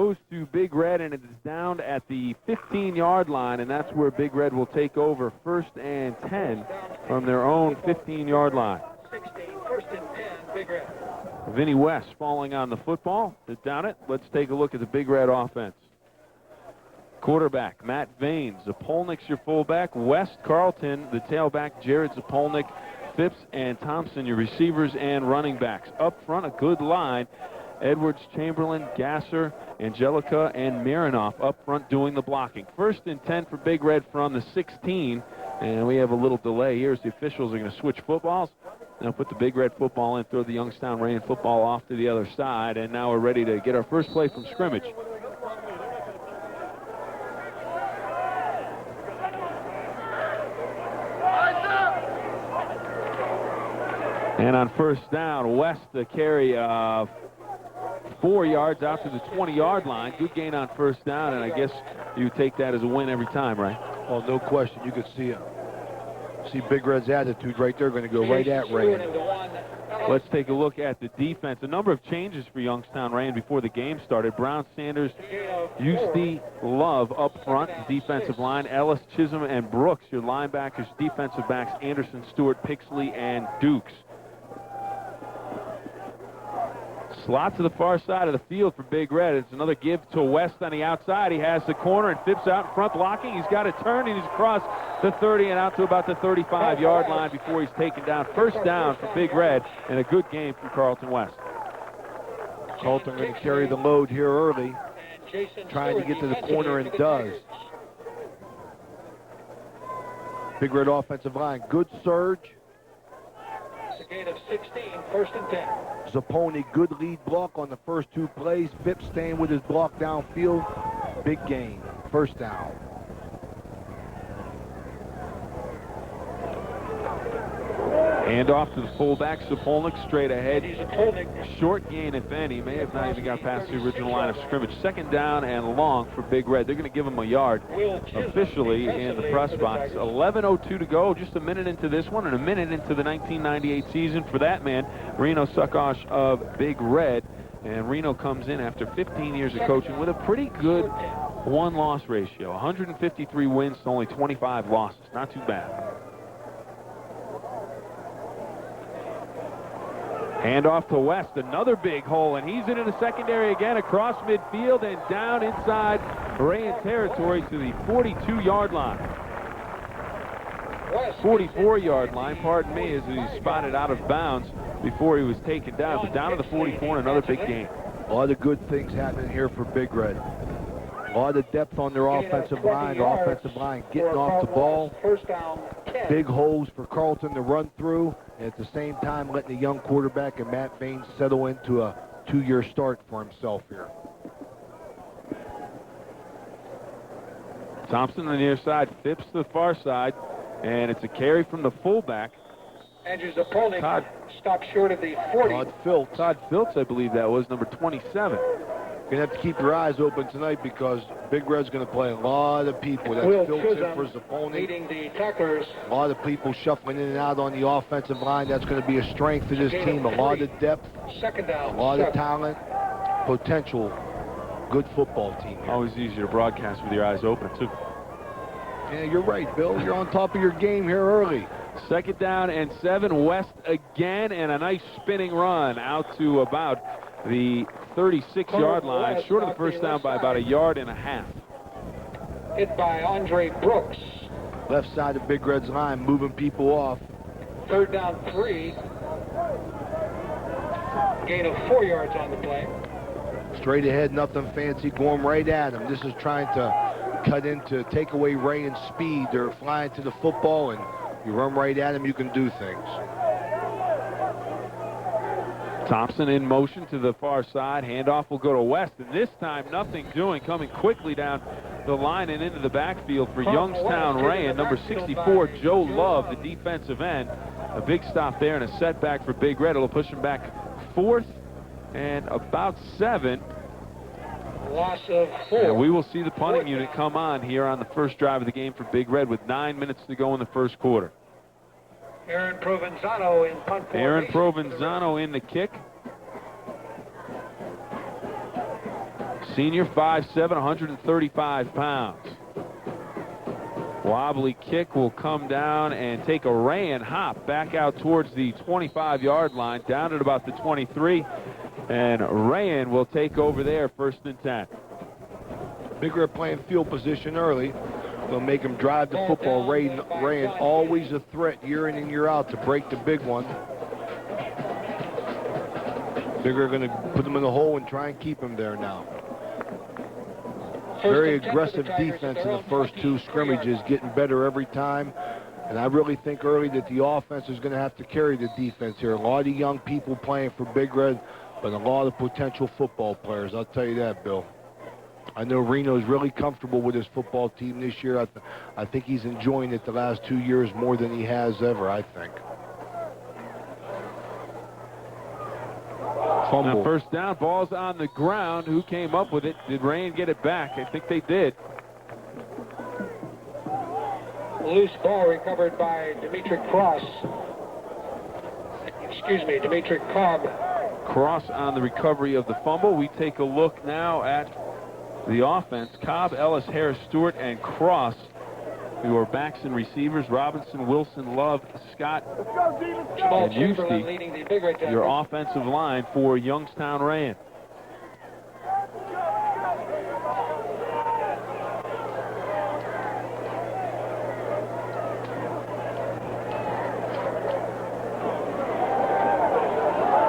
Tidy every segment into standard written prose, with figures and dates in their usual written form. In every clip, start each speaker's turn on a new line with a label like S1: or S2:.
S1: goes to Big Red, and it is down at the 15-yard line, and that's where Big Red will take over 1st and 10 from their own 15-yard line.
S2: 16, 1st and 10, Big Red.
S1: Vinny West falling on the football. Sit down it. Let's take a look at the Big Red offense. Quarterback, Matt Vanes. Zapolnik's your fullback. West Carlton, the tailback, Jared Zapolnik. Phipps and Thompson, your receivers and running backs. Up front, a good line. Edwards, Chamberlain, Gasser, Angelica, and Marinoff up front doing the blocking. 1st and 10 for Big Red from the 16. And we have a little delay here as the officials are going to switch footballs. Now put the Big Red football in, throw the Youngstown Rayen football off to the other side. And now we're ready to get our first play from scrimmage. And on 1st down, West the carry 4 yards out to the 20-yard line. Good gain on 1st down, and I guess you take that as a win every time, right?
S3: Well, no question. You could see Big Red's attitude right there, going to go right at Rayen.
S1: Let's take a look at the defense. A number of changes for Youngstown Rayen before the game started. Brown, Sanders, Eustace, Love up front, defensive line. Ellis, Chisholm, and Brooks, your linebackers. Defensive backs, Anderson, Stewart, Pixley, and Dukes. Slot to the far side of the field for Big Red. It's another give to West on the outside. He has the corner and Phipps out in front blocking. He's got to turn, and he's across the 30 and out to about the 35-yard line before he's taken down. 1st down for Big Red, and a good game from Carlton West.
S3: Carlton going to carry the load here early, trying to get to the corner, and does. Big Red offensive line, good surge.
S2: Gain of 16, 1st and 10.
S3: Zaponi, good lead block on the first 2 plays. Phipps staying with his block downfield. Big gain. 1st down.
S1: Hand off to the fullback, Zapolnik straight ahead. Short gain, if any. May have not even got past the original line of scrimmage. 2nd down and long for Big Red. They're going to give him a yard officially in the press box. 11:02 to go, just a minute into this one and a minute into the 1998 season for that man, Reno Suckosh of Big Red. And Reno comes in after 15 years of coaching with a pretty good won-loss ratio. 153 wins to only 25 losses. Not too bad. Hand off to West, another big hole, and he's in the secondary again, across midfield and down inside Rayen territory to the 42-yard line. 44-yard line, pardon me, as he spotted out of bounds before he was taken down, but down to the 44 and another big game.
S3: A lot of good things happening here for Big Red. A lot of depth on their offensive line. The offensive line getting off the ball. Big holes for Carlton to run through. And at the same time, letting the young quarterback and Matt Vanes settle into a 2-year start for himself here.
S1: Thompson on the near side, Phipps to the far side. And it's a carry from the fullback.
S2: Andrew's opponent stopped short of the 40.
S1: Todd Phillips, I believe that was, number 27.
S3: You're going to have to keep your eyes open tonight because Big Red's going to play a lot of people. That's Phillips in for his opponent.
S2: Leading the tacklers.
S3: A lot of people shuffling in and out on the offensive line. That's going to be a strength to this team. A lot of depth.
S2: 2nd down.
S3: A lot of talent. Potential. Good football team here.
S1: Always easier to broadcast with your eyes open, too.
S3: Yeah, you're right, Bill. You're on top of your game here early.
S1: 2nd down and 7. West again, and a nice spinning run out to about the 36-yard line, short of the 1st down by about 1.5 yards.
S2: Hit by Andre Brooks.
S3: Left side of Big Red's line, moving people off.
S2: 3rd down, 3. Gain of 4 yards on the play.
S3: Straight ahead, nothing fancy, going right at him. This is trying to cut into, take away Rayen's speed. They're flying to the football, and you run right at him, you can do things.
S1: Thompson in motion to the far side. Handoff will go to West, and this time nothing doing, coming quickly down the line and into the backfield for Youngstown Rayen. Number 64, Joe Love, the defensive end. A big stop there and a setback for Big Red. It'll push him back 4th and about 7.
S2: Loss of 4.
S1: And we will see the punting unit come on here on the first drive of the game for Big Red with 9 minutes to go in the first quarter.
S2: Aaron Provenzano in punt formation.
S1: Aaron Provenzano in the kick. Senior, 5'7", 135 pounds. Wobbly kick will come down and take a Rayen hop back out towards the 25-yard line, down at about the 23. And Rayen will take over there, 1st and 10.
S3: Big Red playing field position early. They'll make him drive the football. Rayen always a threat year in and year out to break the big one. Big Red going to put him in the hole and try and keep him there now. Very aggressive defense in the first 2 scrimmages, getting better every time. And I really think early that the offense is going to have to carry the defense here. A lot of young people playing for Big Red, but a lot of potential football players. I'll tell you that, Bill. I know Reno's really comfortable with his football team this year. I think he's enjoying it the last 2 years more than he has ever, I think. Fumble.
S1: Now 1st down, ball's on the ground. Who came up with it? Did Rayen get it back? I think they did.
S2: Loose ball recovered by Dimitri Cross. Dimitri Cobb.
S1: Cross on the recovery of the fumble. We take a look now at the offense. Cobb, Ellis, Harris, Stewart, and Cross, who are backs and receivers. Robinson, Wilson, Love, Scott, and Eustace, your offensive line for Youngstown Rayen.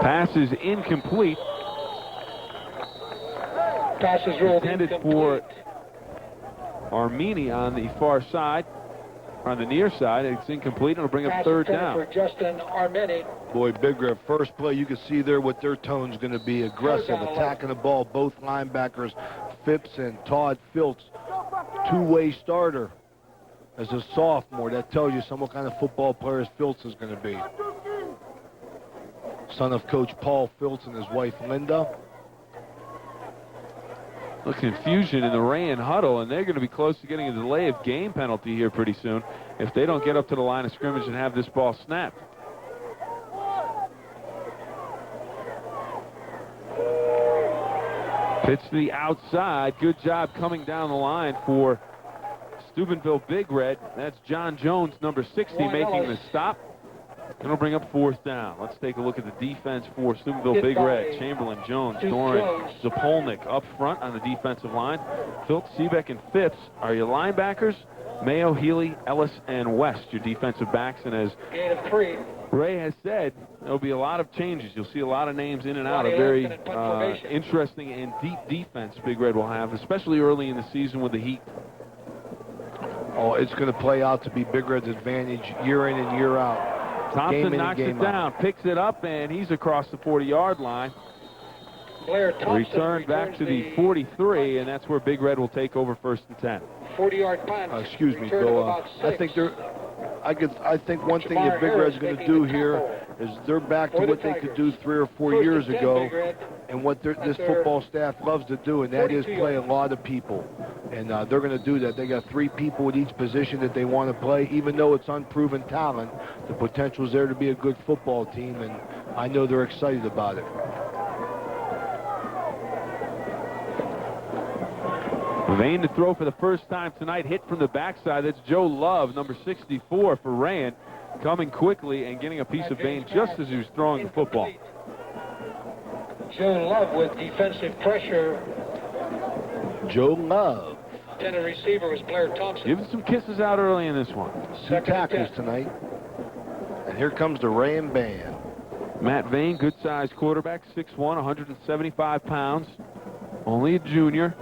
S1: Pass is incomplete.
S2: Pass is ruled
S1: intended for Armini on the far side, on the near side. It's incomplete. It'll bring up 3rd down.
S2: For Justin Armini.
S3: Boy, Big Red, first play, you can see there what their tone's going to be. Aggressive, attacking the ball. Both linebackers, Phipps and Todd Filtz, 2-way starter as a sophomore. That tells you what kind of football players Filtz is going to be. Son of Coach Paul Filtz and his wife Linda.
S1: The confusion in the Rayen huddle, and they're going to be close to getting a delay of game penalty here pretty soon if they don't get up to the line of scrimmage and have this ball snapped. Pitch to the outside. Good job coming down the line for Steubenville Big Red. That's John Jones, number 60, making the stop. It'll bring up 4th down. Let's take a look at the defense for Steubenville Big Red. Chamberlain, Jones, Doran, Zapolnik up front on the defensive line. Filtz, Seebeck, and Phipps are your linebackers. Mayo, Healy, Ellis, and West, your defensive backs. And as Ray has said, there'll be a lot of changes. You'll see a lot of names in and out. A very interesting and deep defense Big Red will have, especially early in the season with the heat.
S3: Oh, it's going to play out to be Big Red's advantage year in and year out.
S1: Thompson knocks it down, picks it up, and he's across the 40-yard line. Return back to the 43, and that's where Big Red will take over 1st and 10.
S2: 40-yard punt.
S3: Excuse me, Bill. I think one thing that Big Red's going to do here is they're back to what they could do 3 or 4 years ago, and what this football staff loves to do, and that is play a lot of people. And they're going to do that. They got 3 people at each position that they want to play. Even though it's unproven talent, the potential is there to be a good football team, and I know they're excited about it.
S1: Vane to throw for the first time tonight. Hit from the backside. That's Joe Love, number 64 for Rayen, coming quickly and getting a piece of Vane just as he was throwing the football.
S2: Joe Love with defensive pressure.
S3: Joe Love.
S2: Intended receiver was Blair Thompson.
S1: Giving some kisses out early in this one.
S3: 2 tackles tonight. And here comes the Rayen band.
S1: Matt Vane, good-sized quarterback, 6'1", 175 pounds. Only a junior.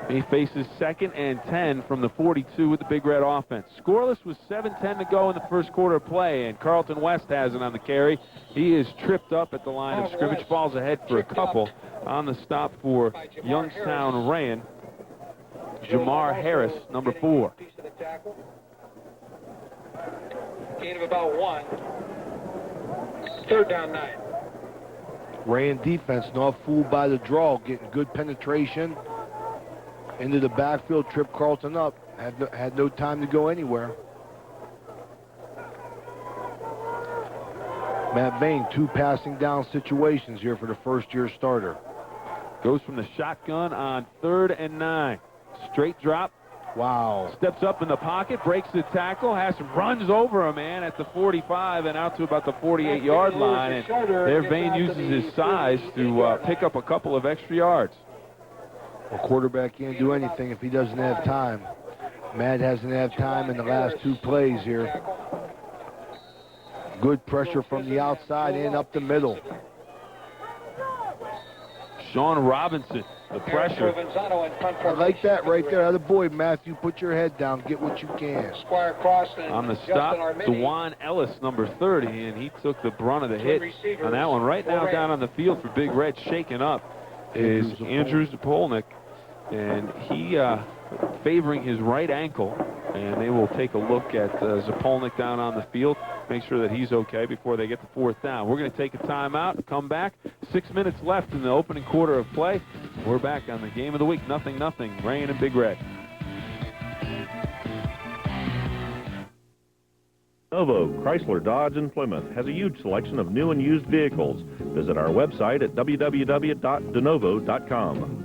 S1: He faces 2nd and 10 from the 42 with the Big Red offense. Scoreless with 7:10 to go in the first quarter of play, and Carlton West has it on the carry. He is tripped up at the line of scrimmage. Falls ahead for a couple on the stop for Youngstown Rayen. Jamar Harris, number 4.
S2: Gain of about 1. 3rd down 9.
S3: Rayen defense not fooled by the draw, getting good penetration into the backfield, tripped Carlton up. Had no time to go anywhere. Matt Vane, 2 passing down situations here for the first-year starter.
S1: Goes from the shotgun on 3rd and 9. Straight drop.
S3: Wow.
S1: Steps up in the pocket, breaks the tackle, runs over a man at the 45 and out to about the 48-yard line. And there Rayen uses his size to pick up a couple of extra yards.
S3: A quarterback can't do anything if he doesn't have time. Matt hasn't had time in the last 2 plays here. Good pressure from the outside and up the middle.
S1: Sean Robinson, the pressure.
S3: I like that right there. Other boy, Matthew, put your head down. Get what you can.
S1: On the stop, DeJuan Ellis, number 30, and he took the brunt of the hit on that one. Right now down on the field for Big Red, shaken up, is Andrew Zapolnik, and he favoring his right ankle, and they will take a look at Zapolnik down on the field, make sure that he's okay before they get the 4th down. We're going to take a timeout and come back. 6 minutes left in the opening quarter of play. We're back on the game of the week. 0-0, Rayen and Big Red.
S4: Novo, Chrysler, Dodge, and Plymouth has a huge selection of new and used vehicles. Visit our website at www.denovo.com.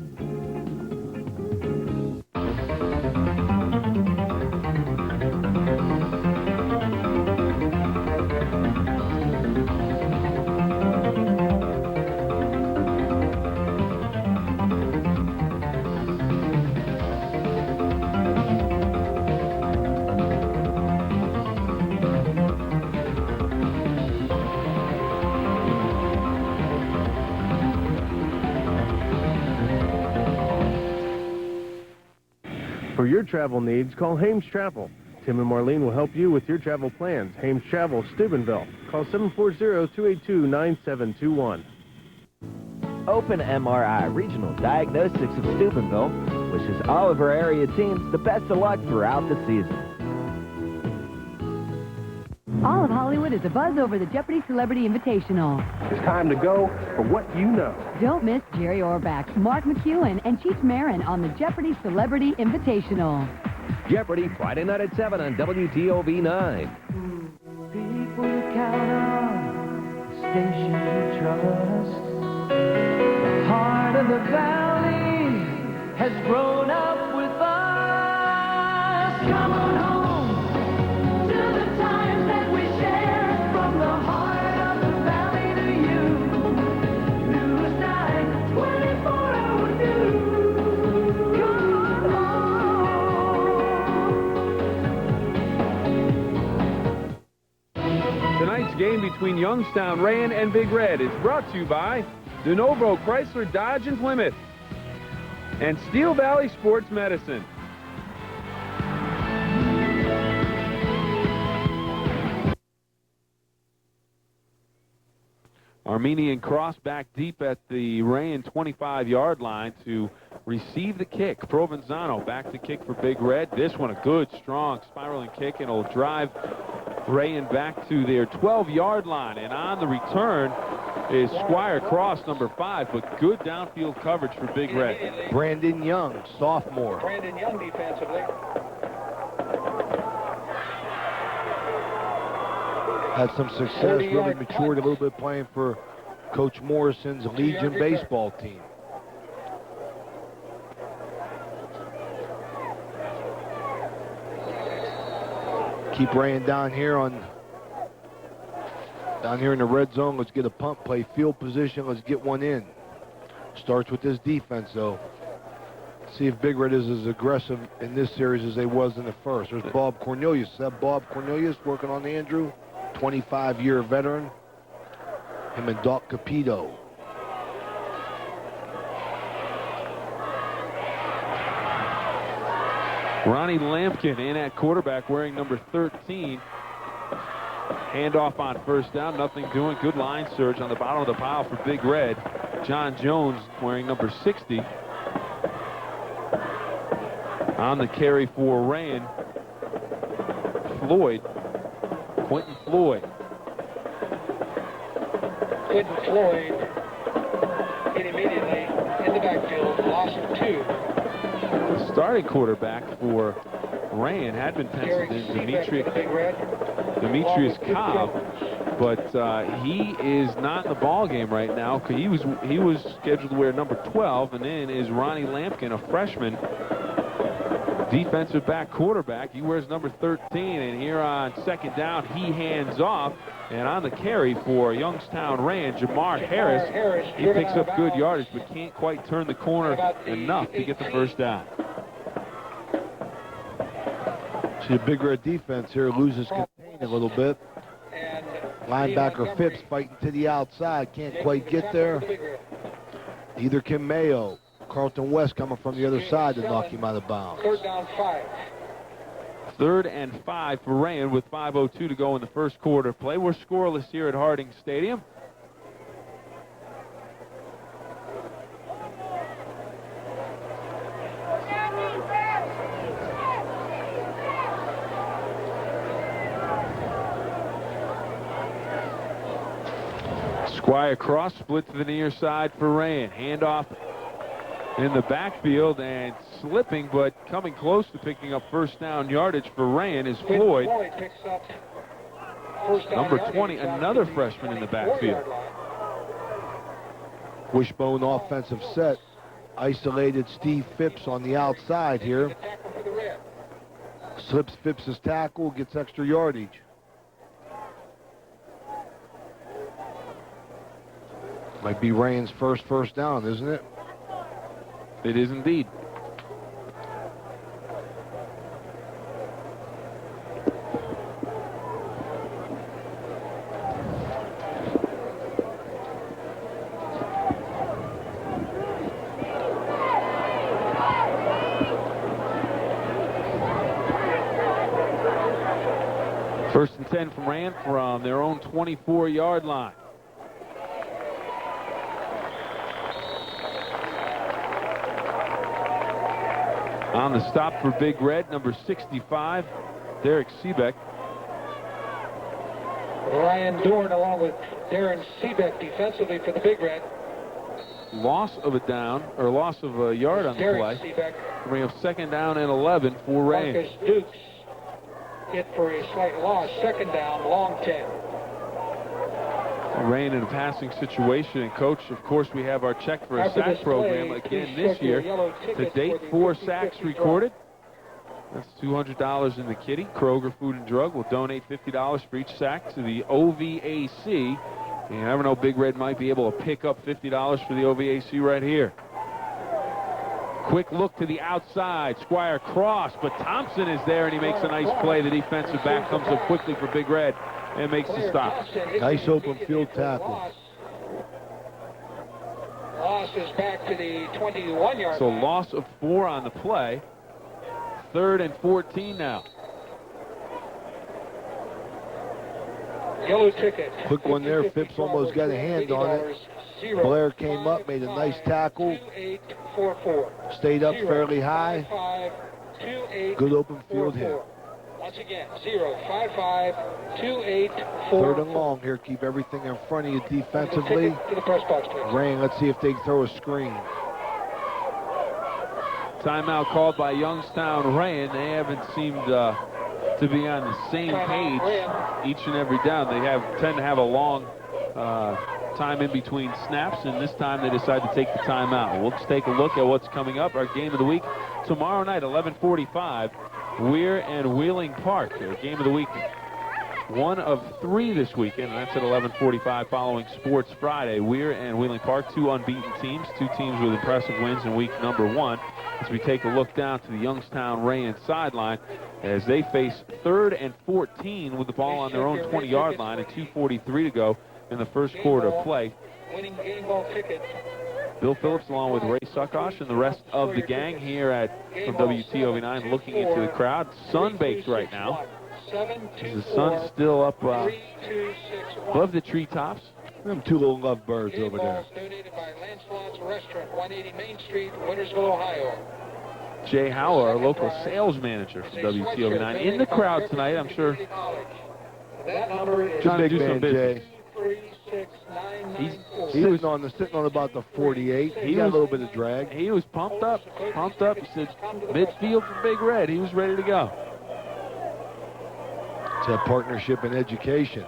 S5: For your travel needs, call Hames Travel. Tim and Marlene will help you with your travel plans. Hames Travel, Steubenville. Call 740-282-9721.
S6: Open MRI Regional Diagnostics of Steubenville wishes all of our area teams the best of luck throughout the season.
S7: All of Hollywood is abuzz over the Jeopardy Celebrity Invitational.
S5: It's time to go for what you know.
S7: Don't miss Jerry Orbach, Mark McEwen, and Cheech Marin on the Jeopardy Celebrity Invitational.
S8: Jeopardy, Friday night at 7 on WTOV 9.
S9: People you count on, station you trust. The heart of the valley has grown up with us. Come on home to the times that we shared, from the heart of the valley to you. News 9, 24-hour news. Come on home.
S1: Tonight's game between Youngstown, Rayen, and Big Red is brought to you by De Novo, Chrysler, Dodge, and Plymouth, and Steel Valley Sports Medicine. Armenian cross back deep at the Rayen 25-yard line to receive the kick. Provenzano back to kick for Big Red. This one a good, strong, spiraling kick, and it'll drive Rayen back to their 12-yard line. And on the return is Squire Cross, number 5, but good downfield coverage for Big Red.
S3: Brandon Young, sophomore.
S2: Brandon Young defensively.
S3: Had some success, really matured a little bit playing for Coach Morrison's Legion baseball team. Keep Rayen down here in the red zone. Let's get a punt play, field position. Let's get one in. Starts with this defense, though. See if Big Red is as aggressive in this series as they was in the first. There's Bob Cornelius. Is that Bob Cornelius working on Andrew? 25-year veteran. Him and Doc Capito.
S1: Ronnie Lampkin in at quarterback wearing number 13. Handoff on first down, nothing doing. Good line surge on the bottom of the pile for Big Red. John Jones wearing number 60. On the carry for Rayen, Quentin Floyd.
S2: Quentin Floyd hit immediately in the backfield, loss of 2.
S1: The starting quarterback for Rayen had been penciled in, Demetrius Cobb, but he is not in the ball game right now. He was scheduled to wear number 12, and then is Ronnie Lampkin, a freshman defensive back quarterback. He wears number 13, and here on second down, he hands off. And on the carry for Youngstown Rayen, Jamar Harris, he picks up good yardage, but can't quite turn the corner enough to get the first down.
S3: See, the Big Red defense here loses contain a little bit. Linebacker Phipps fighting to the outside, can't quite get there. Neither can Mayo. Carlton West coming from the other side to knock him out of bounds.
S2: Third down 5.
S1: 3rd and 5 for Rayen with 5:02 to go in the first quarter play. We're scoreless here at Harding Stadium. Squire cross, split to the near side for Rayen. Handoff in the backfield and slipping, but coming close to picking up first down yardage for Rayen is Floyd.
S2: Picks up first down
S1: Number
S2: yardage
S1: 20, another freshman in the backfield.
S3: Wishbone offensive set. Isolated Steve Phipps on the outside here. Slips Phipps' tackle, gets extra yardage. Might be Rayen's first down, isn't it?
S1: It is indeed. First and 10 from Rayen from their own 24-yard line. On the stop for Big Red, number 65, Derek Seebeck.
S2: Ryan Dorn along with Darren Seebeck defensively for the Big Red.
S1: Loss of a down, or loss of a yard on the play.
S2: Seebeck.
S1: We have second down and 11 for Rayen.
S2: Marcus Dukes hit for a slight loss. Second down, long 10.
S1: Rayen in a passing situation, and coach, of course, we have our check for a sack program again this year. To date, 4 sacks recorded. That's $200 in the kitty. Kroger Food and Drug will donate $50 for each sack to the OVAC. And you never know, Big Red might be able to pick up $50 for the OVAC right here. Quick look to the outside. Squire cross, but Thompson is there, and he makes a nice play. The defensive back comes up quickly for Big Red and makes the stop.
S3: Nice open field tackle.
S2: Loss is back to the 21-yard
S1: So
S2: line.
S1: loss of 4 on the play. 3rd and 14 now.
S2: Yellow ticket.
S3: Quick one there. Phipps almost got a hand on it. Blair came up, made a nice tackle.
S2: 2844.
S3: Stayed up fairly high.
S2: 2844.
S3: Good open field hit.
S2: Once again, 0552844.
S3: 3rd and long here. Keep everything in front of you defensively.
S2: To the press box, please.
S3: Rayen, let's see if they throw a screen.
S1: Timeout called by Youngstown Rayen. They haven't seemed to be on the same page each and every down. They tend to have a long time in between snaps, and this time they decide to take the timeout. We'll just take a look at what's coming up. Our game of the week tomorrow night, 11:45. Weir and Wheeling Park. Their game of the week, 1 of 3 this weekend, and that's at 11:45 following Sports Friday. Weir and Wheeling Park, 2 unbeaten teams, 2 teams with impressive wins in week number 1. As we take a look down to the Youngstown Rayen sideline as they face 3rd and 14 with the ball on their own 20-yard line and 2:43 to go in the first quarter of play.
S2: Winning game ball ticket.
S1: Bill Phillips along with Ray Suckosh and the rest of the gang here from WTOV 9 looking into the crowd. Sun-baked right now. The sun's still up above the treetops.
S3: Them 2 little lovebirds over there.
S2: Donated by Lancelot's Restaurant, 180 Main Street, Wintersville, Ohio.
S1: Jay Howell, our local sales manager from WTOV 9, in the crowd tonight. I'm sure
S2: That number is
S1: trying to do some business.
S2: 36994.
S3: He's sitting on about the 48. He got a little bit of drag.
S1: He was pumped up. He said midfield for Big Red. He was ready to go.
S3: It's that partnership in education.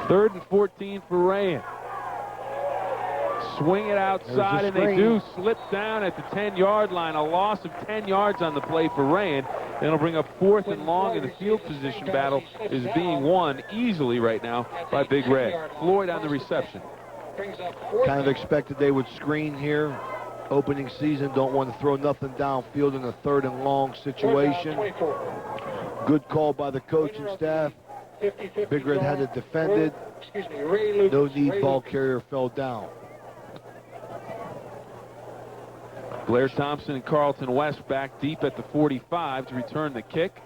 S1: 3rd and 14 for Rayen. Swing it outside, and they do slip down at the 10-yard line. A loss of 10 yards on the play for Rayen. It'll bring up 4th and long, and the field position battle is being won easily right now by Big Red. Floyd on the reception.
S3: Kind of expected they would screen here. Opening season, don't want to throw nothing downfield in a 3rd and long situation. Good call by the coaching staff. Big Red had it defended. No need, ball carrier fell down.
S1: Blair Thompson and Carlton West back deep at the 45 to return the kick.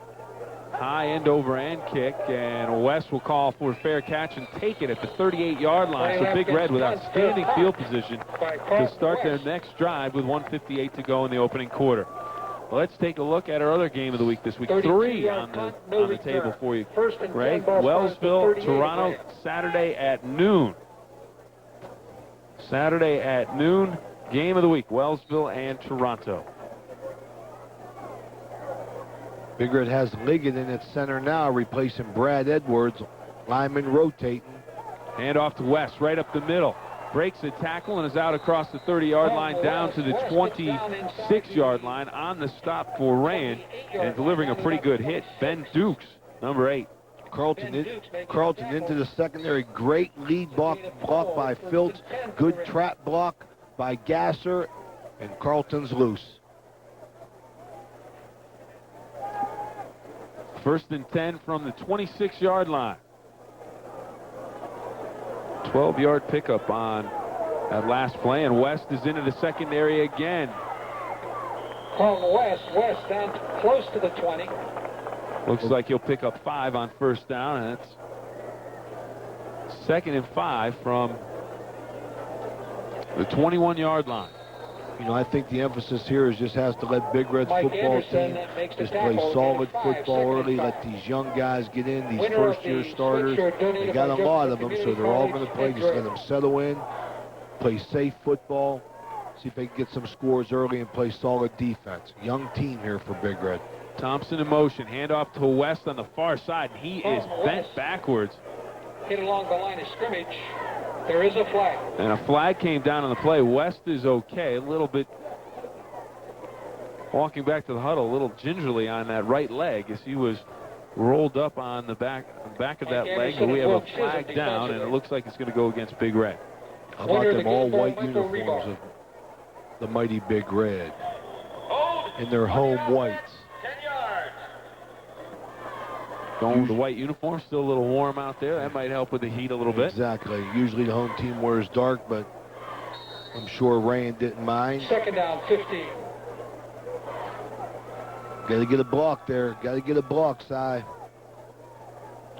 S1: High end over end kick, and West will call for a fair catch and take it at the 38-yard line. So Big Red with outstanding field position to start their next drive with 1:58 to go in the opening quarter. Well, let's take a look at our other game of the week this week. 3 on the table for you, Ray. Wellsville, Toronto, Saturday at noon. Saturday at noon. Game of the week, Wellsville and Toronto.
S3: Big Red has Ligon in at center now, replacing Brad Edwards. Lineman rotating.
S1: Hand off to West, right up the middle. Breaks the tackle and is out across the 30-yard line down to the 26-yard line on the stop for Rayen, and delivering a pretty good hit. Ben Dukes, number 8.
S3: Carlton into the secondary. Great lead block by Filtz. Good trap block by Gasser, and Carlton's loose.
S1: 1st and 10 from the 26-yard line. 12-yard pickup on that last play, and West is into the secondary again.
S2: From West down close to the 20.
S1: Looks like he'll pick up 5 on 1st down, and it's 2nd and 5 from the 21-yard line.
S3: You know, I think the emphasis here is just has to let Big Red's football team just play solid football early. Let these young guys get in, these first-year starters. They got a lot of them, so they're all going to play. Just let them settle in, play safe football, see if they can get some scores early and play solid defense. Young team here for Big Red.
S1: Thompson in motion, handoff to West on the far side. He is bent backwards.
S2: Hit along the line of scrimmage. There is a flag.
S1: And a flag came down on the play. West is okay. A little bit walking back to the huddle, a little gingerly on that right leg as he was rolled up on the back of that leg. But we have a flag down, and it looks like it's going to go against Big Red.
S3: How about them all-white uniforms of the mighty Big Red in their home whites?
S1: Going with the white uniform, still a little warm out there. That might help with the heat a little bit.
S3: Exactly. Usually the home team wears dark, but I'm sure Rayen didn't mind.
S2: 2nd down, 15.
S3: Got to get a block there. Got to get a block, Si.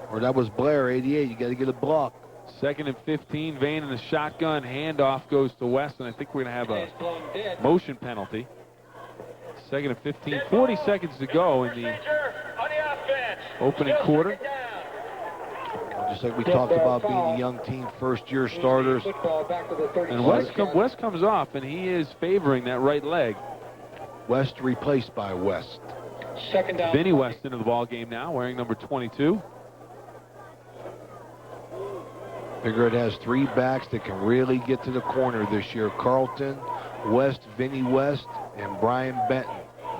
S3: Or that was Blair, 88. You got to get a block.
S1: 2nd and 15. Vane in the shotgun. Handoff goes to West, and I think we're going to have a motion penalty. 2nd and 15. 40 seconds to go in the opening quarter.
S3: Just like we talked about being a young team, first-year starters.
S1: And West comes off, and he is favoring that right leg.
S3: West replaced by West.
S2: 2nd down.
S1: Vinny West into the ball game now, wearing number 22.
S3: Big Red has 3 backs that can really get to the corner this year. Carlton, West, Vinny West, and Brian Benton.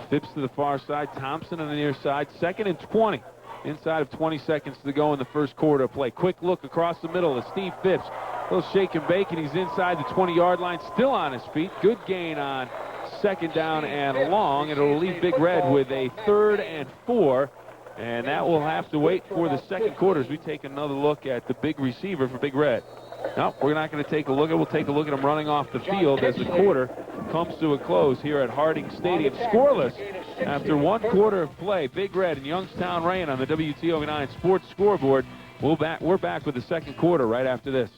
S1: Phipps to the far side, Thompson on the near side. 2nd and 20. Inside of 20 seconds to go in the first quarter of play. Quick look across the middle to Steve Phipps. A little shake and bake, and he's inside the 20-yard line, still on his feet. Good gain on 2nd down and long, and it'll leave Big Red with a 3rd and 4. And that will have to wait for the second quarter as we take another look at the big receiver for Big Red. No, we're not going to take a look at it. We'll take a look at him running off the field as the quarter comes to a close here at Harding Stadium. Scoreless after 1 quarter of play. Big Red and Youngstown Rayen on the WTOV 9 Sports Scoreboard. We're back with the second quarter right after this.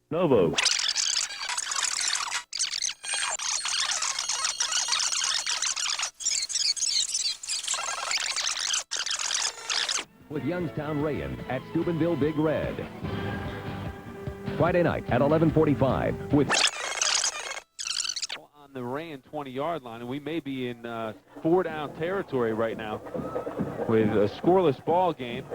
S4: Novo.
S8: With Youngstown Rayen at Steubenville Big Red. Friday night at 11:45 with
S1: on the Rayen Rayen 20-yard line, and we may be in 4-down territory right now with a scoreless ball game.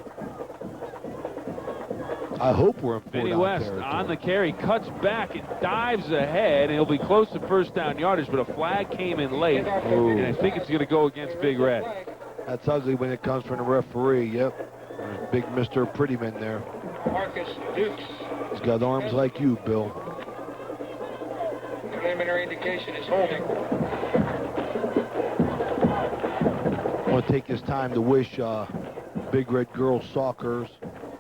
S3: I hope we're in 4-down
S1: Vinny West
S3: territory.
S1: on the carry, cuts back and dives ahead, and he'll be close to first down yardage, but a flag came in late, and I think it's going to go against Big Red.
S3: That's ugly when it comes from the referee. Yep. There's big Mr. Prettyman there.
S2: Marcus Dukes.
S3: He's got arms like you, Bill.
S2: The preliminary indication is holding.
S3: I want to take this time to wish Big Red girls soccer's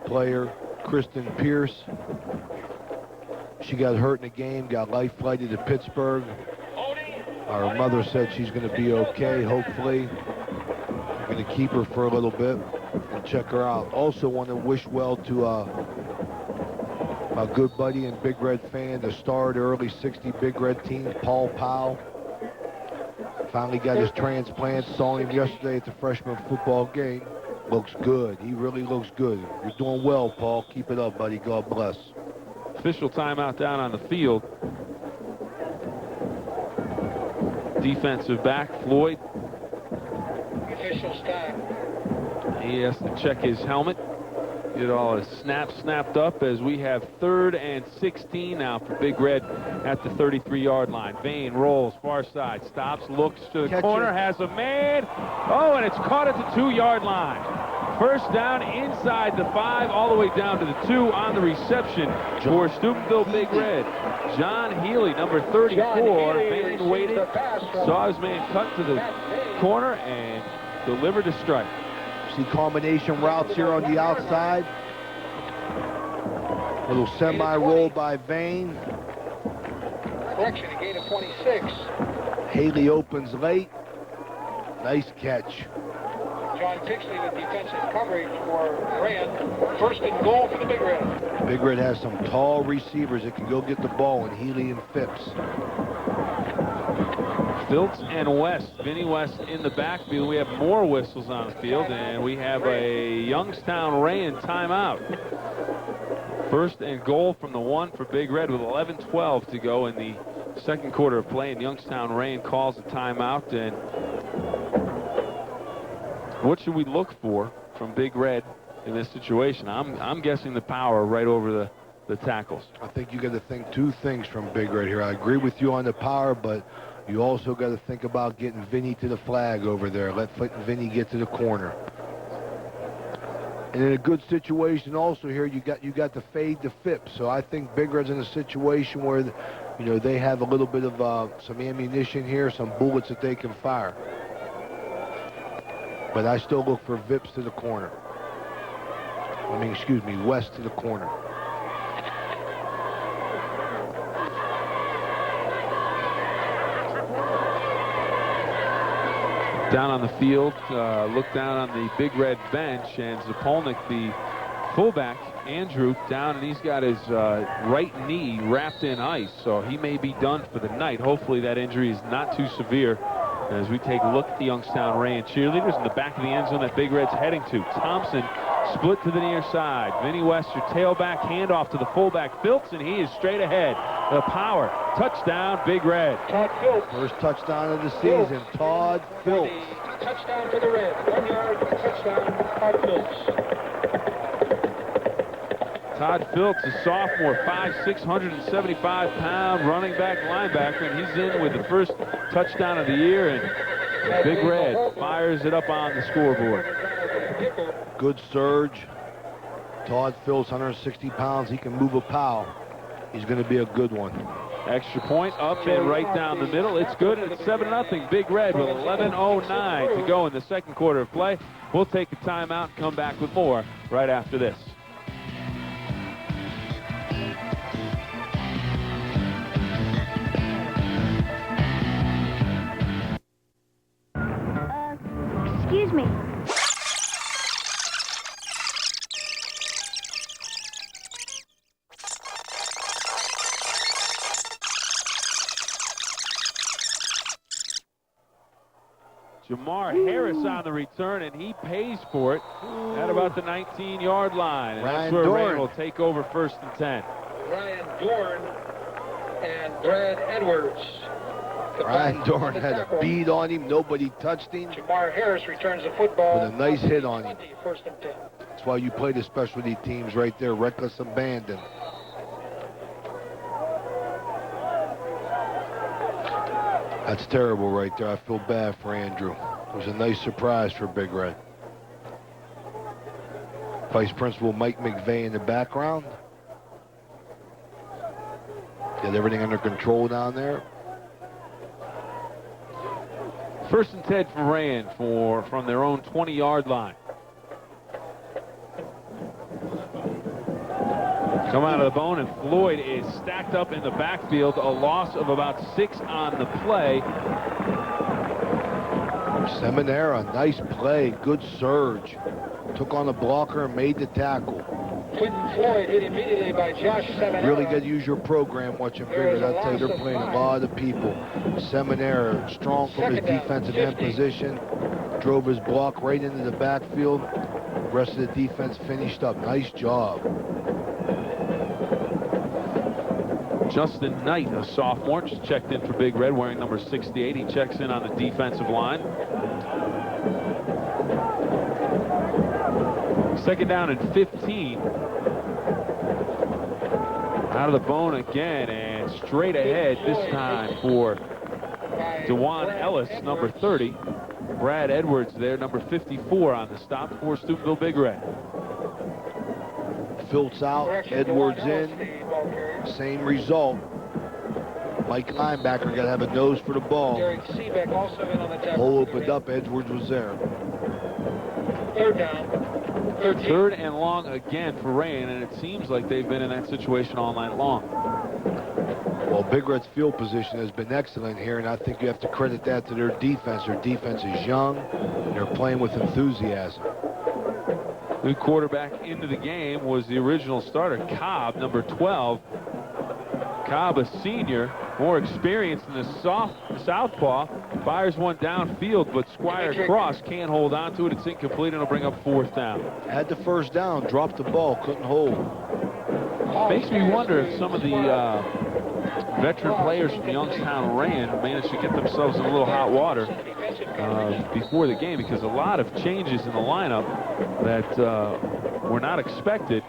S3: player Kristen Pierce. She got hurt in the game, got life flighted to Pittsburgh. Our mother said she's going to be okay, hopefully. We're going to keep her for a little bit and check her out. Also want to wish well to my good buddy and Big Red fan, the star of the early 60 Big Red team, Paul Powell. Finally got his transplant. Saw him yesterday at the freshman football game. Looks good. He really looks good. You're doing well, Paul. Keep it up, buddy. God bless.
S1: Official timeout down on the field. Defensive back, Floyd.
S2: Official time.
S1: He has to check his helmet. Get all his snaps snapped up as we have 3rd and 16 now for Big Red at the 33-yard line. Vane rolls far side, stops, looks to the corner, has a man. Oh, and it's caught at the 2-yard line. First down inside the 5, all the way down to the 2 on the reception for Steubenville Big Red. John Healy, number 34. Vane waited, saw his man cut to the corner, and delivered a strike.
S3: See combination routes here on the outside. Little semi-roll by Vane.
S2: Correction, a gain of 26.
S3: Haley opens late. Nice catch.
S2: John Pixley with defensive coverage for Rayen. First and goal for the Big Red.
S3: Big Red has some tall receivers that can go get the ball, and Healy and Phipps.
S1: Phillips and West. Vinny West in the backfield. We have more whistles on the field, and we have a Youngstown Rayen timeout. First and goal from the 1 for Big Red with 11:12 to go in the second quarter of play, and Youngstown Rayen calls a timeout. And what should we look for from Big Red in this situation? I'm guessing the power right over the tackles.
S3: I think you got to think 2 things from Big Red here. I agree with you on the power, but you also got to think about getting Vinny to the flag over there. Let Vinny get to the corner. And in a good situation also here, you got to fade the Phipps. So I think Big Red's in a situation where, you know, they have a little bit of some ammunition here, some bullets that they can fire. But I still look for Vips to the corner. West to the corner.
S1: Down on the field, look down on the Big Red bench, and Zapolnik, the fullback, Andrew, down, and he's got his right knee wrapped in ice, so he may be done for the night. Hopefully that injury is not too severe. As we take a look at the Youngstown Rayen cheerleaders in the back of the end zone that Big Red's heading to. Thompson split to the near side. Vinny West, your tailback, handoff to the fullback, Phillips, and he is straight ahead. The power, touchdown, Big Red.
S2: Todd Phillips.
S3: First touchdown of the season, Todd Phillips.
S2: Touchdown for the Red. 1 yard touchdown, Todd Phillips.
S1: Todd Phillips, a sophomore, 5'6", 175-pound running back linebacker, and he's in with the first touchdown of the year, and Big Red fires it up on the scoreboard.
S3: Good surge. Todd Phillips, 160 pounds. He can move a pile. He's going to be a good one.
S1: Extra point up and right down the middle. It's good, and it's 7-0 Big Red with 11:09 to go in the second quarter of play. We'll take a timeout and come back with more right after this.
S10: Excuse me.
S1: Jamar Harris on the return, and he pays for it at about the 19-yard line. And that's where Rayen will take over first and 10.
S2: Ryan Dorn and Brad Edwards.
S3: Ryan Dorn had a bead on him. Nobody touched him.
S2: Jamar Harris returns the football.
S3: With a nice hit on him.
S2: 1st and 10.
S3: That's why you play the specialty teams right there. Reckless abandon. That's terrible right there. I feel bad for Andrew. It was a nice surprise for Big Red. Vice Principal Mike McVeigh in the background. Get everything under control down there.
S1: 1st and 10 for Rayen from their own 20-yard line. Come out of the bone, and Floyd is stacked up in the backfield. A loss of about 6 on the play.
S3: Seminara, nice play, good surge. Took on the blocker and made the tackle.
S2: Quentin Floyd hit immediately by Josh Seminara.
S3: Really got to use your program watching Big Red. I'll tell you, they're playing a lot of people. Seminara, strong from his defensive end position. Drove his block right into the backfield. The rest of the defense finished up. Nice job.
S1: Justin Knight, a sophomore, just checked in for Big Red, wearing number 68. He checks in on the defensive line. 2nd down and 15. Out of the bone again, and straight ahead this time for DeJuan Ellis, number 30. Brad Edwards there, number 54 on the stop for Steubenville Big Red.
S3: Filtz out, Edwards in. Same result. Mike linebacker got to have a nose for the ball. Hole opened up, Edwards was there.
S2: 3rd down.
S1: 3rd and long again for Rayen, and it seems like they've been in that situation all night long.
S3: Well, Big Red's field position has been excellent here, and I think you have to credit that to their defense. Their defense is young, and they're playing with enthusiasm.
S1: New quarterback into the game was the original starter, Cobb, number 12. Cobb, a senior, more experienced in the southpaw, fires one downfield, but Squire Cross can't hold on to it. It's incomplete, and it'll bring up 4th down.
S3: Had the 1st down, dropped the ball, couldn't hold.
S1: Makes me wonder if some of the veteran players from Youngstown Rayen managed to get themselves in a little hot water before the game, because a lot of changes in the lineup that were not expected.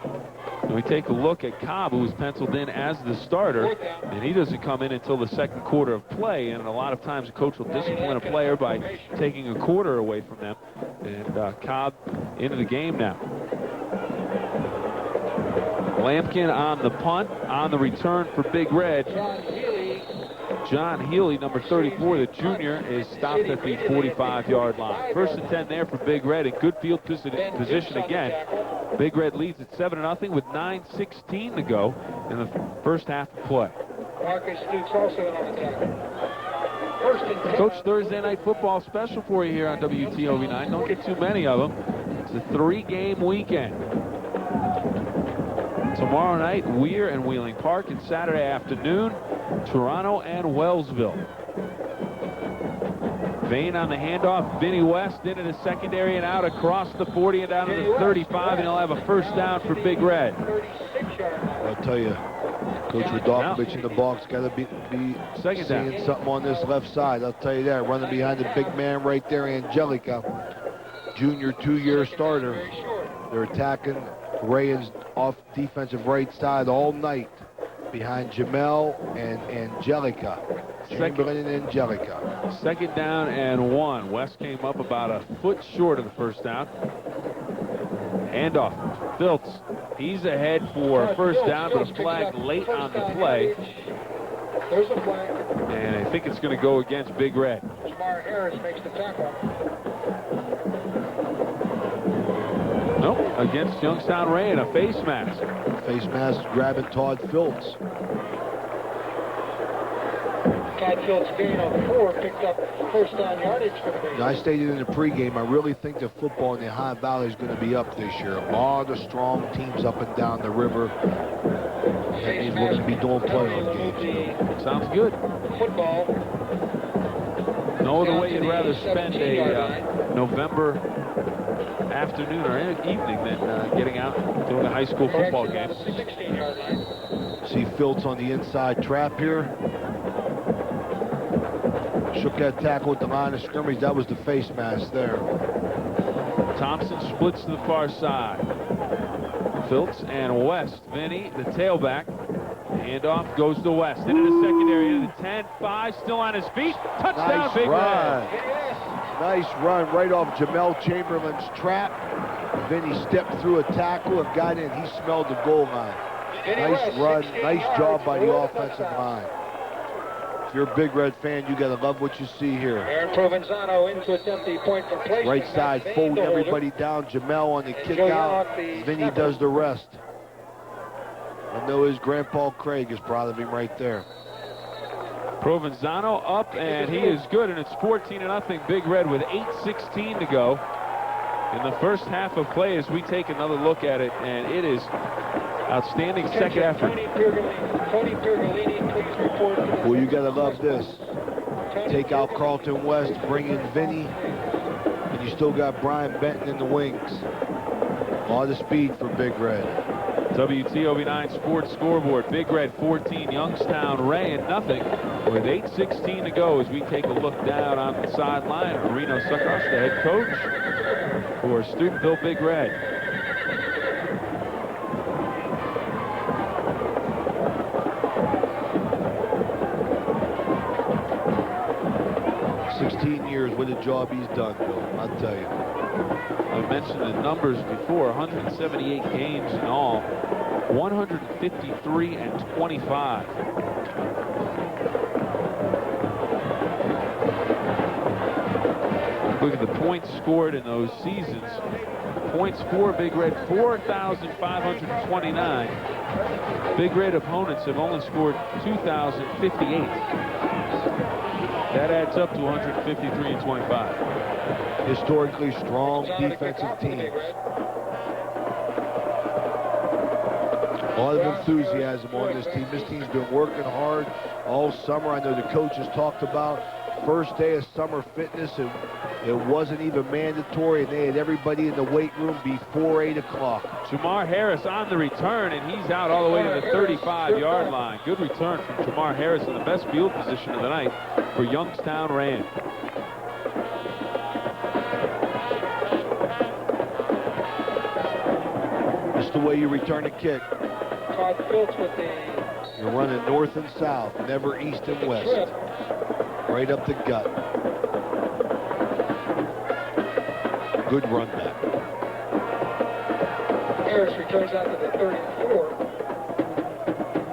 S1: And we take a look at Cobb, who was penciled in as the starter, and he doesn't come in until the 2nd quarter of play, and a lot of times a coach will discipline a player by taking a quarter away from them. And Cobb into the game now. Lampkin on the punt. On the return for Big Red, John Healy, number 34, the junior, is stopped at the 45-yard line. 1st and 10 there for Big Red, in good field position again. Big Red leads at 7-0 with 9:16 to go in the 1st half of play.
S2: Marcus Dukes also in on the tackle. 1st and 10.
S1: Coach, Thursday Night Football special for you here on WTOV 9. Don't get too many of them. It's a 3-game weekend. Tomorrow night, Weir and Wheeling Park, and Saturday afternoon, Toronto and Wellsville. Vane on the handoff. Vinny West into the secondary and out across the 40 and down to the 35, and he'll have a 1st down for Big Red.
S3: I'll tell you, Coach Radokovich in the box got to be seeing something on this left side. I'll tell you that. Running behind the big man right there, Angelica, junior 2-year starter. They're attacking Rayen's off defensive right side all night behind Jamel and Angelica. Chamberlain and Angelica.
S1: 2nd down and 1. West came up about a foot short of the 1st down. Handoff. Filtz. He's ahead for a 1st down, but a flag late on the play.
S2: There's a flag.
S1: And I think it's going to go against Big Red.
S2: Jamar Harris makes the tackle.
S1: Nope, against Youngstown Rayen, a face mask.
S3: Face mask grabbing Todd Filtz.
S2: Todd Filtz gain on 4, picked up 1st down yardage for the base.
S3: I stated in the pregame, I really think the football in the High Valley is going to be up this year. A lot of strong teams up and down the river. That means we're going to be doing playoff games.
S1: Sounds good.
S2: Football.
S1: No other way you'd rather spend a November afternoon or evening than getting out doing a high school football game.
S2: 16-yard line.
S3: See Filtz on the inside trap here. Shook that tackle at the line of scrimmage. That was the face mask there.
S1: Thompson splits to the far side. Phillips and West. Vinny, the tailback. Handoff goes to West. Into the secondary, into the 10, 5, still on his feet. Touchdown,
S3: Nice
S1: Big
S3: run.
S1: Red.
S3: Nice run right off Jamel Chamberlain's trap. Vinny stepped through a tackle and got in. He smelled the goal line. Nice run. Nice job by the offensive line. If you're a Big Red fan, you got to love what you see here.
S2: Aaron Provenzano into attempt the point from place.
S3: Right side, folding everybody down. Jamel on the kick out. Vinny does the rest. I know his grandpa Craig is proud of him right there.
S1: Provenzano up, and he is good, and it's 14-0 Big Red with 8:16 to go in the first half of play as we take another look at it, and it is outstanding second effort.
S2: Tony Pergolini, please report.
S3: Well, you got to love this. Take out Carlton West, bring in Vinny, and you still got Brian Benton in the wings. A lot of speed for Big Red.
S1: WTOV 9 Sports Scoreboard. Big Red 14, Youngstown Rayen nothing with 8:16 to go as we take a look down on the sideline. Reno Suckross, the head coach for Steubenville Big Red.
S3: What a job he's done, Bill, I'll tell you.
S1: I mentioned the numbers before, 178 games in all, 153 and 25. Look at the points scored in those seasons. Points for Big Red, 4,529. Big Red opponents have only scored 2,058. That adds up to 153 and 25.
S3: Historically strong defensive teams. A lot of enthusiasm on this team. This team's been working hard all summer. I know the coaches talked about first day of summer fitness. It wasn't even mandatory, and they had everybody in the weight room before 8 o'clock.
S1: Jamar Harris on the return, and he's out all the way to the 35-yard line. Good return from Jamar Harris in the best field position of the night for Youngstown Rayen.
S3: That's the way you return a kick. You're running north and south, never east and west. Right up the gut. Good run back.
S2: Harris returns out to the 34.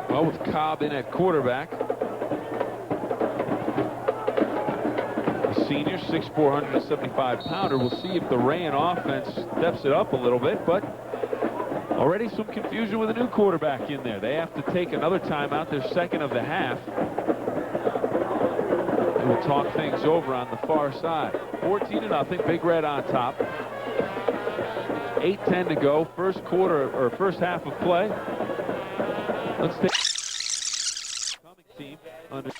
S1: Well, with Cobb in at quarterback. The senior, 6'4", 175-pounder. We'll see if the Rayen offense steps it up a little bit, but already some confusion with a new quarterback in there. They have to take another timeout, their second of the half. And we'll talk things over on the far side. 14-0, Big Red on top. 8:10 to go, first quarter or first half of play. Let's take coming team under.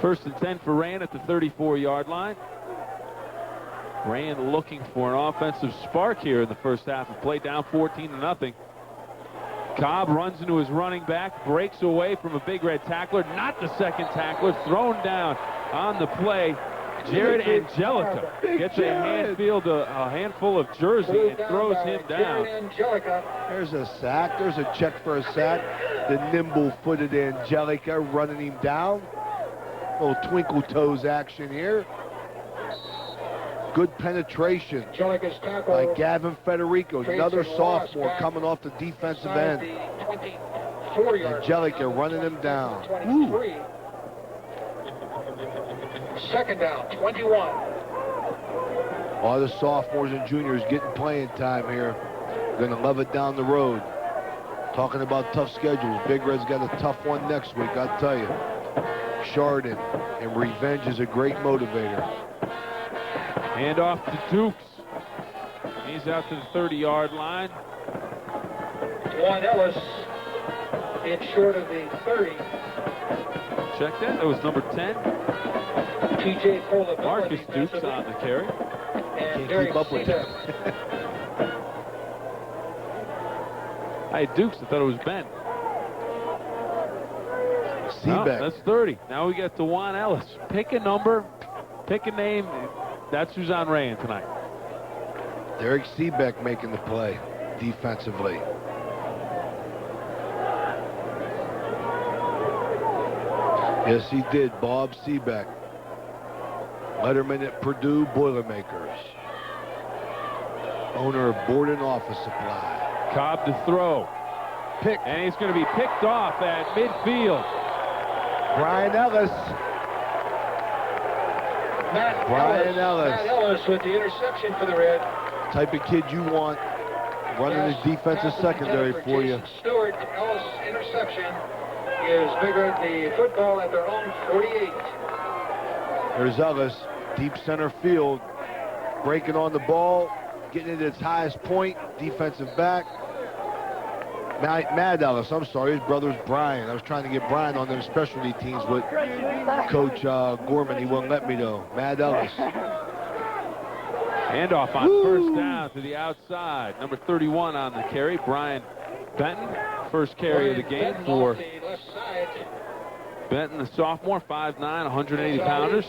S1: First and 10 for Rayen at the 34-yard line. Rayen looking for an offensive spark here in the first half of play, down 14-0. Cobb runs into his running back, breaks away from a Big Red tackler, not the second tackler, thrown down on the play. Jared Angelica gets a handful of jersey and throws him down.
S3: There's a sack. There's a check for a sack. The nimble-footed Angelica running him down. A little twinkle toes action here. Good penetration by Gavin Federico, another sophomore coming off the defensive end. Angelica running him down. Ooh.
S2: Second down, 21.
S3: A lot of sophomores and juniors getting playing time here. Going to love it down the road. Talking about tough schedules. Big Red's got a tough one next week, I'll tell you. Chardon, and revenge is a great motivator.
S1: Hand off to Dukes. He's out to the 30-yard line.
S2: Juan Ellis in short of the 30.
S1: Check that. That was number 10.
S2: TJ Cole.
S1: Marcus Dukes on the carry.
S2: And
S3: can't keep up with him.
S1: I had Dukes. I thought it was Ben.
S3: Seebeck.
S1: No, that's 30. Now we got DeJuan Ellis. Pick a number, pick a name. That's who's on Rayen tonight.
S3: Derek Seebeck making the play defensively. Yes, he did. Bob Seebeck. Letterman at Purdue Boilermakers. Owner of Borden Office Supply.
S1: Cobb to throw.
S3: Pick.
S1: And he's going to be picked off at midfield.
S3: Brian Ellis.
S2: Matt Ellis with the interception for the Red.
S3: Type of kid you want running his defensive secondary for you.
S2: Stewart, Ellis interception gives Big Red the football at their own 48.
S3: There's Ellis, deep center field, breaking on the ball, getting it at its highest point, defensive back. Mad Ellis, I'm sorry, his brother's Brian. I was trying to get Brian on them specialty teams with Coach Gorman. He wouldn't let me though. Mad Ellis.
S1: Handoff on first down to the outside. Number 31 on the carry, Brian Benton. First carry of the game for Benton, the sophomore, 5'9", 180-pounders.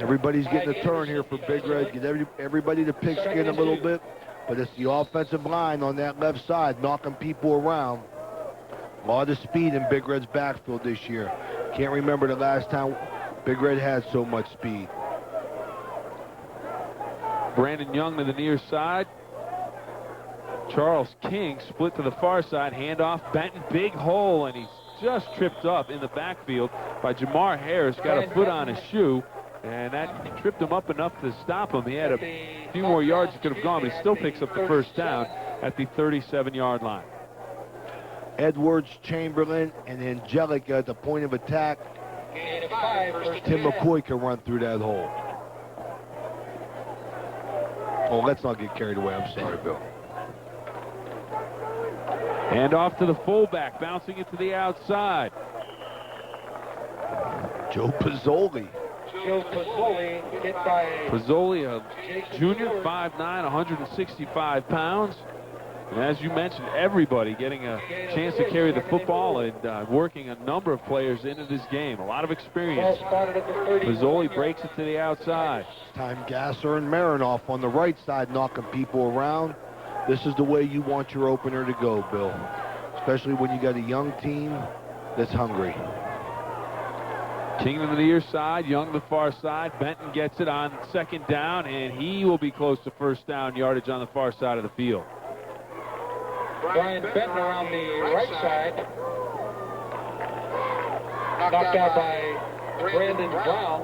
S3: Everybody's getting a turn here for Big Red. Get everybody to pigskin a little bit. But it's the offensive line on that left side knocking people around. A lot of speed in Big Red's backfield this year. Can't remember the last time Big Red had so much speed.
S1: Brandon Young to the near side. Charles King split to the far side. Handoff. Benton, big hole, and he's just tripped up in the backfield by Jamar Harris. Got a foot on his shoe, and that tripped him up enough to stop him. He had a few more yards he could have gone, but he still picks up the first down at the 37-yard line.
S3: Edwards, Chamberlain, and Angelica at the point of attack. Tim McCoy can run through that hole. Oh, let's not get carried away. I'm sorry, Bill.
S1: And off to the fullback, bouncing it to the outside.
S3: Joe Pizzoli.
S2: Joe Pizzoli hit by
S1: Pizzoli, a junior, 5'9", 165 pounds. And as you mentioned, everybody getting a chance to carry the football and working a number of players into this game. A lot of experience. Pizzoli breaks it to the outside.
S3: Time Gasser and Marinoff on the right side knocking people around. This is the way you want your opener to go, Bill. Especially when you got a young team that's hungry.
S1: Kingdom to the near side, Young to the far side. Benton gets it on second down, and he will be close to first down yardage on the far side of the field.
S2: Brian Benton around the right side. Knocked out by Brandon Brown.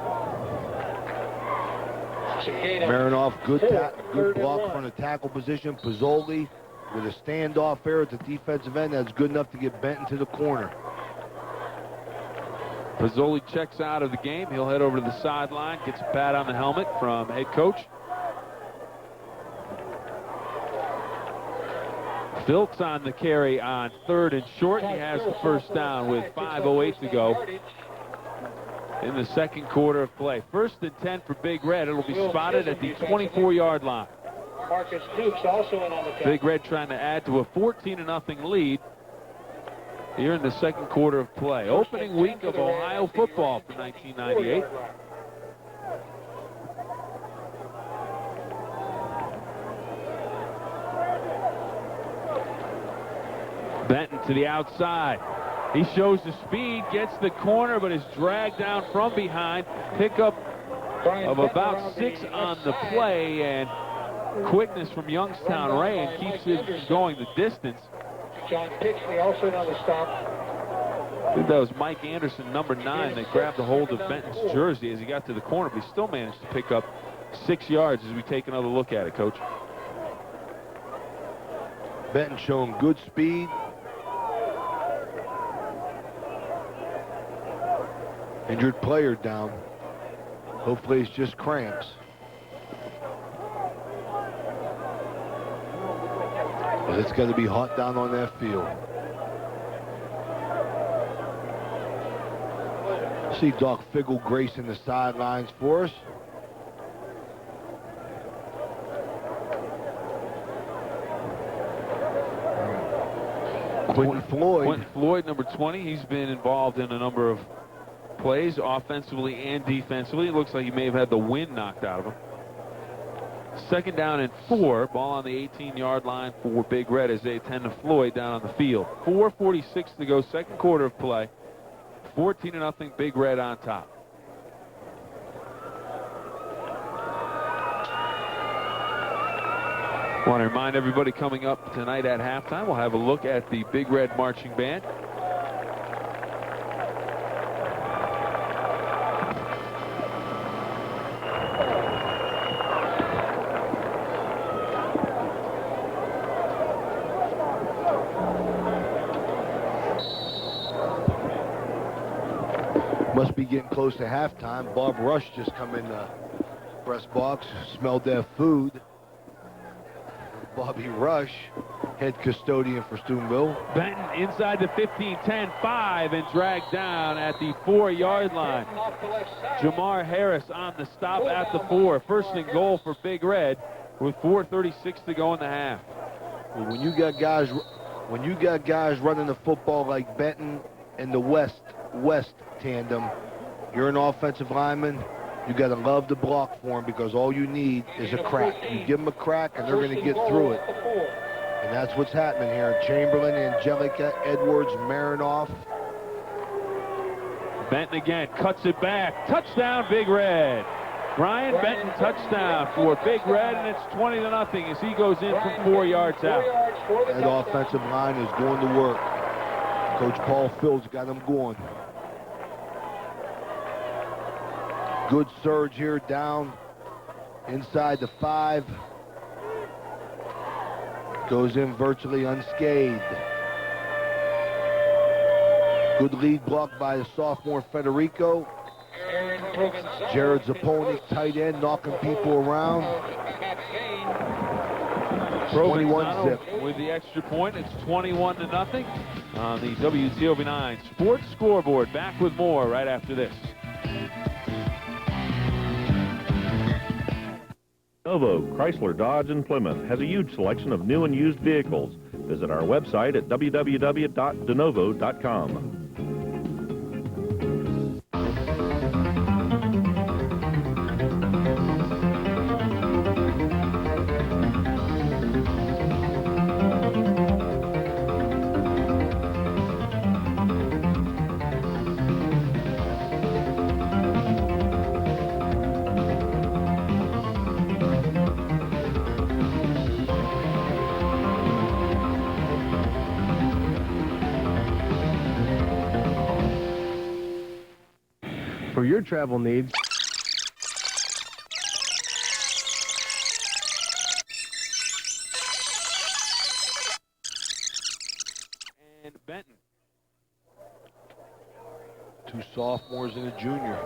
S3: Marinoff, good block from the tackle position. Pizzoli with a standoff there at the defensive end. That's good enough to get Benton to the corner.
S1: Pizzoli checks out of the game. He'll head over to the sideline, gets a pat on the helmet from head coach. Phillips on the carry on third and short. He has the first down with 5:08 to go in the second quarter of play. First and 10 for Big Red. It'll be spotted at the 24-yard line.
S2: Marcus Dukes also in on the
S1: Big Red trying to add to a 14-0 lead here in the second quarter of play. Opening week of Ohio football for 1998. Benton to the outside. He shows the speed, gets the corner, but is dragged down from behind. Pickup of about 6 on the play, and quickness from Youngstown Rayen keeps it going the distance.
S2: John Pixley also on the stop.
S1: I think that was Mike Anderson, number 9, that grabbed a hold of Benton's jersey as he got to the corner, but he still managed to pick up 6 yards as we take another look at it, Coach.
S3: Benton showing good speed. Injured player down. Hopefully it's just cramps. But it's going to be hot down on that field. See Doc Figgle gracing the sidelines for us. Quentin
S1: Floyd, number 20. He's been involved in a number of plays, offensively and defensively. It looks like he may have had the wind knocked out of him. 2nd down and 4. Ball on the 18-yard line for Big Red as they attend to Floyd down on the field. 4:46 to go, 2nd quarter of play. 14-0, Big Red on top. I want to remind everybody coming up tonight at halftime, we'll have a look at the Big Red Marching Band.
S3: Must be getting close to halftime. Bob Rush just come in the press box, smelled their food. Bobby Rush, head custodian for Steubenville.
S1: Benton inside the 15, 10, 5, and dragged down at the 4-yard line. Jamar Harris on the stop at the 4. 1st and goal for Big Red with 4:36 to go in the half.
S3: Well, when you got guys running the football like Benton and the West tandem, you're an offensive lineman. You got to love to block for them because all you need is a crack. You give them a crack and they're going to get through it. And that's what's happening here. Chamberlain, Angelica, Edwards, Marinoff.
S1: Benton again, cuts it back. Touchdown, Big Red. Ryan Benton, touchdown for Big Red, and it's 20-0 as he goes in from 4 yards out.
S3: That offensive line is going to work. Coach Paul Fields got them going. Good surge here down inside the 5. Goes in virtually unscathed. Good lead block by the sophomore Federico. Jared Zapponi, tight end, knocking people around. 21 zip.
S1: With the extra point, it's 21-0 on the WTOV 9 Sports Scoreboard. Back with more right after this.
S4: Novo, Chrysler, Dodge, and Plymouth has a huge selection of new and used vehicles. Visit our website at www.denovo.com.
S5: For your travel needs,
S1: And Benton.
S3: 2 sophomores and a junior.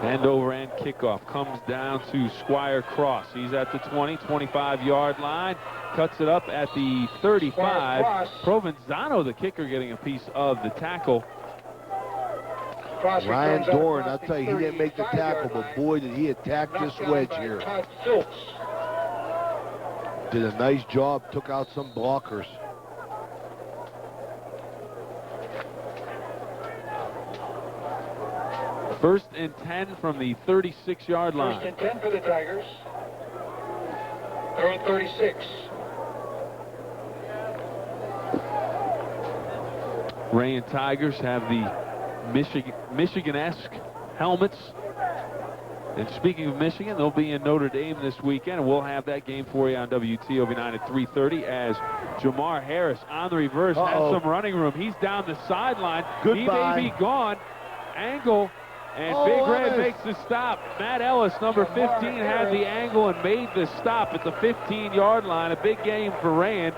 S1: End over end kickoff comes down to Squire Cross. He's at the 20, 25-yard line. Cuts it up at the 35. Provenzano, the kicker, getting a piece of the tackle.
S3: Ryan Dorn, I'll tell you, he didn't make the tackle, but boy, did he attack this wedge here. Did a nice job, took out some blockers.
S1: First and 10 from the 36-yard line.
S2: First and 10 for the Tigers. They're on 36.
S1: Rayen Tigers have the Michigan-esque helmets. And speaking of Michigan, they'll be in Notre Dame this weekend, and we'll have that game for you on WTOV 9 at 3:30 as Jamar Harris on the reverse has some running room. He's down the sideline.
S3: Goodbye.
S1: He may be gone. Angle, and Big Red makes the stop. Matt Ellis, number 15, had the angle and made the stop at the 15-yard line. A big game for Rayen,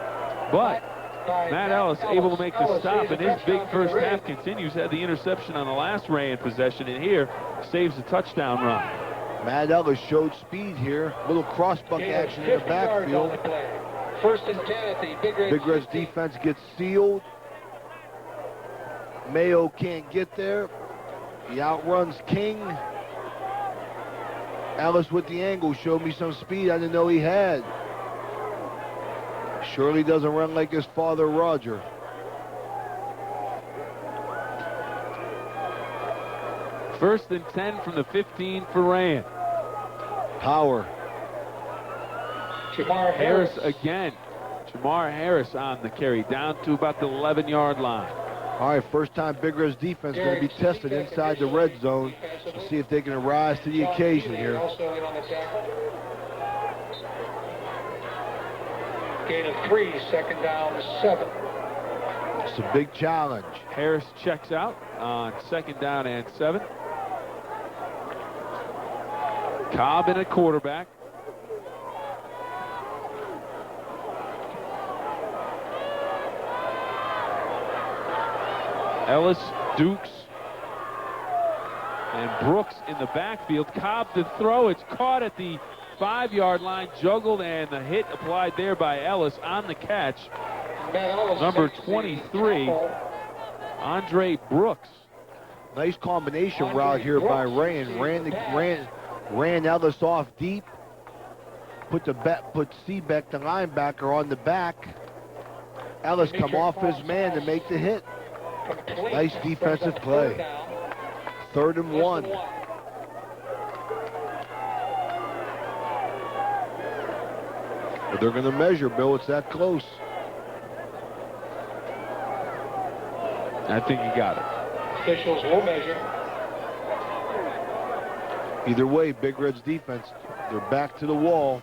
S1: but Matt Ellis able to make the stop, and his big first half continues. Had the interception on the last Rayen possession, and here saves the touchdown run.
S3: Matt Ellis showed speed here. Little crossbuck action in the backfield.
S2: First and 10 at the
S3: Big Red's defense gets sealed. Mayo can't get there. He outruns King. Ellis with the angle showed me some speed I didn't know he had. Surely doesn't run like his father, Roger.
S1: First and 10 from the 15 for Rayen.
S3: Power.
S1: Harris again. Jamar Harris on the carry, down to about the 11-yard line.
S3: All right, first time Big Red's defense going to be tested inside the red zone to see if they can rise to the occasion here.
S2: Gain of 3, second down, 7.
S3: It's a big challenge.
S1: Harris checks out on second down and 7. Cobb in a quarterback. Ellis, Dukes, and Brooks in the backfield. Cobb to throw. It's caught at the 5-yard line, juggled, and the hit applied there by Ellis on the catch. Number 23, Andre Brooks.
S3: Nice combination route here by Rayen. Ran Ellis off deep. Put Seebeck, the linebacker, on the back. Ellis come off his man to make the hit. Nice defensive play. 3rd and 1. But they're going to measure, Bill. It's that close.
S1: I think you got it.
S2: Officials will measure.
S3: Either way, Big Red's defense, they're back to the wall.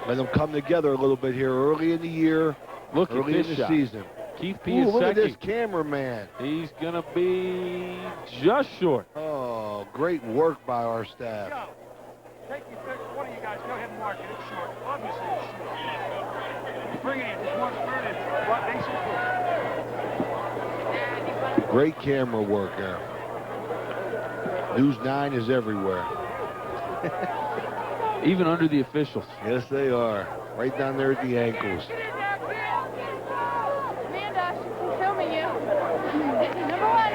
S3: Let them come together a little bit here early in the year, early in the season.
S1: Keith P.
S3: Look at this cameraman.
S1: He's going to be just short.
S3: Oh, great work by our staff.
S11: Take your pick. One of you guys, go ahead and mark it. It's short. Obviously, it's short. Bring it in. Just one third in. What basic?
S3: Great camera work there. News 9 is everywhere.
S1: Even under the officials.
S3: Yes, they are. Right down there at the ankles.
S12: Amanda, she's filming you. Number one.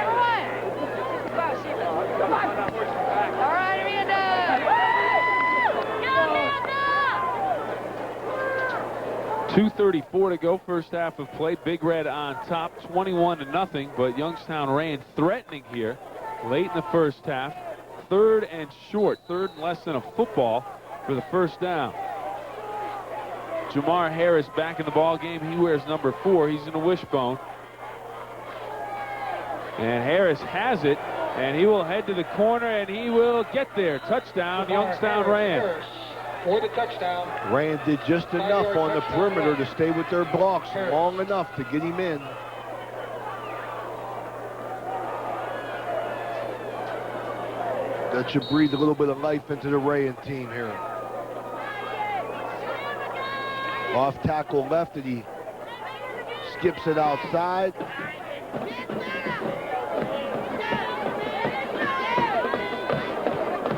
S12: Come on. All right, Amanda. Go, Amanda.
S1: 2:34 to go, first half of play. Big Red on top, 21-0, but Youngstown Rayen threatening here late in the first half. 3rd and short, 3rd and less than a football for the first down. Jamar Harris back in the ball game. He wears number 4. He's in a wishbone. And Harris has it, and he will head to the corner, and he will get there. Touchdown, Youngstown Rayen.
S2: For the touchdown.
S3: Rayen did just enough on the perimeter to stay with their blocks long enough to get him in. That should breathe a little bit of life into the Rayen team here. Off tackle left, and he skips it outside.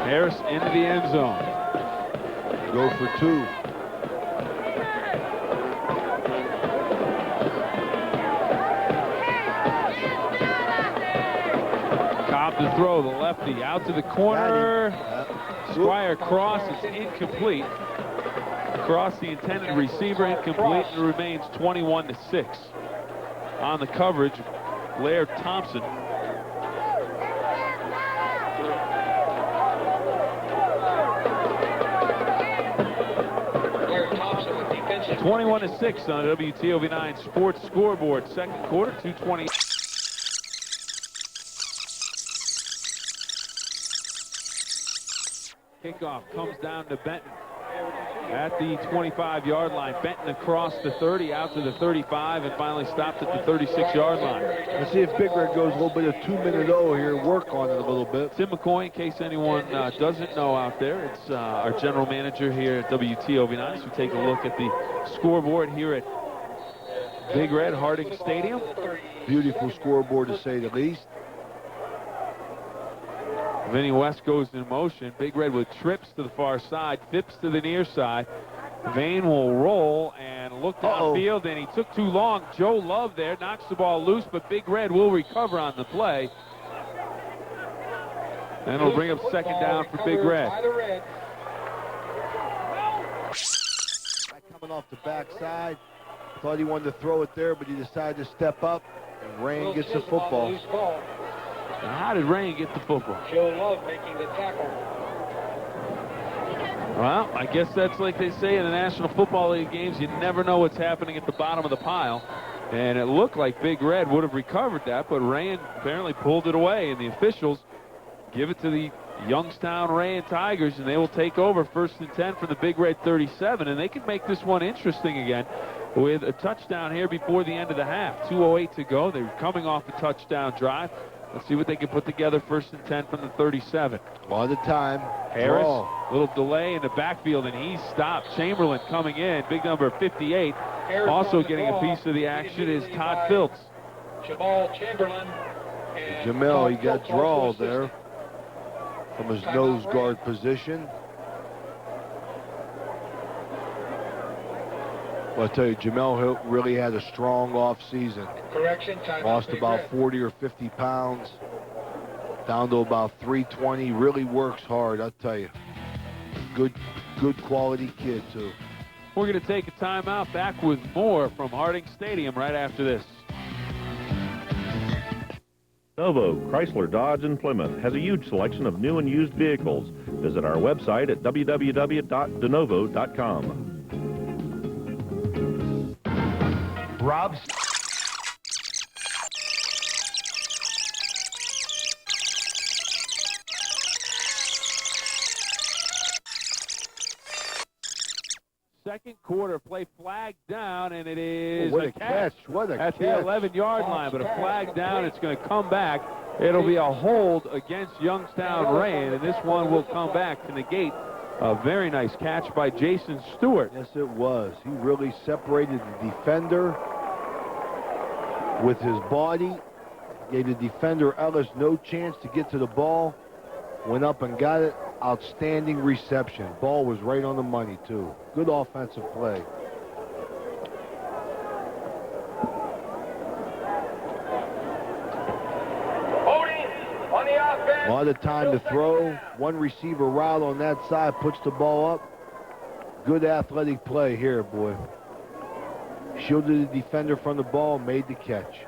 S1: Harris into the end zone.
S3: Go for 2.
S1: Cobb to throw, the lefty out to the corner. Squire Cross is incomplete. Cross, the intended receiver, incomplete, and it remains 21-6. On the coverage, Blair Thompson.
S2: Blair Thompson with defensive.
S1: 21-6 on the WTOV 9 Sports Scoreboard. Second quarter, 2:20. Kickoff comes down to Benton at the 25-yard line. Benton across the 30, out to the 35, and finally stopped at the 36-yard line.
S3: Let's see if Big Red goes a little bit of 2-minute-0 here, work on it a little bit.
S1: Tim McCoy, in case anyone doesn't know out there, it's our general manager here at WTOV 9. So we take a look at the scoreboard here at Big Red Harding Stadium.
S3: Beautiful scoreboard, to say the least.
S1: Vinny West goes in motion. Big Red with trips to the far side, Phipps to the near side. Vane will roll and look downfield, and he took too long. Joe Love there knocks the ball loose, but Big Red will recover on the play. And it'll bring up second down for Big Red.
S3: coming off the backside. Thought he wanted to throw it there, but he decided to step up, and Rayen gets the football.
S1: Now, how did Rayen get the football?
S2: Joe Love making the tackle.
S1: Well, I guess that's like they say in the National Football League games, you never know what's happening at the bottom of the pile. And it looked like Big Red would have recovered that, but Rayen apparently pulled it away, and the officials give it to the Youngstown Rayen Tigers, and they will take over 1st and 10 from the Big Red 37, and they can make this one interesting again with a touchdown here before the end of the half. 2:08 to go. They're coming off a touchdown drive. Let's see what they can put together 1st and 10 from the 37.
S3: All the time.
S1: Harris, little delay in the backfield, and he's stopped. Chamberlain coming in, big number 58.
S2: Harris
S1: also getting a piece of the action is Todd Phillips.
S2: Jamal Chamberlain. And
S3: Jamel, he got draw there from his nose guard position. Well, I tell you, Jamel really had a strong off-season.
S2: Correction,
S3: lost about 40 or 50 pounds, down to about 320. Really works hard, I tell you. Good quality kid, too.
S1: We're going to take a timeout. Back with more from Harding Stadium right after this.
S4: Novo, Chrysler, Dodge, and Plymouth has a huge selection of new and used vehicles. Visit our website at www.denovo.com.
S13: Rob's.
S1: Second quarter play, flag down, and it is
S3: what a catch. What a
S1: at
S3: catch.
S1: the 11-yard line, but a flag down. It's going to come back. It'll be a hold against Youngstown Rayen, and this one will come back to negate a very nice catch by Jason Stewart.
S3: Yes, it was. He really separated the defender with his body, gave the defender Ellis no chance to get to the ball, went up and got it. Outstanding reception. Ball was right on the money, too. Good offensive play. A lot of time to throw. One receiver route on that side, puts the ball up. Good athletic play here, boy. Shielded the defender from the ball, made the catch.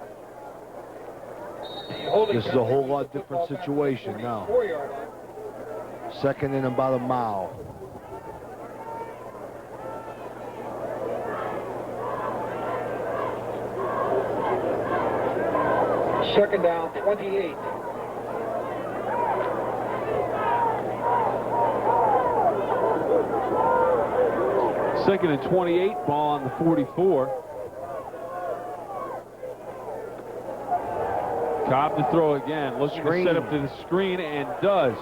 S3: This is a whole lot different situation now. Second and about a mile.
S2: Second down, 28.
S1: Second and 28, ball on the 44. Cobb to throw again, looking to set up to the screen, and does.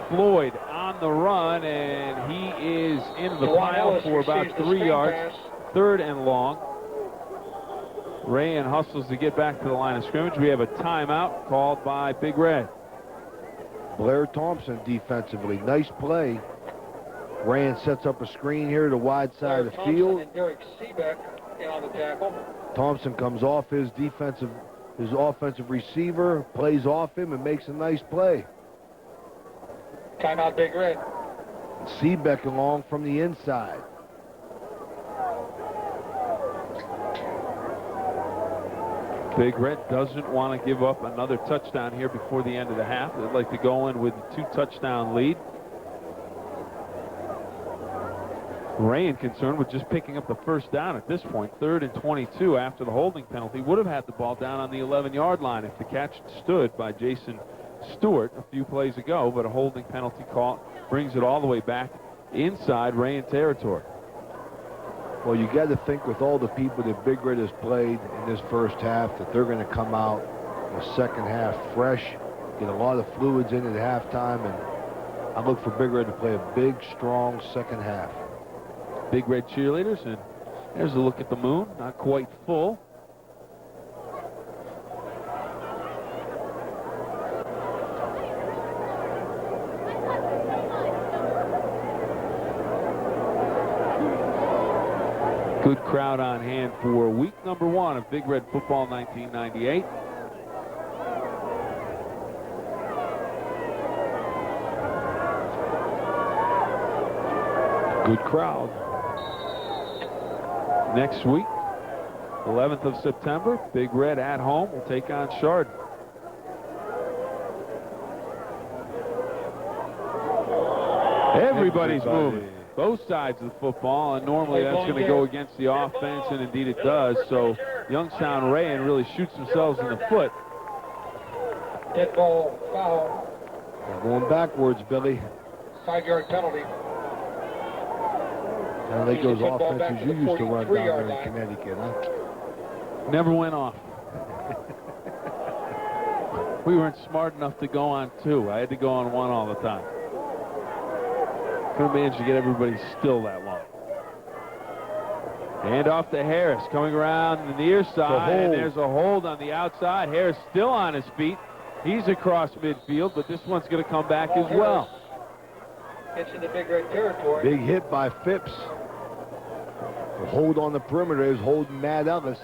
S1: Floyd on the run, and he is in the pile for about 3 yards. Third and long. Rayen hustles to get back to the line of scrimmage. We have a timeout called by Big Red.
S3: Blair Thompson defensively. Nice play. Rayen sets up a screen here to the wide side of the field.
S2: And Derek Seebeck on the tackle.
S3: Thompson comes off his offensive receiver, plays off him, and makes a nice play.
S2: Timeout, Big Red.
S3: Seebeck along from the inside.
S1: Big Red doesn't want to give up another touchdown here before the end of the half. They'd like to go in with a 2-touchdown lead. Rayen concerned with just picking up the first down at this point. 3rd and 22 after the holding penalty. Would have had the ball down on the 11-yard line if the catch stood by Jason Stewart a few plays ago, but a holding penalty call brings it all the way back inside Rayen territory.
S3: Well, you got to think with all the people that Big Red has played in this first half that they're going to come out in the second half fresh, get a lot of fluids in at halftime, and I look for Big Red to play a big, strong second half.
S1: Big Red cheerleaders, and there's a look at the moon, not quite full. Good crowd on hand for week number 1 of Big Red Football 1998. Good crowd. Next week, 11th of September, Big Red at home will take on Chardon. Everybody's moving. Both sides of the football, and normally that's going to go against the offense, and indeed it does. So Youngstown Rayen really shoots themselves in the foot.
S2: Dead ball foul.
S3: They're going backwards, Billy.
S2: 5-yard penalty.
S3: Now they goes offense as you used to run down there in Connecticut, huh?
S1: Never went off. We weren't smart enough to go on two. I had to go on one all the time. Couldn't manage to get everybody still that long. Hand off to Harris, coming around the near side, and there's a hold on the outside. Harris still on his feet. He's across midfield, but this one's going to come back as well.
S2: Gets into Big Red territory.
S3: Big hit by Phipps. The hold on the perimeter is holding Matt Ellis.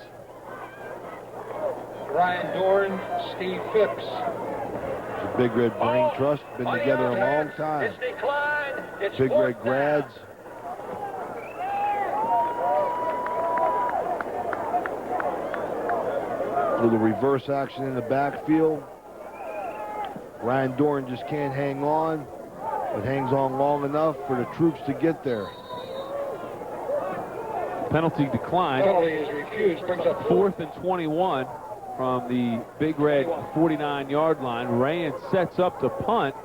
S2: Ryan Dorn, Steve Phipps.
S3: The Big Red Brain Trust, been together a long time.
S2: It's declined. It's
S3: Big Red grads. A little reverse action in the backfield. Ryan Dorn just can't hang on, but hangs on long enough for the troops to get there.
S1: Penalty declined.
S2: Penalty is refused. Brings up
S1: 4th and 21 from the Big Red 49-yard line. Rayen sets up to punt,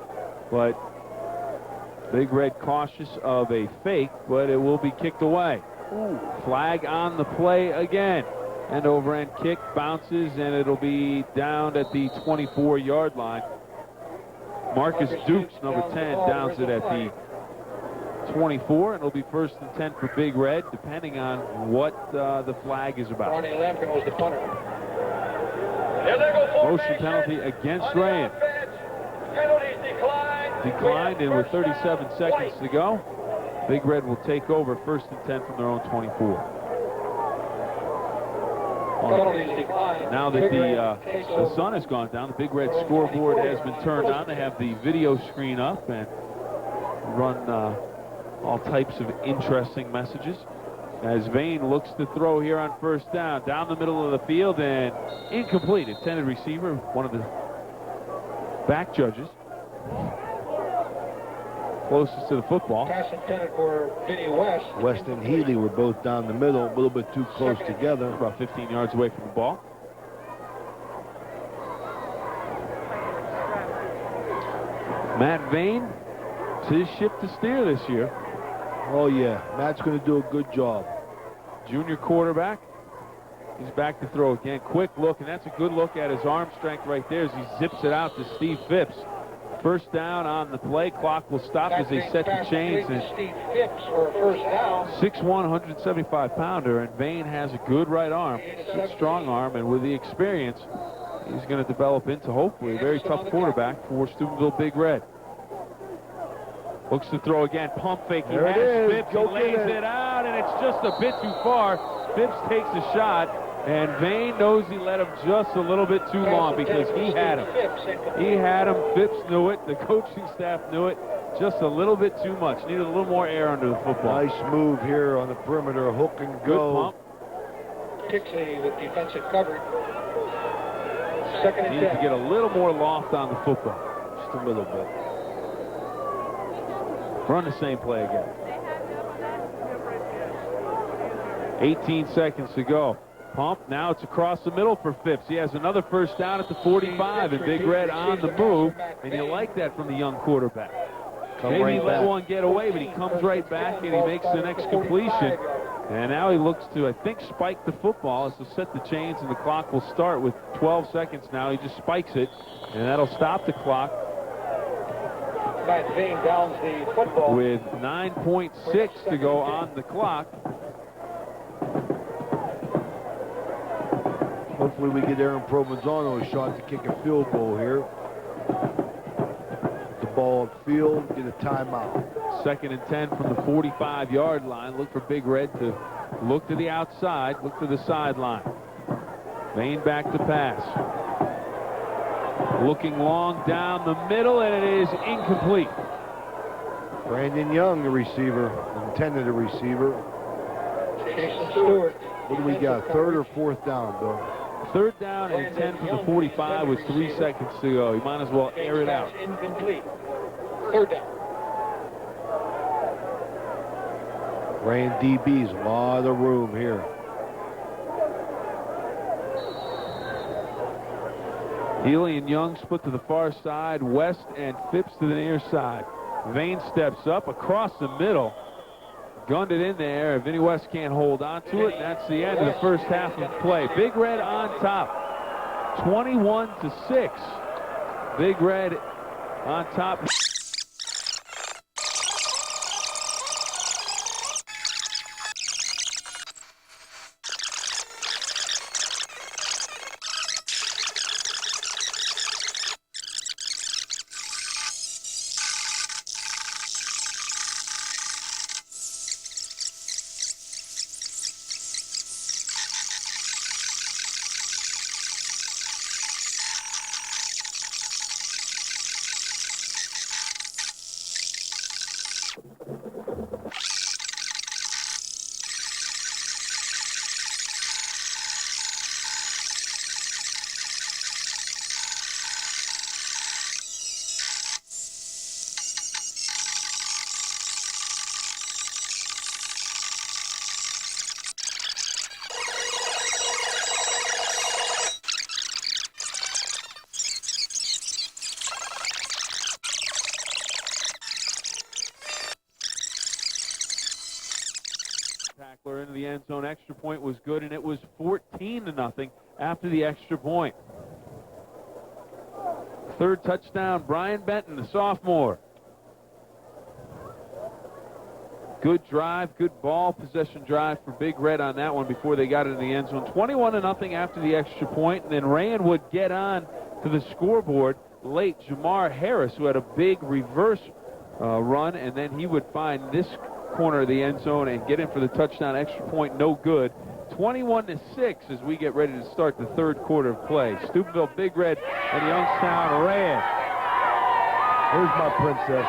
S1: but Big Red cautious of a fake, but it will be kicked away. Flag on the play again. End over end kick, bounces, and it'll be down at the 24-yard line. Marcus Dukes, number 10, downs it at the 24, and it'll be 1st and 10 for Big Red, depending on what the flag is about.
S2: Ronnie Lampkin was the punter.
S1: Motion penalty against Rayen.
S2: Penalties
S1: Declined, and with 37 seconds to go, Big Red will take over 1st and 10 from their own 24. Now that the sun has gone down, the Big Red scoreboard has been turned on. They have the video screen up and run all types of interesting messages. As Vane looks to throw here on 1st down, down the middle of the field, and incomplete. Intended receiver, one of the back judges, closest to the football.
S2: Pass intended for Vinny West.
S3: West and Healy were both down the middle, a little bit too close together.
S1: About 15 yards away from the ball. Matt Vane, it's his ship to steer this year.
S3: Oh, yeah. Matt's going to do a good job.
S1: Junior quarterback. He's back to throw again. Quick look, and that's a good look at his arm strength right there as he zips it out to Steve Phipps. 1st down on the play. Clock will stop as they set the chains. And
S2: Steve Phipps for a 1st down.
S1: 6'1", 175-pounder, and Vane has a good right arm, good strong arm, and with the experience, he's going to develop into hopefully a very tough quarterback for Steubenville Big Red. Looks to throw again. Pump fake. He has Phipps. He lays it out, and it's just a bit too far. Phipps takes a shot, and Vane knows he let him just a little bit too long because he had him. He had him. Phipps knew it. The coaching staff knew it. Just a little bit too much. Needed a little more air under the football.
S3: Nice move here on the perimeter. Hook and go.
S1: Good pump.
S2: Dixie with defensive coverage. 2nd and 10.
S1: Needed to get a little more loft on the football.
S3: Just a little bit.
S1: Run the same play again. 18 seconds to go. Pump. Now it's across the middle for Phipps. He has another 1st down at the 45, and Big Red on the move. And you like that from the young quarterback. Maybe he let one get away, but he comes right back and he makes the next completion. And now he looks to, I think, spike the football as to set the chains, and the clock will start with 12 seconds now. He just spikes it, and that'll stop the clock.
S2: Matt Vane downs the football.
S1: With 9.6 to go on the clock.
S3: Hopefully we get Aaron Provenzano a shot to kick a field goal here. The ball upfield, get a timeout.
S1: 2nd and 10 from the 45-yard line. Look for Big Red to look to the outside, look to the sideline. Vane back to pass. Looking long down the middle, and it is incomplete.
S3: Brandon Young, the receiver, intended a receiver.
S2: Jason Stewart.
S3: What do we got, third or fourth down, Bill?
S1: Third down and 10 from the 45 with 3 seconds to go. You might as well air it out.
S2: Incomplete. Third down.
S3: Rayen DBs, a lot of room here.
S1: Healy and Young split to the far side. West and Phipps to the near side. Vane steps up across the middle. Gunned it in there. Vinny West can't hold on to it. And that's the end of the first half of play. Big Red on top. 21-6. Big Red on top. Tackler into the end zone. Extra point was good, and it was 14-0 after the extra point. Third touchdown, Brian Benton, the sophomore. Good drive, good ball possession drive for Big Red on that one before they got into the end zone. 21-0 after the extra point, and then Rayen would get on to the scoreboard late. Jamar Harris, who had a big reverse run, and then he would find this corner of the end zone and get in for the touchdown. Extra point, no good. 21-6 as we get ready to start the third quarter of play. Steubenville, Big Red, and Youngstown, Rayen.
S3: Here's my princess.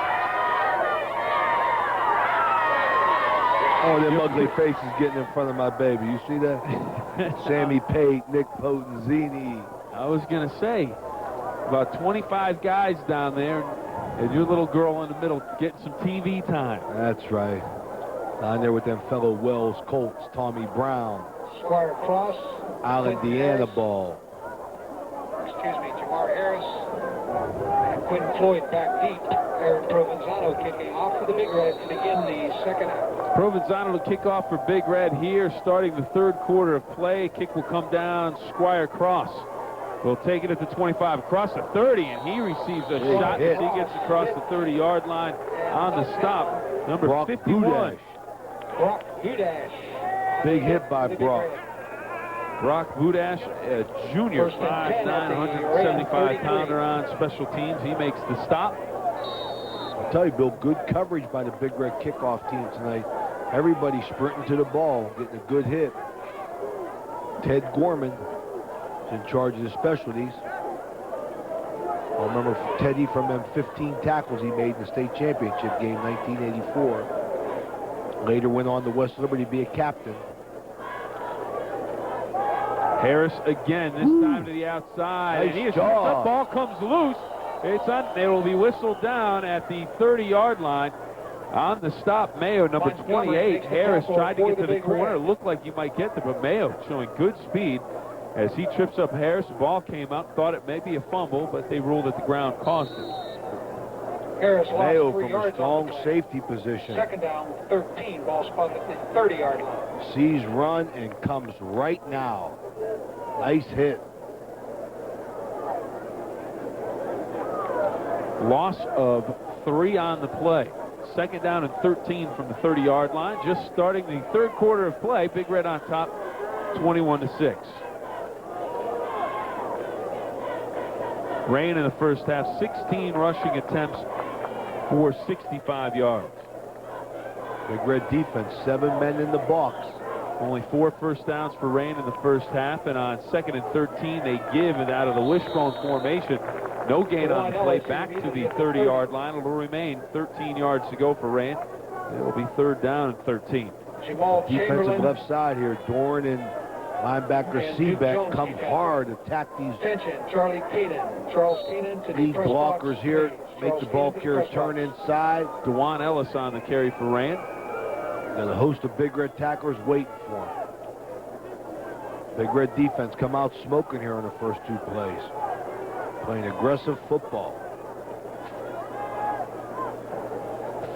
S3: Oh, them ugly faces getting in front of my baby. You see that? Sammy Pate, Nick Potenzini.
S1: I was going to say, about 25 guys down there, and your little girl in the middle getting some TV time.
S3: That's right. Down there with them fellow Wells Colts, Tommy Brown.
S2: Squire Cross.
S3: Alan Deanna Ball.
S2: Jamar Harris. And Quinn Floyd back deep. Aaron Provenzano kicking off for the Big Red to begin the second half.
S1: Provenzano to kick off for Big Red here, starting the third quarter of play. Kick will come down. Squire Cross will take it at the 25, across the 30, and he receives a shot as he gets across the 30-yard line on the stop. Number
S3: Brock
S1: 51.
S3: Budash.
S2: Brock Budash.
S3: Big hit by Brock.
S1: Brock Budash, a junior, 5'9", 175-pounder on special teams. He makes the stop.
S3: I'll tell you, Bill, good coverage by the Big Red kickoff team tonight. Everybody sprinting to the ball, getting a good hit. Ted Gorman in charge of the specialties. I remember Teddy from them 15 tackles he made in the state championship game, 1984. Later went on to West Liberty to be a captain.
S1: Harris again, this time to the outside.
S3: Nice
S1: and the
S3: job.
S1: ball comes loose. It will be whistled down at the 30-yard line. On the stop, Mayo, number 28. Harris tried to get to the corner. It looked like he might get there, but Mayo showing good speed. As he trips up Harris, the ball came out, thought it may be a fumble, but they ruled that the ground caused it.
S2: Harris
S3: Mayo
S2: lost 3
S3: from
S2: yards
S3: a strong safety position.
S2: Second down, 13. Ball spotted at the 30-yard line.
S3: Sees run and comes right now. Nice hit.
S1: Loss of 3 on the play. Second down and 13 from the 30-yard line. Just starting the third quarter of play. Big Red on top, 21-6. Rayen in the first half, 16 rushing attempts for 65 yards.
S3: Big Red defense, 7 men in the box.
S1: Only 4 first downs for Rayen in the first half, and on second and 13, they give it out of the wishbone formation. No gain on the play, back to the 30-yard line. It will remain 13 yards to go for Rayen. It will be third down and 13.
S2: Jamal
S3: Defensive
S2: Chamberlain.
S3: left side here. Doran and linebacker
S2: And Duke
S3: Seebeck
S2: Jones
S3: come
S2: defense.
S3: hard, attack these
S2: Attention, Charles Keenan to the
S3: lead
S2: press box.
S3: blockers here. Make the ball carrier turn inside.
S1: DeJuan Ellis on the carry for Rayen.
S3: Got a host of Big Red tacklers waiting for him. Big Red defense come out smoking here on the first two plays. Playing aggressive football.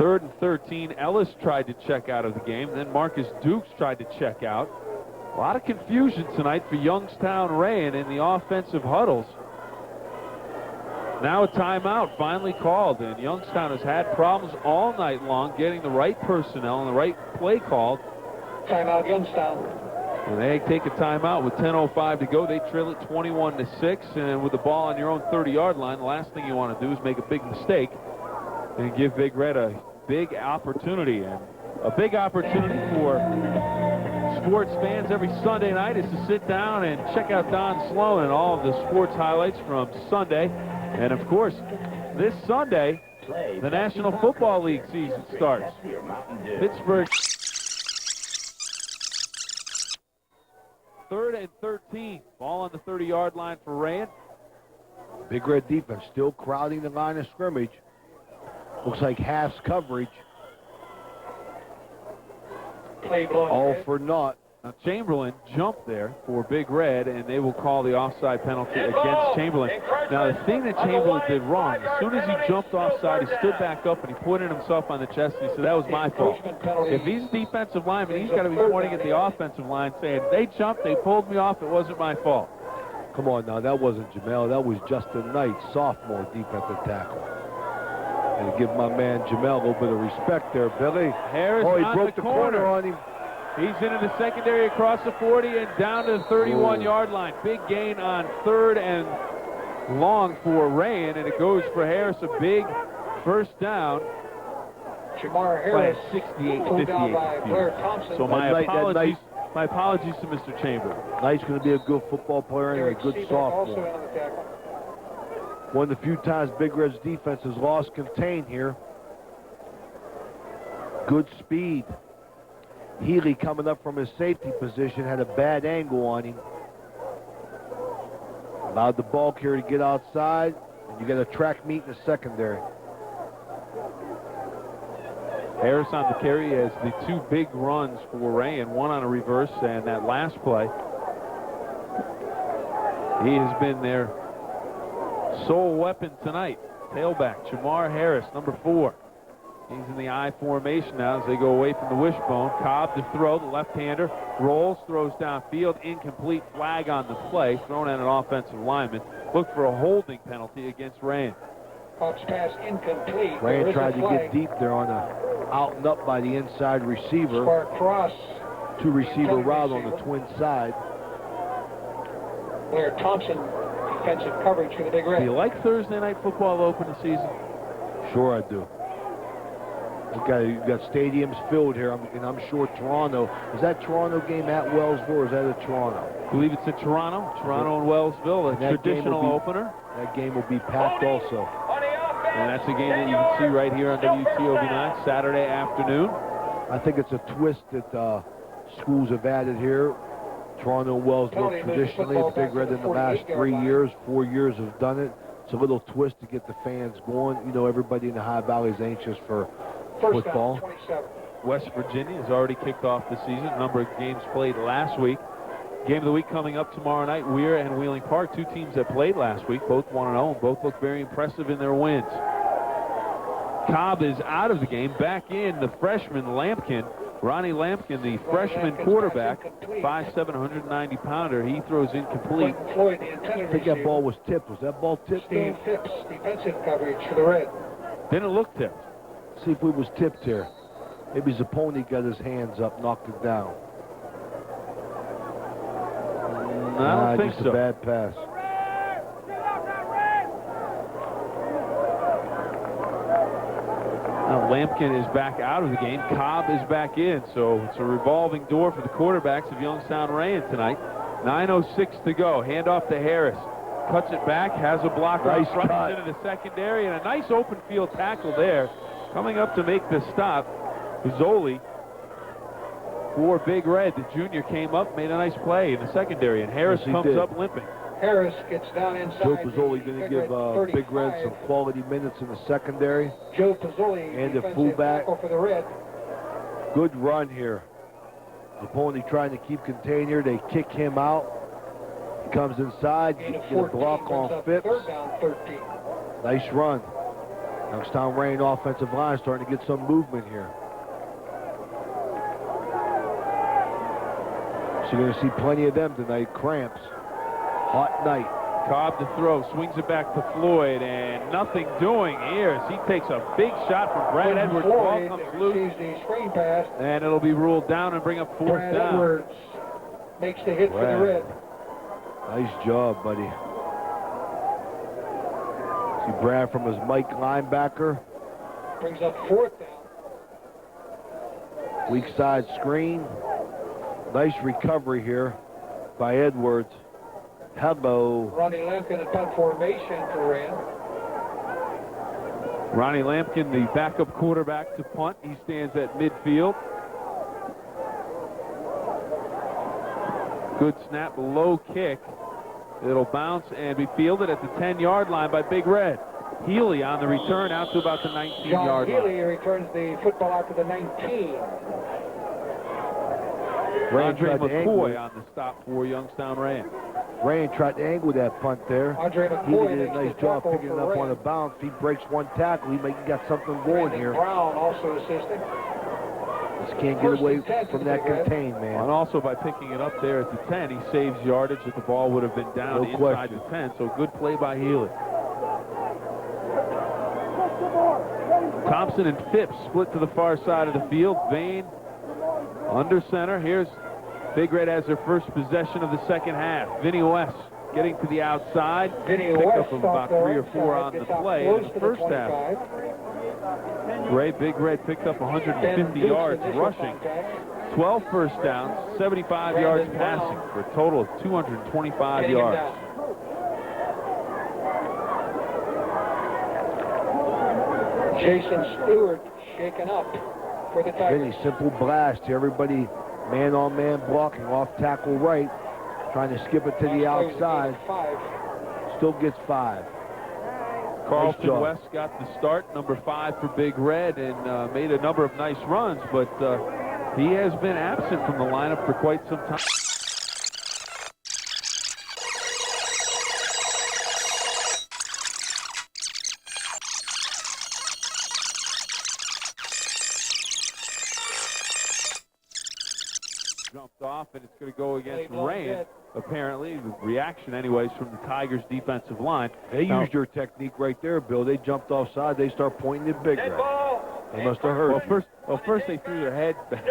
S1: 3rd and 13. Ellis tried to check out of the game. Then Marcus Dukes tried to check out. A lot of confusion tonight for Youngstown Rayen in the offensive huddles. Now a timeout finally called, and Youngstown has had problems all night long getting the right personnel and the right play called.
S2: Timeout Youngstown.
S1: And they take a timeout with 10:05 to go. They trail it 21-6, and with the ball on your own 30-yard line, the last thing you want to do is make a big mistake and give Big Red a big opportunity. And a big opportunity for sports fans every Sunday night is to sit down and check out Don Sloan and all of the sports highlights from Sunday. And of course, this Sunday, the National Football League season starts. Pittsburgh. 3rd and 13. Ball on the 30-yard line for Rayen.
S3: Big Red defense still crowding the line of scrimmage. Looks like halves coverage. All for naught.
S1: Now Chamberlain jumped there for Big Red, and they will call the offside penalty against Chamberlain. Now the thing that Chamberlain did wrong, as soon as he jumped offside, he stood back up and he put it himself on the chest and he said, that was my fault. If he's a defensive lineman, he's got to be pointing at the offensive line saying, they jumped, they pulled me off, it wasn't my fault.
S3: Come on now, that wasn't Jamel, that was Justin Knight, sophomore defensive tackle. And give my man Jamel a little bit of respect there, Billy.
S1: Harris
S3: he
S1: on
S3: broke
S1: the
S3: corner on him.
S1: He's into the secondary across the 40 and down to the 31-yard line. Big gain on 3rd and long for Rayen, and it goes for Harris, a big first down.
S2: Jamar Harris,
S1: 68-58. So my apologies to Mr. Chamberlain.
S3: Knight's going to be a good football player and a good sophomore. One of the few times Big Red's defense has lost contain here. Good speed. Healy coming up from his safety position had a bad angle on him. Allowed the ball carrier to get outside, and you got a track meet in the secondary.
S1: Harris on the carry has the 2 big runs for Rayen, one on a reverse, and that last play. He has been their sole weapon tonight. Tailback, Jamar Harris, number 4. He's in the I formation now as they go away from the wishbone. Cobb to throw, the left-hander, rolls, throws downfield, incomplete, flag on the play, thrown at an offensive lineman. Look for a holding penalty against Rayen.
S2: Cobb's pass incomplete.
S3: Rayen tried to get deep there on a out and up by the inside receiver.
S2: Spark cross.
S3: 2-receiver route on the twin side.
S2: Blair Thompson, defensive coverage for the Big Red.
S1: Do you like Thursday night football to open the season?
S3: Sure I do. You've got stadiums filled here, and I'm sure Toronto. Is that Toronto game at Wellsville, or is that at Toronto?
S1: I believe it's at Toronto. Toronto and Wellsville, a traditional opener.
S3: That game will be packed also.
S1: And that's a game that you can see right here on WTOV 9, Saturday afternoon.
S3: I think it's a twist that schools have added here. Toronto and Wellsville traditionally, the Big Red in the last 3 years, 4 years have done it. It's a little twist to get the fans going. You know, everybody in the High Valley is anxious for football.
S1: West Virginia has already kicked off the season. A number of games played last week. Game of the week coming up tomorrow night. Weir and Wheeling Park, 2 teams that played last week, both 1-0, and both look very impressive in their wins. Cobb is out of the game. Back in the freshman Lampkin. Ronnie Lampkin, the freshman quarterback, 5'7", 190-pounder. He throws incomplete.
S3: I think that ball was tipped. Was that ball tipped?
S2: Steve Phipps, defensive coverage for the Red.
S1: Didn't look tipped.
S3: See if it was tipped here. Maybe Zapponi got his hands up, knocked it down.
S1: I don't think
S3: just
S1: so.
S3: A bad pass.
S1: Now Lampkin is back out of the game. Cobb is back in, so it's a revolving door for the quarterbacks of Youngstown Rayen tonight. 9:06 to go. Handoff to Harris. Cuts it back, has a blocker,
S3: nice
S1: runs into the secondary, and a nice open field tackle there. Coming up to make the stop, Zoli. for Big Red. The junior came up, made a nice play in the secondary, and Harris comes up limping.
S2: Harris gets down inside.
S3: Joe Pizzoli going to give Big Red some quality minutes in the secondary.
S2: Joe Pizzoli
S3: and the fullback.
S2: For the Red.
S3: Good run here. The opponent trying to keep contained here. They kick him out. He comes inside, get a block on Phipps.
S2: Third down, 13.
S3: Nice run. Youngstown Rayen offensive line starting to get some movement here. So you're going to see plenty of them tonight. Cramps. Hot night.
S1: Cobb to throw, swings it back to Floyd, and nothing doing here as he takes a big shot from Brad Edwards. Ball comes loose, and it'll be ruled down and bring up fourth
S2: Brad
S1: down.
S2: Edwards makes the hit for the Red.
S3: Nice job, buddy. See Brad from his Mike linebacker.
S2: Brings up fourth down.
S3: Weak side screen. Nice recovery here by Edwards. Hello.
S2: Ronnie Lampkin in punt formation for Rayen.
S1: Ronnie Lampkin, the backup quarterback to punt. He stands at midfield. Good snap, low kick. It'll bounce and be fielded at the 10-yard line by Big Red. Healy on the return out to about the 19-yard line.
S2: Healy returns the football out to the 19.
S1: Andre McCoy on the stop for Youngstown Rayen.
S3: Rayen tried to angle that punt there.
S2: Andre McCoy
S3: did a nice job picking it up on a bounce. He breaks one tackle. He got something going here.
S2: Brown also assisting.
S3: Just can't get away from that contain, man.
S1: And also by picking it up there at the 10, he saves yardage that the ball would have been down inside the 10. So good play by Healy. Thompson and Phipps split to the far side of the field. Vane under center. Here's Big Red has their first possession of the second half. Vinny West getting to the outside.
S2: Vinny
S1: Picked
S2: West
S1: up about 3 or 4 on the play in the first half. Big Red picked up 150 yards rushing, 12 first downs, 75 yards passing for a total of 225 yards.
S2: Jason Stewart shaken up for the Tigers.
S3: Vinny, simple blast to everybody. Man-on-man blocking off tackle right, trying to skip it to the outside. Still gets 5.
S1: Carlton West got the start, number 5 for Big Red, and made a number of nice runs, but he has been absent from the lineup for quite some time. Jumped off, and it's going to go against Rayen. Apparently, the reaction anyways from the Tigers defensive line.
S3: They used your technique right there, Bill. They jumped offside. They start pointing at Big Red. They must have heard.
S1: Well, first they threw their head back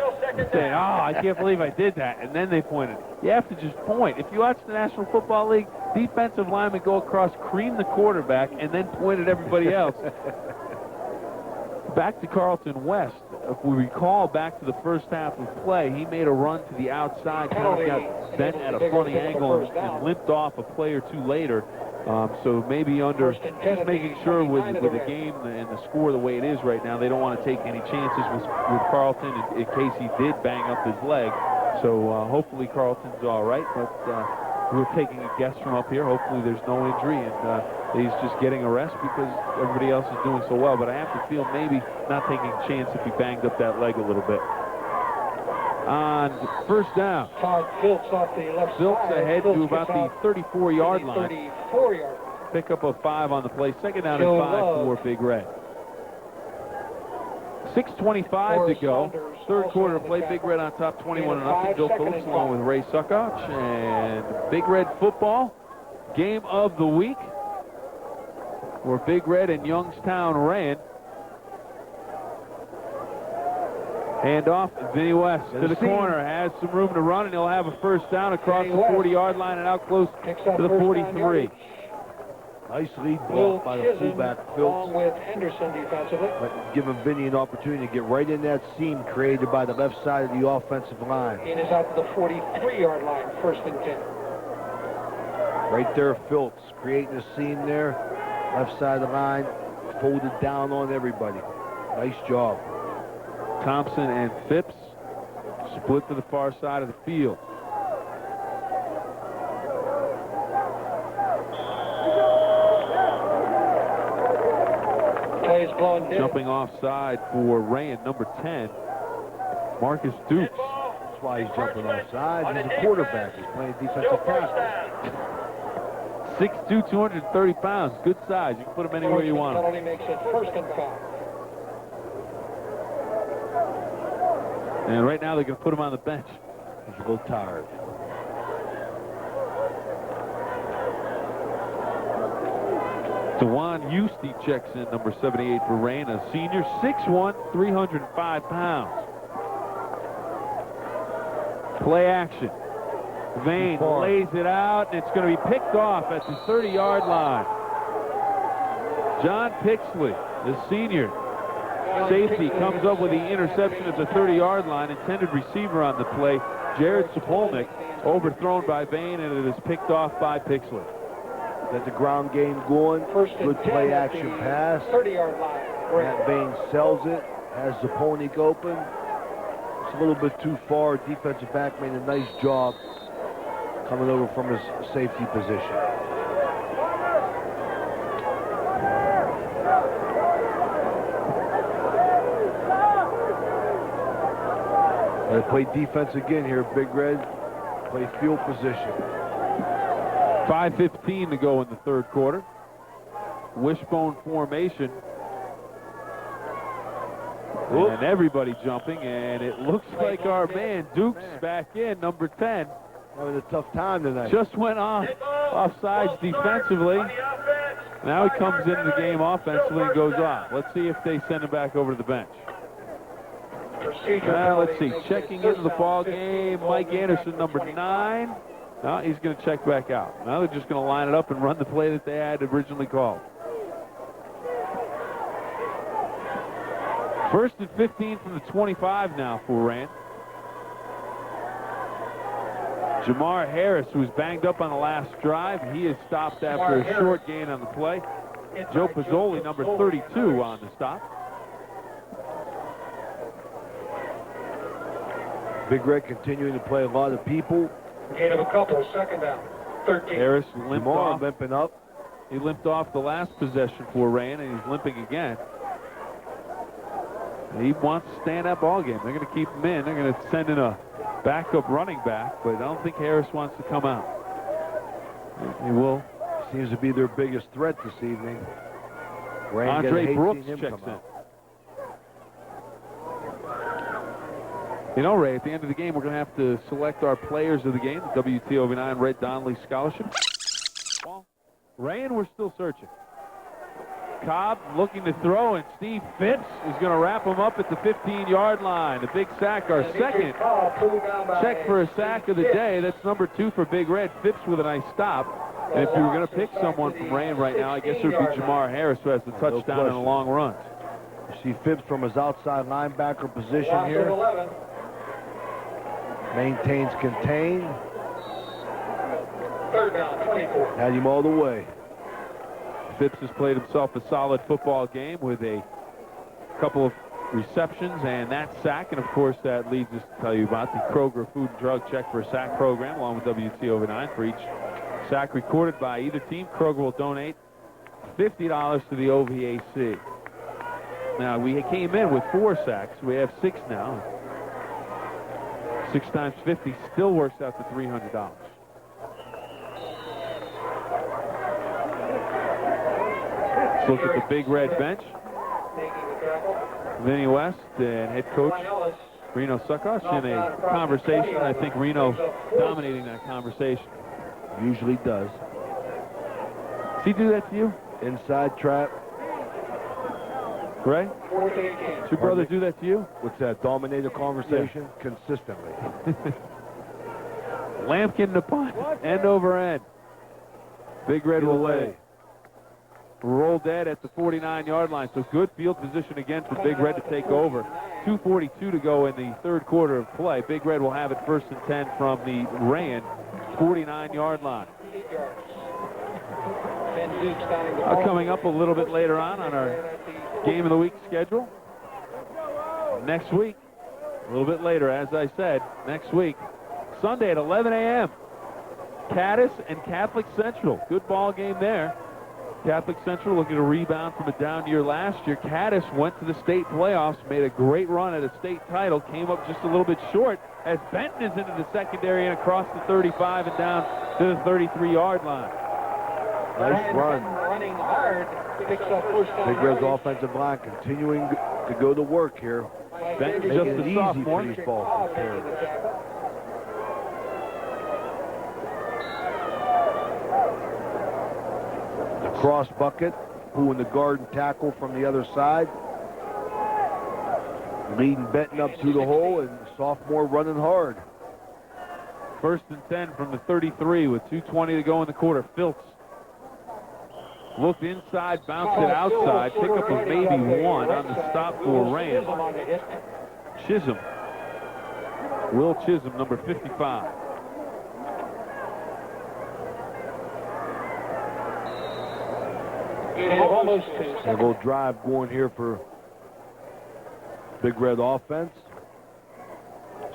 S1: saying, "Oh, I can't believe I did that," and then they pointed. You have to just point. If you watch the National Football League, defensive linemen go across, cream the quarterback, and then point at everybody else. Back to Carlton West. If we recall back to the first half of play, he made a run to the outside, kind of got bent at a funny angle and limped off a play or two later. So maybe under just making sure with the game and the score the way it is right now, they don't want to take any chances with Carlton in case he did bang up his leg. So hopefully Carlton's all right, but we're taking a guess from up here. Hopefully there's no injury and he's just getting a rest because everybody else is doing so well. But I have to feel maybe not taking a chance if he banged up that leg a little bit. On first down,
S2: Todd Phillips off the left
S1: Phillips
S2: side.
S1: ahead to about the 34-yard line.
S2: 34-yard.
S1: Pick up a 5 on the play. Second down and 5 for Big Red. 6:25 to go. Third quarter play. Big Red on top, 21-0. Bill Phillips along with Ray Suckoch. And Big Red football game of the week for Big Red and Youngstown Rayen. Hand off, Vinny West to the corner, has some room to run, and he'll have a first down across the 40-yard line and out close to the 43.
S3: Nice lead block by the fullback, Phillips.
S2: Along with Henderson defensively.
S3: But giving Vinny an opportunity to get right in that seam created by the left side of the offensive line.
S2: It is out to the 43-yard line, first and 10.
S3: Right there, Phillips creating a seam there. Left side of the line, folded down on everybody. Nice job.
S1: Thompson and Phipps split to the far side of the field.
S2: Plays blowing dead.
S1: Jumping offside for Rayen, number 10, Marcus Dukes.
S3: That's why he's jumping offside. He's a quarterback. He's playing defensive tackle.
S1: 6'2", 230 pounds. Good size. You can put him anywhere you want him.
S2: Penalty makes it 1st and 5.
S1: And right now they're going to put him on the bench.
S3: He's a little tired.
S1: Dewan Euste checks in, number 78 for Rayen, a senior, 6'1", 305 pounds. Play action. Vane lays it out, and it's going to be picked off at the 30-yard line. John Pixley, the senior safety, comes up with the interception at the 30-yard line. Intended receiver on the play, Jared Sapolnik, overthrown by Vane, and it is picked off by Pixley.
S3: Got the ground game going. Good play action pass.
S2: 30-yard line.
S3: Matt Vane sells it, has Sapolnik open. It's a little bit too far. Defensive back made a nice job coming over from his safety position. They play defense again here, Big Red. Play field position.
S1: 5:15 to go in the 3rd quarter. Wishbone formation. And everybody jumping, and it looks like our man Dukes back in, number 10.
S3: Having a tough time tonight.
S1: Just went offsides defensively. Now he comes into the game offensively and goes off. Let's see if they send him back over to the bench. Let's see. Checking into the ball game, Mike Anderson, number 9. No, he's going to check back out. Now they're just going to line it up and run the play that they had originally called. 1st and 15 from the 25 now for Rayen. Jamar Harris, who was banged up on the last drive, he is stopped after a short gain on the play. Joe Pizzoli, number 32, on the stop.
S3: Big Red continuing to play a lot of people.
S2: Gain of a couple, 2nd down. 13.
S1: Harris limped off.
S3: Limping up.
S1: He limped off the last possession for Rayen, and he's limping again. He wants to stay in that ball game. They're going to keep him in. They're going to send in a backup running back, but I don't think Harris wants to come out. He will.
S3: Seems to be their biggest threat this evening.
S1: Andre Brooks checks in. You know, Ray, at the end of the game, we're going to have to select our players of the game, the WTOV 9 Red Donnelly Scholarship. Rayen, we're still searching. Cobb looking to throw, and Steve Phipps is going to wrap him up at the 15-yard line. A big sack, our second check for a sack of the day. That's number 2 for Big Red. Phipps with a nice stop. And if you were going to pick someone from Rayen right now, I guess it would be Jamar Harris, who has the touchdown and a long run.
S3: You see Phipps from his outside linebacker position here. Maintains contain.
S2: 3rd down, 24.
S3: Had him all the way.
S1: Phipps has played himself a solid football game with a couple of receptions and that sack. And, of course, that leads us to tell you about the Kroger Food and Drug Check for a Sack program, along with WTOV 9. For each sack recorded by either team, Kroger will donate $50 to the OVAC. Now, we came in with 4 sacks. We have 6 now. 6 times 50 still works out to $300. Let's look at the Big Red bench. Vinny West and head coach Reno Suckosh in a conversation. I think Reno dominating that conversation.
S3: Usually does.
S1: Does he do that to you?
S3: Inside trap.
S1: Ray? Does your brother do that to you?
S3: What's that, dominator conversation? Yeah. Consistently.
S1: Lampkin to punt, end over end. Big Red will lay. Roll dead at the 49-yard line, so good field position again for Big Red to take over. 2:42 to go in the 3rd quarter of play. Big Red will have it 1st and 10 from the Rayen 49-yard line. Coming up a little bit later on our Game of the Week schedule. Next week, A little bit later, as I said, next week. Sunday at 11 a.m. Caddis and Catholic Central. Good ball game there. Catholic Central looking to rebound from a down year last year. Caddis went to the state playoffs, made a great run at a state title, came up just a little bit short as Benton is into the secondary and across the 35 and down to the 33-yard line.
S3: Nice run.
S2: Running hard, picks up first down.
S3: Big Red's offensive line continuing to go to work here.
S1: Benton
S3: Making
S1: just
S3: it
S1: a
S3: easy
S1: sophomore.
S3: for these ball players. The cross bucket, pulling the guard and tackle from the other side. Leading Benton up through the hole, and the sophomore running hard.
S1: 1st and 10 from the 33 with 2:20 to go in the quarter. Phillips looked inside, bounced it outside, pick up a maybe one on the stop for Rayen. Chisholm. Will Chisholm, number 55.
S3: A little drive going here for Big Red offense.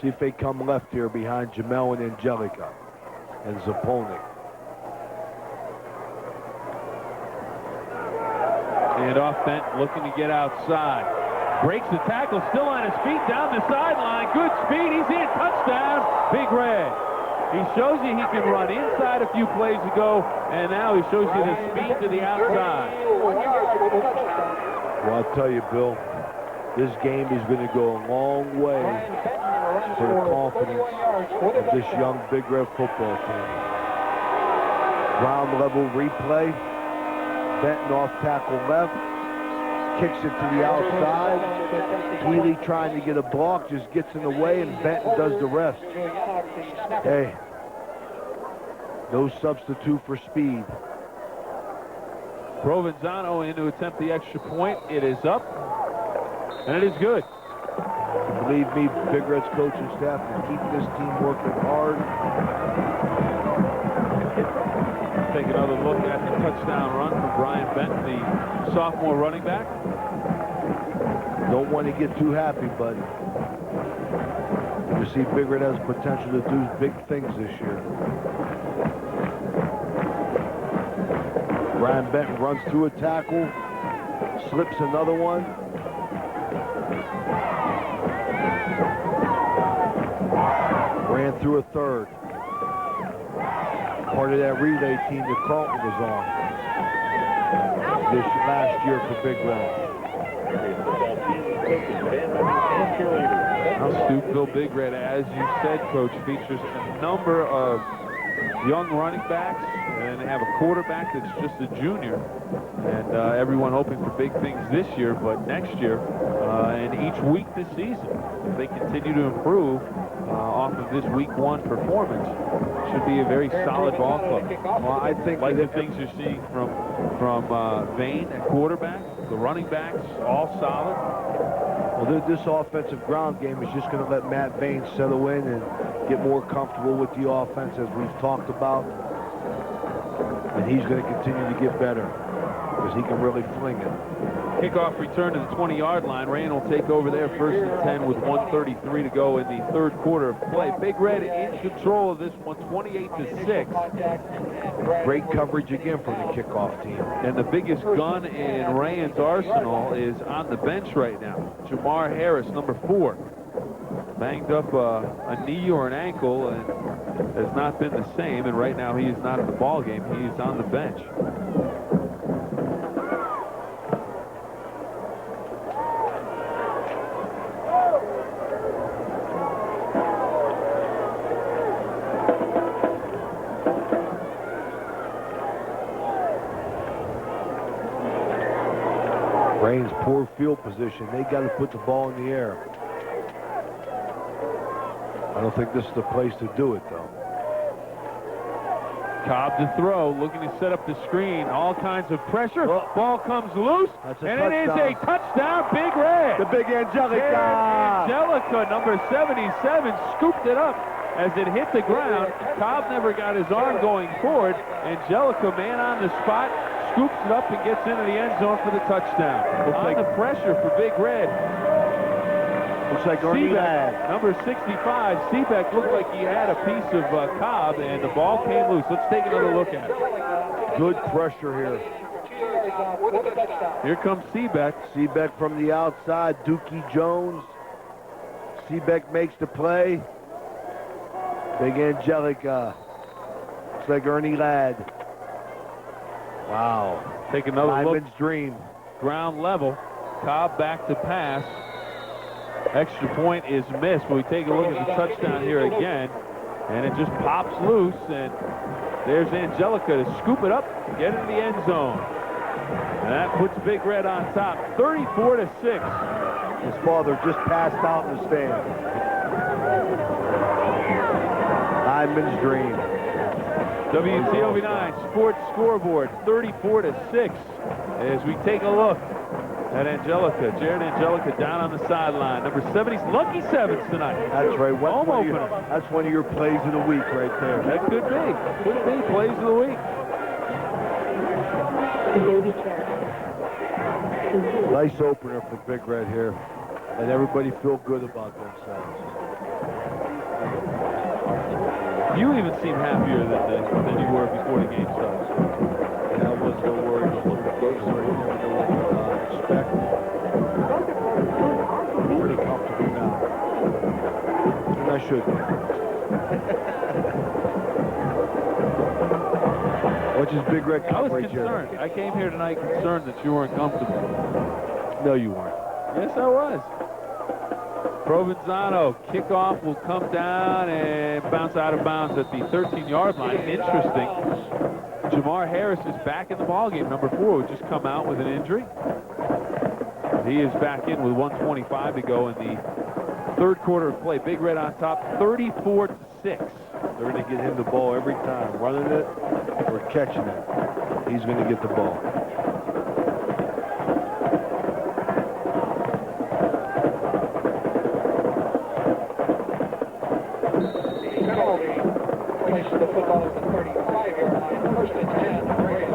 S3: See if they come left here behind Jamel and Angelica and Zapolnik.
S1: And off Benton looking to get outside. Breaks the tackle, still on his feet down the sideline. Good speed, he's in, touchdown, Big Red. He shows you he can run inside a few plays ago, and now he shows you the speed to the outside.
S3: Well, I'll tell you, Bill, this game is going to go a long way for the confidence of this young Big Red football team. Ground level replay. Benton off tackle left. Kicks it to the outside. Healy trying to get a block, just gets in the way, and Benton does the rest. Hey, no substitute for speed.
S1: Provenzano in to attempt the extra point. It is up, and it is good.
S3: Believe me, Big Red's coaching staff will keep this team working hard.
S1: Take another look at the touchdown run from Brian Benton, the sophomore running back.
S3: Don't want to get too happy, but you see Big Red has potential to do big things this year. Brian Benton runs through a tackle, slips another one. Ran through a third. Part of that relay team that Carlton was on this last year for Big Red.
S1: Now Steubenville Big Red, as you said, Coach, features a number of young running backs, and they have a quarterback that's just a junior, and everyone hoping for big things this year, but next year, and each week this season, if they continue to improve off of this week 1 performance, should be a very solid ball club.
S3: Well, I think
S1: like the things you're seeing from Vane at quarterback, the running backs all solid.
S3: Well, this offensive ground game is just going to let Matt Vane settle in and get more comfortable with the offense, as we've talked about. And he's going to continue to get better because he can really fling it.
S1: Kickoff return to the 20-yard line. Rayen will take over there 1st and 10 with 1:33 to go in the 3rd quarter of play. Big Red in control of this one, 28-6.
S3: Great coverage again from the kickoff team.
S1: And the biggest gun in Rayen's arsenal is on the bench right now. Jamar Harris, number 4. Banged up a knee or an ankle and has not been the same. And right now he is not in the ball game. He is on the bench.
S3: Rayen's poor field position. They got to put the ball in the air. I don't think this is the place to do it, though.
S1: Cobb to throw, looking to set up the screen. All kinds of pressure. Ball comes loose, and
S3: touchdown.
S1: it is a touchdown, Big Red.
S3: The big Angelica.
S1: Angelica, number 77, scooped it up as it hit the ground. Cobb never got his arm going forward. Angelica, man on the spot, scoops it up and gets into the end zone for the touchdown. On the pressure for Big Red.
S3: Looks like Ernie Ladd.
S1: Number 65, Seebeck looked like he had a piece of Cobb, and the ball came loose. Let's take another look at it.
S3: Good pressure here.
S1: Here comes Seebeck.
S3: Seebeck from the outside, Dookie Jones. Seebeck makes the play. Big Angelica. Looks like Ernie Ladd. Wow.
S1: Take another
S3: Lyman's
S1: look.
S3: dream.
S1: Ground level. Cobb back to pass. Extra point is missed, but we take a look at the touchdown here again, and it just pops loose, and there's Angelica to scoop it up and get into the end zone. And that puts Big Red on top, 34-6.
S3: His father just passed out in the stand. Lyman's dream.
S1: WTOV 9 Sports Scoreboard, 34-6. As we take a look at Angelica. Jared Angelica down on the sideline. Number 70's Lucky Sevens tonight.
S3: That's right.
S1: Home opener.
S3: That's one of your plays of the week right there.
S1: That could be. Could be plays of the week.
S3: Nice opener for Big Red here. And everybody feel good about themselves.
S1: You even seem happier than you were before the game started.
S3: Yeah, I was no worried. I was looking closer. You never know what to expect. Pretty comfortable now. And I should be. What's his Big Red
S1: I was
S3: coverage here?
S1: concerned. I came here tonight concerned that you weren't comfortable.
S3: No, you weren't.
S1: Yes, I was. Provenzano, kickoff will come down and bounce out of bounds at the 13-yard line. Interesting. Jamar Harris is back in the ballgame. Number 4 would just come out with an injury. He is back in with 1:25 to go in the third quarter of play. Big Red on top, 34-6.
S3: They're going to get him the ball every time, running it or catching it. He's going to get the ball.
S2: Places the football at the 35-yard line. First and 10, Rayen.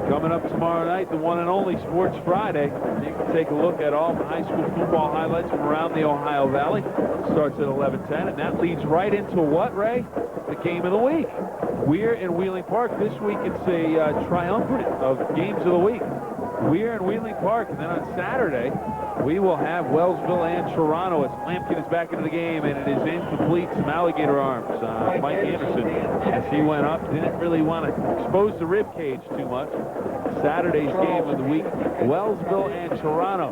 S1: Coming up tomorrow night, the one and only Sports Friday. You can take a look at all the high school football highlights from around the Ohio Valley. Starts at 11:10, and that leads right into what, Ray? The game of the week. We're in Wheeling Park. This week it's a triumvirate of games of the week. We're in Wheeling Park, and then on Saturday, we will have Wellsville and Toronto as Lampkin is back into the game, and it is incomplete. Some alligator arms. Mike Anderson, as he went up, didn't really want to expose the rib cage too much. Saturday's game of the week, Wellsville and Toronto.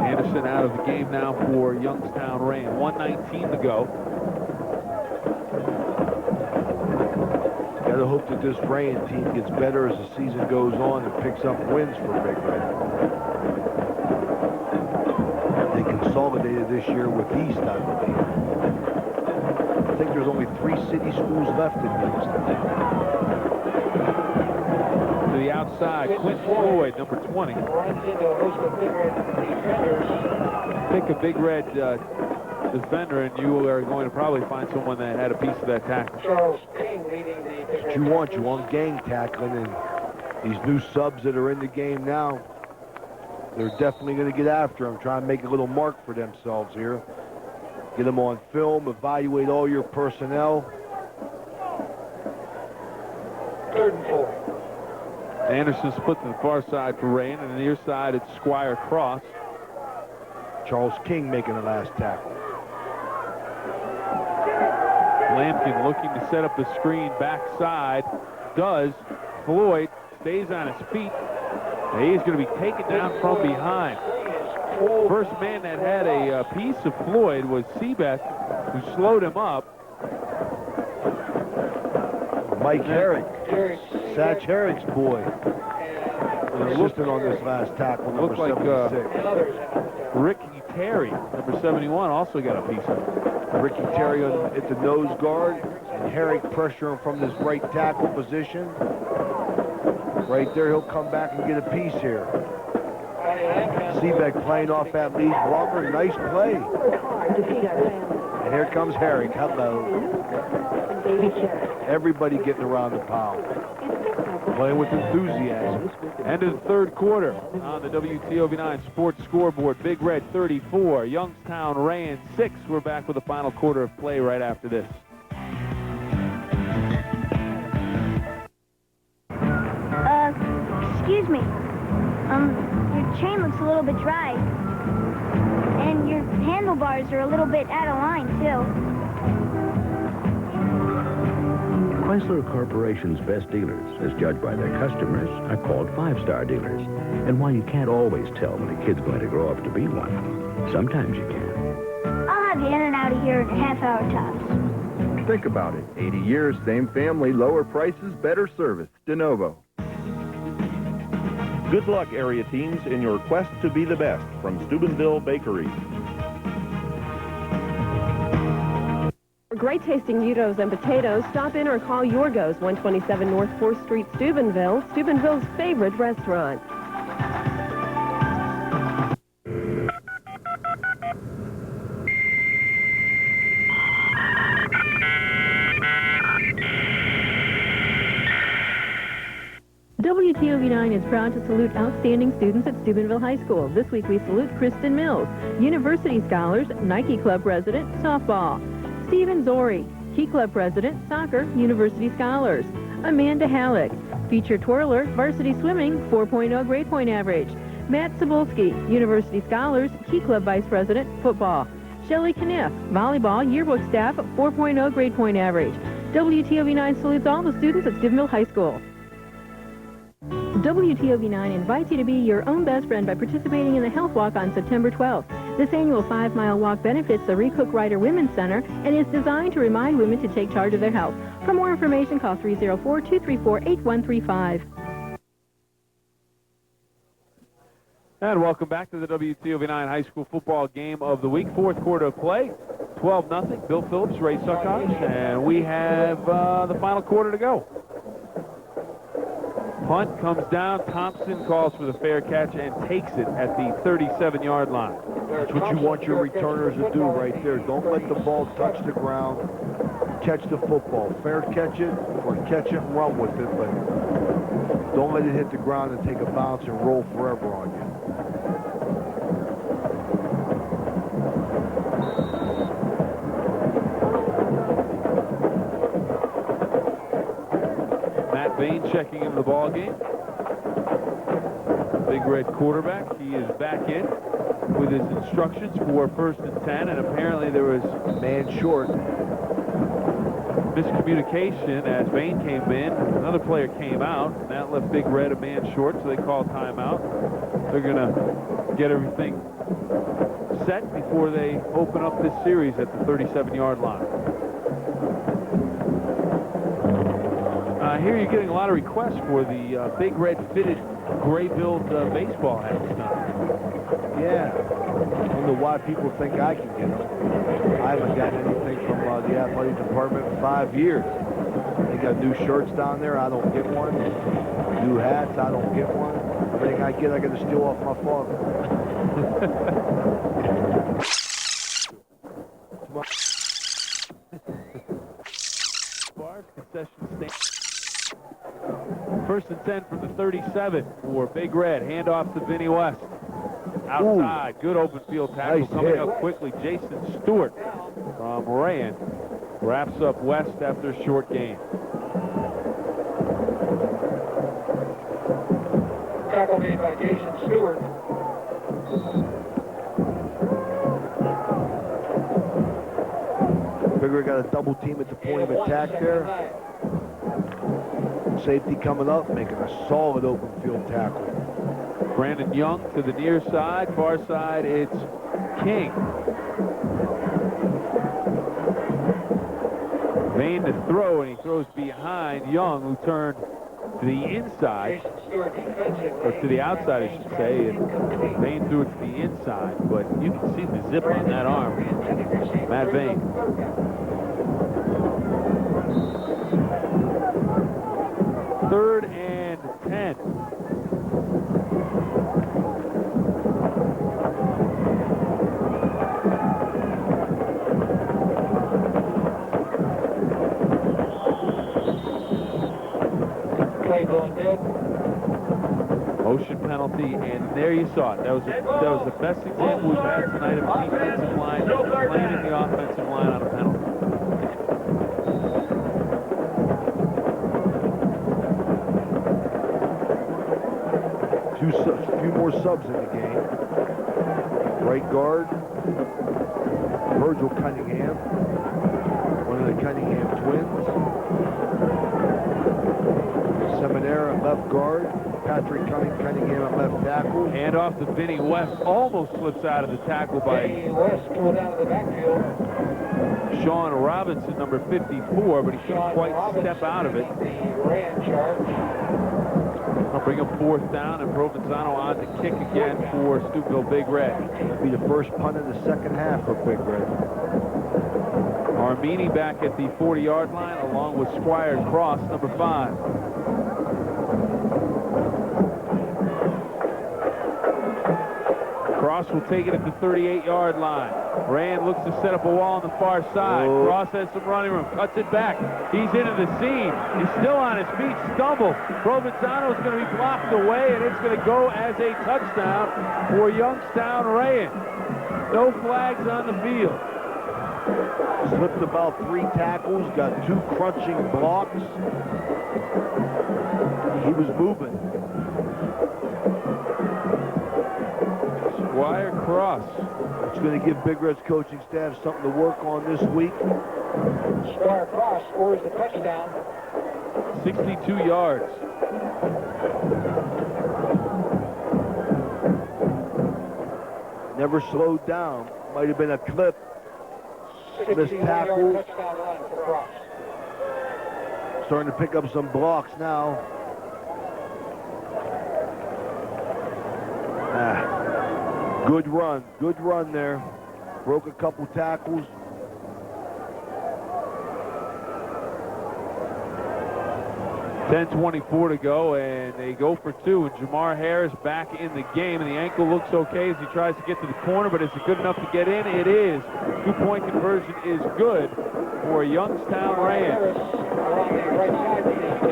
S1: Anderson out of the game now for Youngstown Rayen. 1:19 to go.
S3: Got to hope that this Rayen team gets better as the season goes on and picks up wins for Big Red. They consolidated this year with East, I believe. I think there's only 3 city schools left in Youngstown.
S1: To the outside, Quentin Floyd, number 20. Pick a Big Red defender, and you are going to probably find someone that had a piece of that tackle.
S2: Charles King leading the Big Red.
S3: You want gang tackling, and these new subs that are in the game now, they're definitely going to get after them, try and make a little mark for themselves here. Get them on film, evaluate all your personnel.
S2: 3rd and 4.
S1: Anderson split to the far side for Rayen, and the near side it's Squire Cross.
S3: Charles King making the last tackle.
S1: Lampkin looking to set up the screen backside. Does. Floyd stays on his feet. And he's going to be taken down from behind. First man that had a piece of Floyd was Seebeck, who slowed him up.
S3: Mike Herrick, Satch Herrick's boy. Assistant on this last tackle, number 76.
S1: Ricky Terry, number 71, also got a piece of it.
S3: Ricky Terry at the nose guard, and Herrick pressuring from this right tackle position. Right there, he'll come back and get a piece here. Seebeck playing off that lead blocker. Nice play. And here comes Herrick. Hello. Everybody getting around the pile. Playing with enthusiasm.
S1: End of the third quarter on the WTOV 9 Sports Scoreboard. Big Red 34, Youngstown Rayen 6. We're back with the final quarter of play right after this.
S10: Excuse me. Your chain looks a little bit dry. And your handlebars are a little bit out of line, too.
S14: Chrysler Corporation's best dealers, as judged by their customers, are called five-star dealers. And while you can't always tell when a kid's going to grow up to be one, sometimes you can.
S10: I'll have you in and out of here in a half-hour tops.
S15: Think about it. 80 years, same family, lower prices, better service. De novo.
S4: Good luck, area teams, in your quest to be the best from Steubenville Bakery.
S16: For great tasting gyros and potatoes, stop in or call Yorgos, 127 North 4th Street, Steubenville, Steubenville's favorite restaurant.
S17: WTOV 9 is proud to salute outstanding students at Steubenville High School. This week we salute Kristen Mills, University Scholars, Nike Club President, Softball. Stephen Zori, Key Club President, Soccer, University Scholars. Amanda Halleck, Feature Twirler, Varsity Swimming, 4.0 grade point average. Matt Cebulski, University Scholars, Key Club Vice President, Football. Shelley Kniff, Volleyball, Yearbook Staff, 4.0 grade point average. WTOV 9 salutes all the students at Steubenville High School. WTOV 9 invites you to be your own best friend by participating in the Health Walk on September 12th. This annual 5-mile walk benefits the Recook Ryder Women's Center and is designed to remind women to take charge of their health. For more information, call 304-234-8135.
S1: And welcome back to the WTOV 9 High School Football Game of the Week. Fourth quarter of play, 12-0. Bill Phillips, Ray Suckosh, and we have the final quarter to go. Punt comes down. Thompson calls for the fair catch and takes it at the 37-yard line.
S3: That's what you want your returners to do right there. Don't let the ball touch the ground. Catch the football. Fair catch it or catch it and run with it, but don't let it hit the ground and take a bounce and roll forever on you.
S1: Bain checking into the ball game. Big Red quarterback. He is back in with his instructions for 1st and 10, and apparently there was
S3: man short.
S1: Miscommunication as Bain came in. Another player came out, and that left Big Red a man short, so they called timeout. They're going to get everything set before they open up this series at the 37-yard line. I hear you're getting a lot of requests for the Big Red fitted gray-billed baseball hats now.
S3: Yeah. I don't know why people think I can get them. I haven't gotten anything from the athletic department in 5 years. They got new shirts down there. I don't get one. New hats. I don't get one. Everything I get, I got to steal off my father.
S1: Concession stand. 1st and 10 from the 37 for Big Red. Handoff to Vinny West. Outside. Ooh. Good open field tackle.
S3: Nice
S1: coming
S3: hit.
S1: up quickly. Jason Stewart from Rayen wraps up West after a short game.
S2: Tackle made by Jason Stewart.
S3: Big Red got a double team at the point of attack there. Safety coming up, making a solid open field tackle.
S1: Brandon Young to the near side. Far side, it's King. Bain to throw, and he throws behind Young, who turned to the inside, or to the outside, I should say, and Bain threw it to the inside, but you can see the zip on that arm. Matt Bain. Third and 10. there you saw it. That was the best example we've had tonight of a defensive line blaming the offensive line on a penalty.
S3: A few more subs in the game. Right guard, Virgil Cunningham, one of the Cunningham twins. Seminara at left guard, Patrick Cunningham at left tackle.
S1: Hand off to Vinny West, almost slips out of the tackle by
S2: Vinny West pulled out of the backfield.
S1: Sean Robinson, number 54, but he couldn't quite step out of it.
S2: The Rayen charge.
S1: I'll bring up 4th down, and Provenzano on to kick again for Steubenville Big Red.
S3: That'll be the first punt in the second half for Big Red.
S1: Armini back at the 40-yard line, along with Squire Cross, number 5. Cross will take it at the 38-yard line. Rayen looks to set up a wall on the far side. Cross has some running room, cuts it back. He's into the seam. He's still on his feet, stumble. Provenzano is going to be blocked away, and it's going to go as a touchdown for Youngstown Rayen. No flags on the field.
S3: Slipped about 3 tackles, got 2 crunching blocks. He was moving.
S1: Squire Cross.
S3: It's going to give Big Red's coaching staff something to work on this week.
S2: Squire Cross scores the touchdown.
S1: 62 yards.
S3: Never slowed down. Might have been a clip. Missed tackle.
S2: Touchdown run for Cross.
S3: Starting to pick up some blocks now. Good run there. Broke a couple tackles.
S1: .10:24 to go, and they go for 2. And Jamar Harris back in the game, and the ankle looks okay as he tries to get to the corner, but is it good enough to get in? It is. 2-point conversion is good for Youngstown Rayen.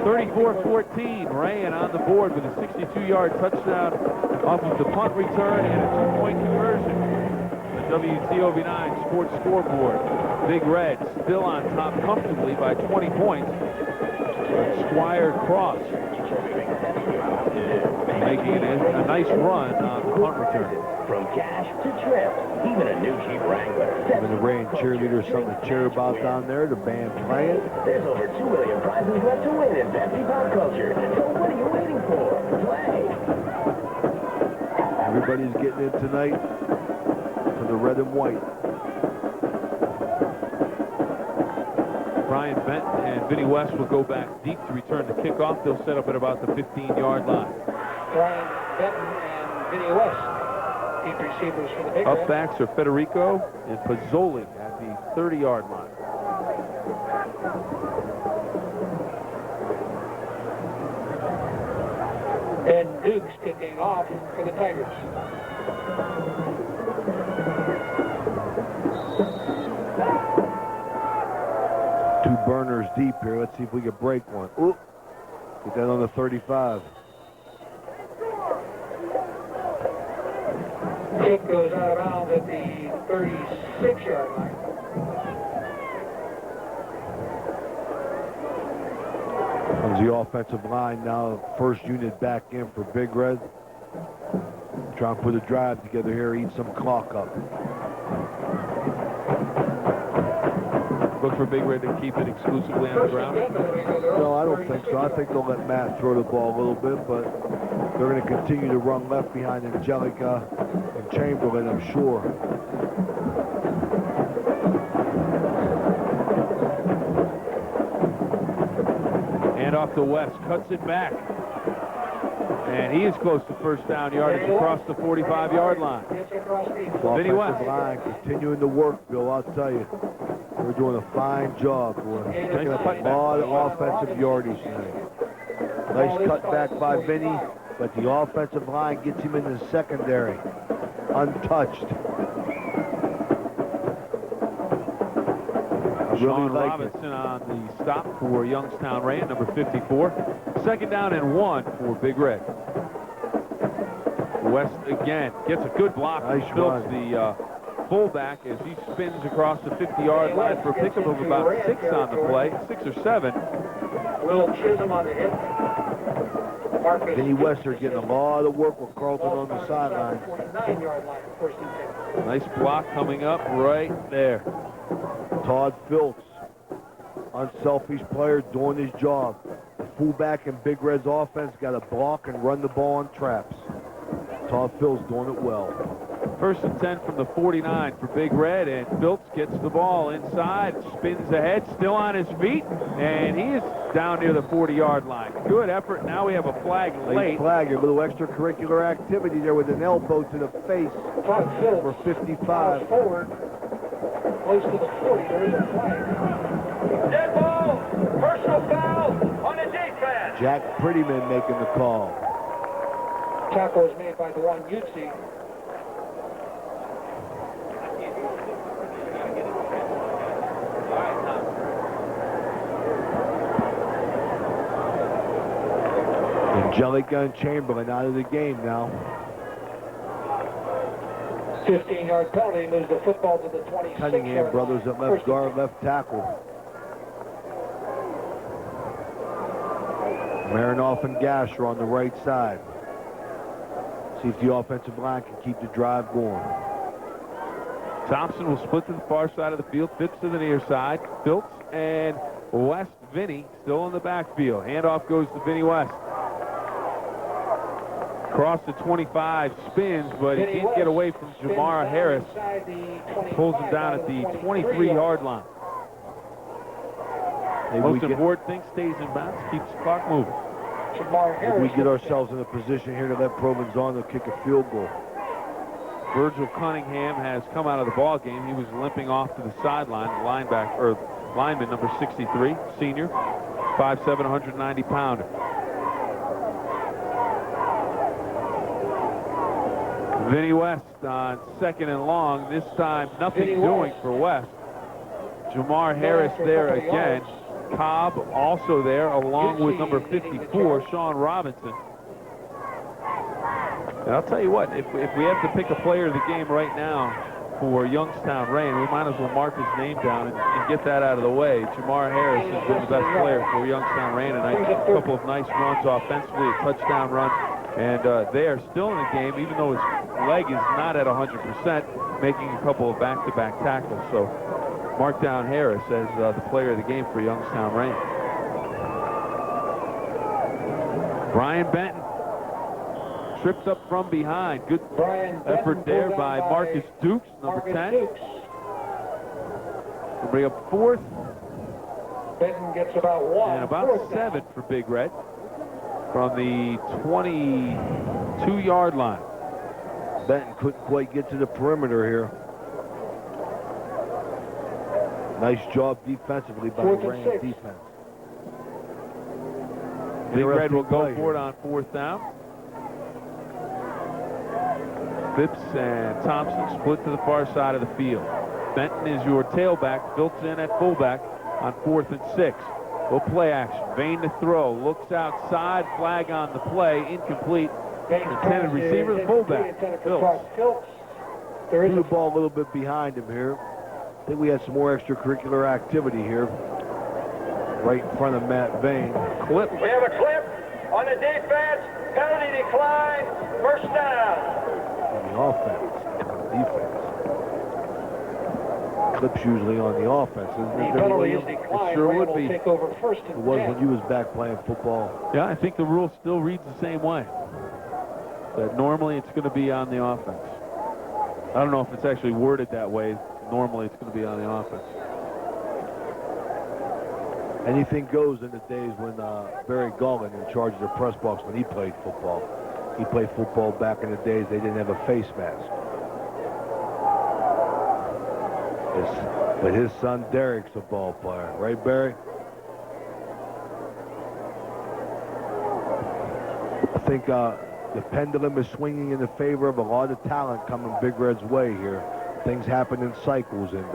S1: 34-14, Rayen on the board with a 62-yard touchdown off of the punt return and a 2-point conversion. The WTOV 9 Sports Scoreboard. Big Red still on top comfortably by 20 points. Squire Cross making a nice run on the punt return.
S18: From cash to trips, even a new Jeep Wrangler.
S3: Giving the Rayen cheerleaders something to cheer about down there. The band playing.
S18: There's over 2 million prizes left to win in Pepsi Pop Culture. So what are you waiting for? Play.
S3: Everybody's getting in tonight for the red and white.
S1: Brian Benton and Vinny West will go back deep to return the kickoff. They'll set up at about the 15-yard line.
S2: Brian Benton and Vinny West, deep receivers for the Big Red.
S1: Upbacks are Federico and Pozzoli at the 30-yard line.
S2: And Dukes kicking off for the Tigers.
S3: Two burners deep here. Let's see if we can break one. Ooh. Get that on the 35.
S2: Kick goes out of bounds at the 36-yard line.
S3: Comes the offensive line now. First unit back in for Big Red. Try and put a drive together here, eat some clock up.
S1: Look for Big Red to keep it exclusively on the ground?
S3: No, I don't think so. I think they'll let Matt throw the ball a little bit, but they're going to continue to run left behind Angelica and Chamberlain, I'm sure.
S1: And off to West, cuts it back. And he is close to first down yardage across the 45-yard line. Vinny West.
S3: Line continuing to work, Bill, I'll tell you. We're doing a fine job. We're picking up a lot of offensive yardage tonight. Nice cutback by Vinny, but the offensive line gets him in the secondary. Untouched.
S1: Sean Robinson on the stop for Youngstown Rayen, number 54. Second down and 1 for Big Red. West again gets a good block from Phillips, the fullback, as he spins across the 50-yard line for a pickup of about 6 on the play, 6 or 7.
S2: Will Chisholm on the hit.
S3: Vinny Wester getting a lot of work with Carlton on the sideline.
S2: 9-yard line, first and 10.
S1: Nice block coming up right there.
S3: Todd Phillips, unselfish player doing his job. The fullback in Big Red's offense got to block and run the ball on traps. Todd Phillips doing it well.
S1: First and 10 from the 49 for Big Red, and Phillips gets the ball inside, spins ahead, still on his feet, and he is down near the 40-yard line. Good effort. Now we have a flag late.
S3: Flag, a little extracurricular activity there with an elbow to the face for 55.
S2: Forward, close to the 40. There is a flag. Dead ball. Personal foul on the defense.
S3: Jack Prettyman making the call.
S2: Tackle is made by the one Yutzi.
S3: Angelica and Chamberlain out of the game now.
S2: 15-yard penalty moves the football to the 26.
S3: Cunningham brothers at left guard, left tackle. Marinoff and Gasher on the right side. See if the offensive line can keep the drive going.
S1: Thompson will split to the far side of the field, Phipps to the near side. Phillips and West Vinny still in the backfield. Handoff goes to Vinny West. Across the 25, spins, but he can't get away from Jamar Harris. Pulls him down at the 23-yard line. Most important thing, stays in bounds, keeps the clock moving.
S3: If we get ourselves in a position here to let Provenzano kick a field goal.
S1: Virgil Cunningham has come out of the ball game. He was limping off to the sideline. Lineman number 63, senior, 5'7", 190-pounder. Vinny West on 2nd and long. This time, nothing doing for West. Jamar Harris there again. Cobb also there, along with number 54, Sean Robinson. And I'll tell you what, if we have to pick a player of the game right now for Youngstown Rayen, we might as well mark his name down and get that out of the way. Jamar Harris has been the best player for Youngstown Rayen tonight. A couple of nice runs offensively, a touchdown run. And they are still in the game, even though his leg is not at 100%, making a couple of back-to-back tackles. So mark down Harris as the player of the game for Youngstown Rayen. Brian Benton tripped up from behind. Good effort there by Marcus Dukes, number 10. We'll bring up 4th.
S2: Benton gets about 1.
S1: And about 7 for Big Red. From the 22-yard line.
S3: Benton couldn't quite get to the perimeter here. Nice job defensively by the Rayen defense.
S1: Big Red will go for it on 4th down. Phipps and Thompson split to the far side of the field. Benton is your tailback. Phillips in at fullback on 4th and 6. Little play action. Vane to throw. Looks outside. Flag on the play. Incomplete. Intended receiver, the fullback. Phillips.
S3: Threw the ball a little bit behind him here. I think we had some more extracurricular activity here. Right in front of Matt Vane.
S1: Clip.
S11: We have a clip on the defense. Penalty decline. First down.
S3: On the offense. On the defense. Clips usually on the offense, isn't it?
S2: The penalty is declined.
S1: It sure would be.
S2: Take over 1st and 10.
S3: It was when you was back playing football.
S1: Yeah, I think the rule still reads the same way. That normally it's going to be on the offense. I don't know if it's actually worded that way. Normally it's going to be on the offense.
S3: Anything goes in the days when Barry Gallman in charge of the press box when he played football. He played football back in the days they didn't have a face mask. But his son Derek's a ball player, right, Barry? I think the pendulum is swinging in the favor of a lot of talent coming Big Red's way here. Things happen in cycles, and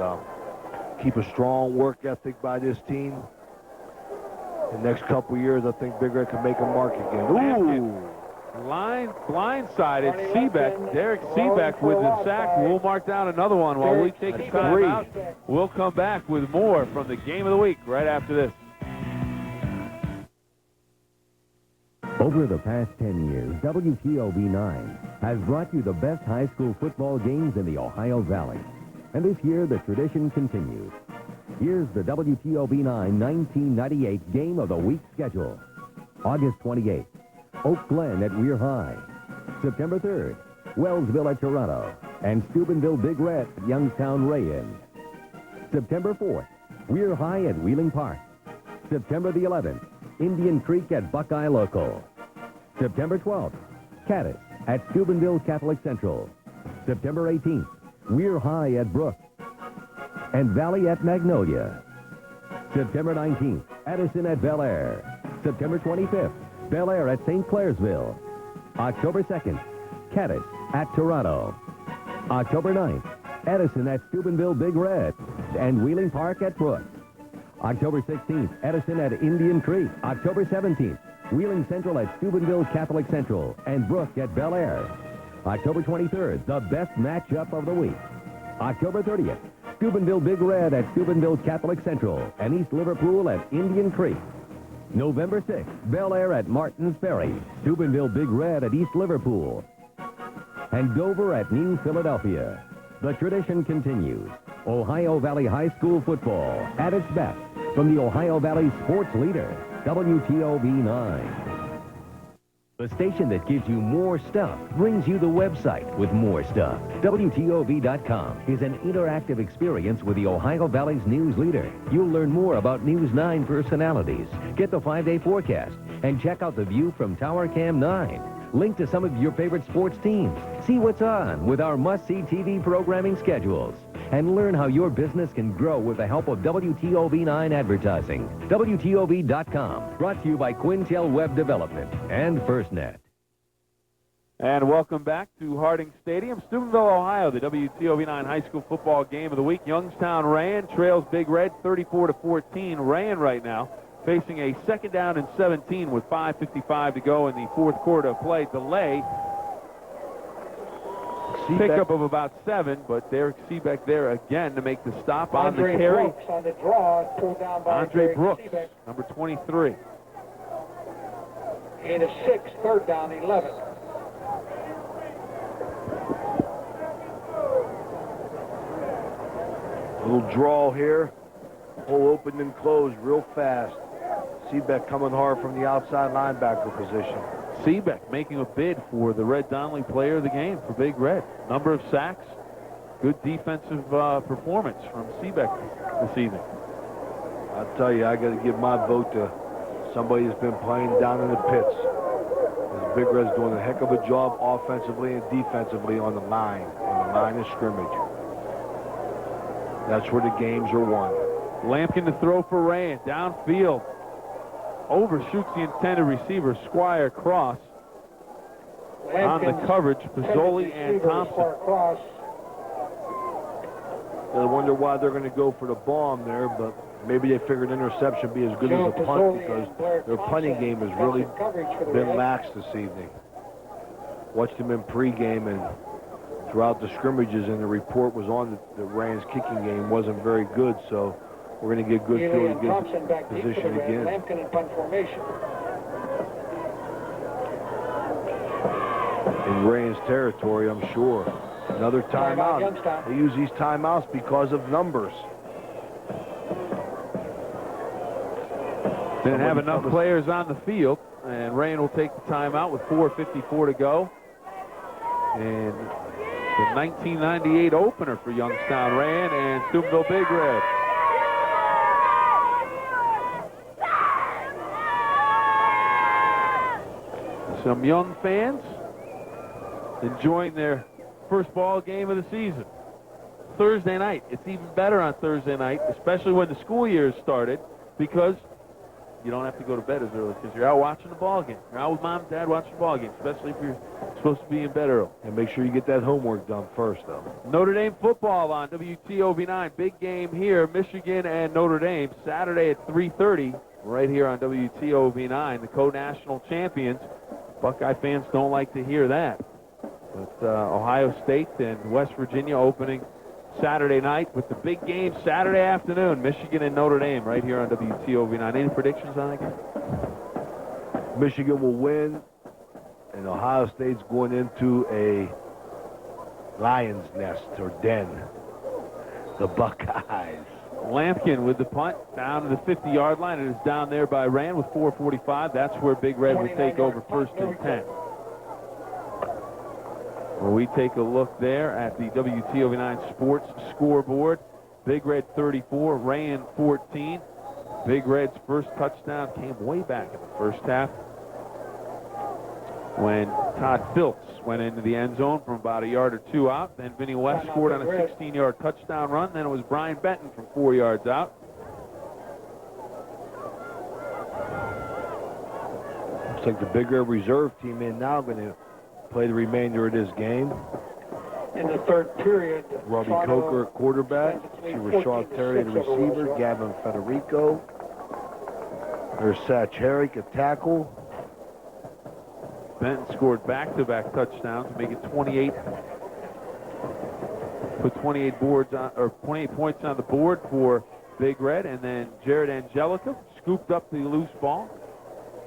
S3: keep a strong work ethic by this team. The next couple years, I think Big Red can make a mark again. Ooh!
S1: blindsided Seebeck. Derek Seebeck with the sack. We'll mark down another one while we take a timeout. We'll come back with more from the game of the week right after this.
S8: Over the past 10 years, WTOV 9 has brought you the best high school football games in the Ohio Valley. And this year, the tradition continues. Here's the WTOV 9 1998 Game of the Week schedule. August 28th, Oak Glen at Weir High. September 3rd, Wellsville at Toronto. And Steubenville Big Red at Youngstown Rayen. September 4th, Weir High at Wheeling Park. September the 11th, Indian Creek at Buckeye Local. September 12th, Caddis at Steubenville Catholic Central. September 18th, Weir High at Brook. And Valley at Magnolia. September 19th, Addison at Bel Air. September 25th, Bel Air at St. Clairsville. October 2nd, Caddis at Toronto. October 9th, Edison at Steubenville Big Red and Wheeling Park at Brook. October 16th, Edison at Indian Creek. October 17th, Wheeling Central at Steubenville Catholic Central and Brook at Bel Air. October 23rd, the best matchup of the week. October 30th, Steubenville Big Red at Steubenville Catholic Central and East Liverpool at Indian Creek. November 6th, Bel Air at Martins Ferry, Steubenville Big Red at East Liverpool, and Dover at New Philadelphia. The tradition continues. Ohio Valley High School football at its best from the Ohio Valley sports leader, WTOV 9. The station that gives you more stuff brings you the website with more stuff. WTOV.com is an interactive experience with the Ohio Valley's news leader. You'll learn more about News 9 personalities, get the 5-day forecast, and check out the view from Tower Cam 9. Link to some of your favorite sports teams. See what's on with our must-see TV programming schedules. And learn how your business can grow with the help of WTOV9 advertising. WTOV.com. Brought to you by Quintel Web Development and FirstNet.
S1: And welcome back to Harding Stadium, Steubenville, Ohio, the WTOV9 High School Football Game of the Week. Youngstown Rayen trails Big Red 34-14. Rayen right now facing a 2nd down and 17 with 5:55 to go in the 4th quarter of play. Delay. Pickup of about 7, but Derek Seebeck there again to make the stop on the carry.
S2: Brooks on the draw, pulled down by
S1: Andre Brooks,
S2: Seebeck.
S1: number 23.
S2: And a 6, 3rd down, 11.
S3: Little draw here. Hole opened and closed real fast. Seebeck coming hard from the outside linebacker position.
S1: Seebeck making a bid for the Red Donnelly player of the game for Big Red. Number of sacks, good defensive performance from Seebeck this evening.
S3: I'll tell you, I got to give my vote to somebody that's been playing down in the pits. This Big Red's doing a heck of a job offensively and defensively on the line of scrimmage. That's where the games are won.
S1: Lampkin to throw for Rayen, downfield. Overshoots the intended receiver, Squire Cross. On the coverage, Pizzoli and Thompson.
S3: I wonder why they're going to go for the bomb there, but maybe they figured interception would be as good as a punt because their punting game has really been lax this evening. Watched them in pregame and throughout the scrimmages, and the report was on the Rayen's kicking game wasn't very good, so we're going to get good field and good position again.
S2: Lampkin in punt formation.
S3: In Rayen's territory, I'm sure. Another timeout. They use these timeouts because of numbers.
S1: Didn't have enough players on the field, and Rayen will take the timeout with 4:54 to go. And the 1998 opener for Youngstown Rayen and Steubenville Big Red. Some young fans enjoying their first ball game of the season. Thursday night. It's even better on Thursday night, especially when the school year has started, because you don't have to go to bed as early because you're out watching the ball game. You're out with mom and dad watching the ball game, especially if you're supposed to be in bed early.
S3: And make sure you get that homework done first, though.
S1: Notre Dame football on WTOV9. Big game here, Michigan and Notre Dame, Saturday at 3:30, right here on WTOV9. The co-national champions Buckeye fans don't like to hear that. But Ohio State and West Virginia opening Saturday night with the big game Saturday afternoon. Michigan and Notre Dame right here on WTOV 9. Any predictions on that game?
S3: Michigan will win, and Ohio State's going into a lion's nest or den. The Buckeyes.
S1: Lampkin with the punt down to the 50-yard line. It is down there by Rayen with 4:45. That's where Big Red will take over first and 10. Well, we take a look there at the WTOV 9 Sports scoreboard. Big Red 34, Rayen 14. Big Red's first touchdown came way back in the first half when Todd Phillips went into the end zone from about a yard or two out. Then Vinny West scored on a 16-yard touchdown run. Then it was Brian Benton from 4 yards out.
S3: Looks like the Big Red reserve team in now going to play the remainder of this game.
S2: In the third period,
S3: Robbie Coker at quarterback. See Rashad Terry, the receiver. Gavin Federico. There's Satch Herrick at tackle.
S1: Benton scored back-to-back touchdowns to make it 28. Put 28 boards on, or 28 points on the board for Big Red, and then Jared Angelica scooped up the loose ball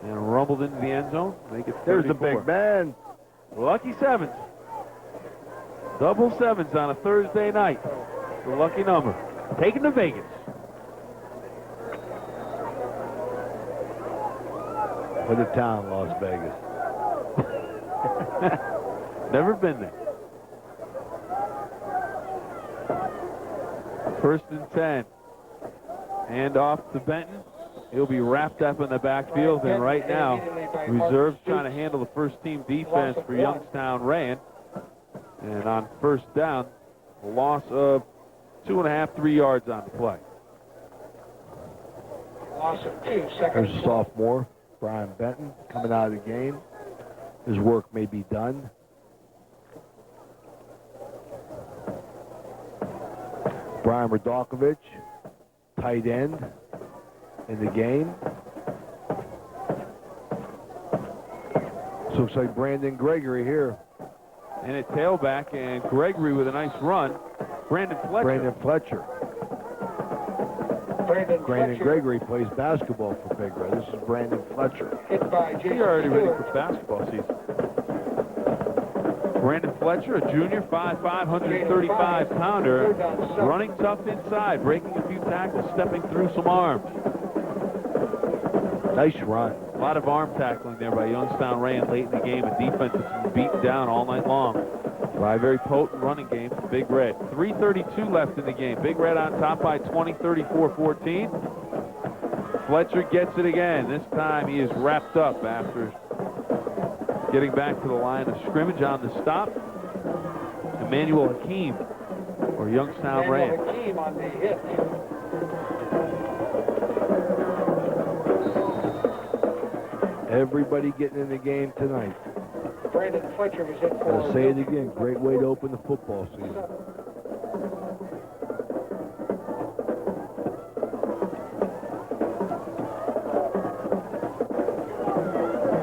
S1: and rumbled into the end zone. Make it 34.
S3: There's the big man.
S1: Lucky sevens. Double sevens on a Thursday night. The lucky number. Taken to Vegas.
S3: What a town, Las Vegas.
S1: Never been there. First and 10. Hand off to Benton. He'll be wrapped up in the backfield, and right now, reserves trying to handle the first-team defense for Youngstown Rayen. And on first down, a loss of 2.5, 3 yards on the play.
S2: Loss of 2 seconds.
S3: There's a sophomore, Brian Benton, coming out of the game. His work may be done. Brian Radakovich, tight end in the game. So looks like Brandon Gregory here.
S1: And at tailback, and Gregory with a nice run. Brandon Fletcher.
S3: Brandon Gregory plays basketball for Big Red. This is Brandon Fletcher.
S1: He's already ready for basketball season. Brandon Fletcher, a junior, 5'5", 135-pounder, running tough inside, breaking a few tackles, stepping through some arms.
S3: Nice run.
S1: A lot of arm tackling there by Youngstown Rayen late in the game. A defense that's been beaten down all night long. By a very potent running game for Big Red. 3:32 left in the game. Big Red on top by 20, 34-14. Fletcher gets it again. This time he is wrapped up after getting back to the line of scrimmage on the stop. Emmanuel Hakeem or Youngstown Rayen.
S2: Hakeem on the hit.
S3: Everybody getting in the game tonight.
S2: Brandon Fletcher was hit for.
S3: I'll say it again. Great way to open the football season.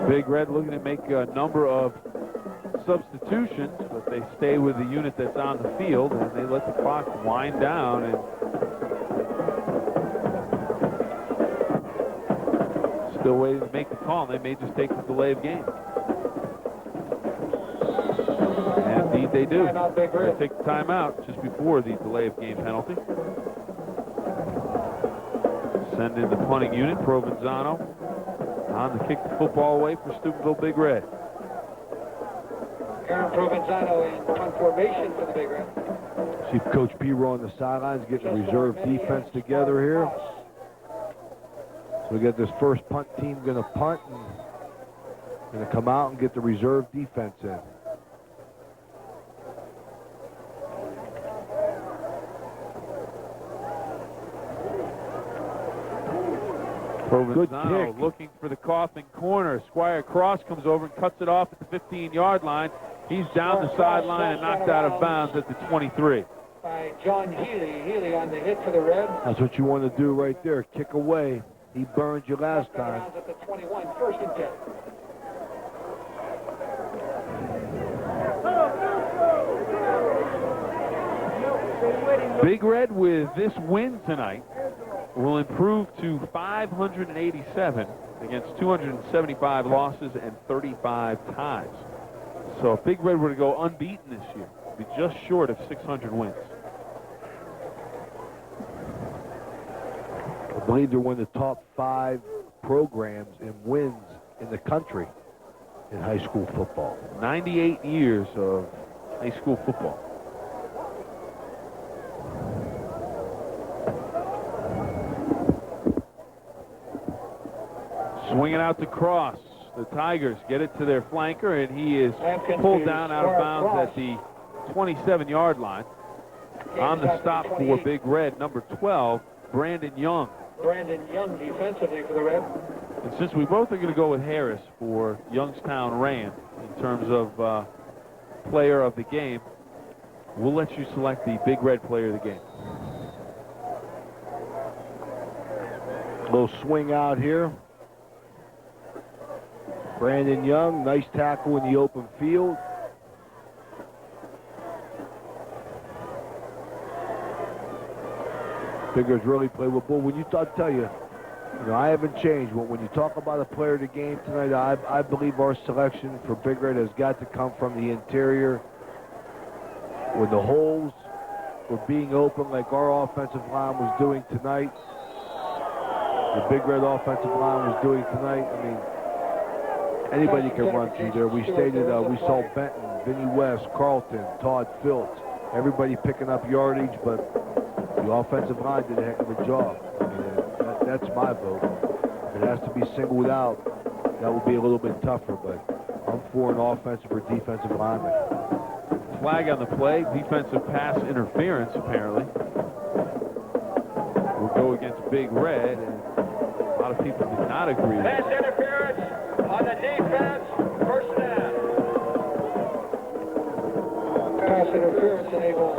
S1: Big Red looking to make a number of substitutions, but they stay with the unit that's on the field, and they let the clock wind down. And still waiting to make the call. They may just take the delay of game. And indeed they do. They take the timeout just before the delay of game penalty. Send in the punting unit, Provenzano, on to kick the football away for Steubenville Big Red.
S2: Aaron Provenzano in punt formation for the Big Red.
S3: See Coach Piro on the sidelines getting the reserve defense together here. So we got this first punt team going to punt and going to come out and get the reserve defense in.
S1: Provenzano looking for the coughing corner. Squire Cross comes over and cuts it off at the 15-yard line. He's down the sideline and knocked out of bounds at the 23.
S2: By John Healy. Healy on the hit for the Red.
S3: That's what you want to do right there. Kick away. He burned you last time.
S2: At the 21, first and 10.
S1: Big Red, with this win tonight, will improve to 587 against 275 losses and 35 ties. So if Big Red were to go unbeaten this year, it'd be just short of 600 wins.
S3: I believe they're one of the top 5 programs in wins in the country in high school football.
S1: 98 years of high school football. Swinging out to cross. The Tigers get it to their flanker, and he is pulled down out of bounds at the 27-yard line. On the stop for Big Red, number 12, Brandon Young.
S2: Brandon Young defensively for the Red.
S1: And since we both are going to go with Harris for Youngstown Rayen in terms of player of the game, we'll let you select the Big Red player of the game.
S3: A little swing out here. Brandon Young, nice tackle in the open field. Figures really play with ball. When I'll tell you, I haven't changed. When you talk about a player of the game tonight, I believe our selection for Big Red has got to come from the interior. When the holes were being open like our offensive line was doing tonight, the Big Red offensive line was doing tonight, I mean, anybody can run through there. We stated we saw Benton, Vinny West, Carlton, Todd Filtz, everybody picking up yardage, but the offensive line did a heck of a job. I mean, that's my vote. If it has to be singled out, that would be a little bit tougher, but I'm for an offensive or defensive lineman.
S1: Flag on the play, defensive pass interference, apparently. We'll go against Big Red, and a lot of people did not agree with
S2: Pass
S1: that.
S2: interference on the defense, first down. Pass interference enables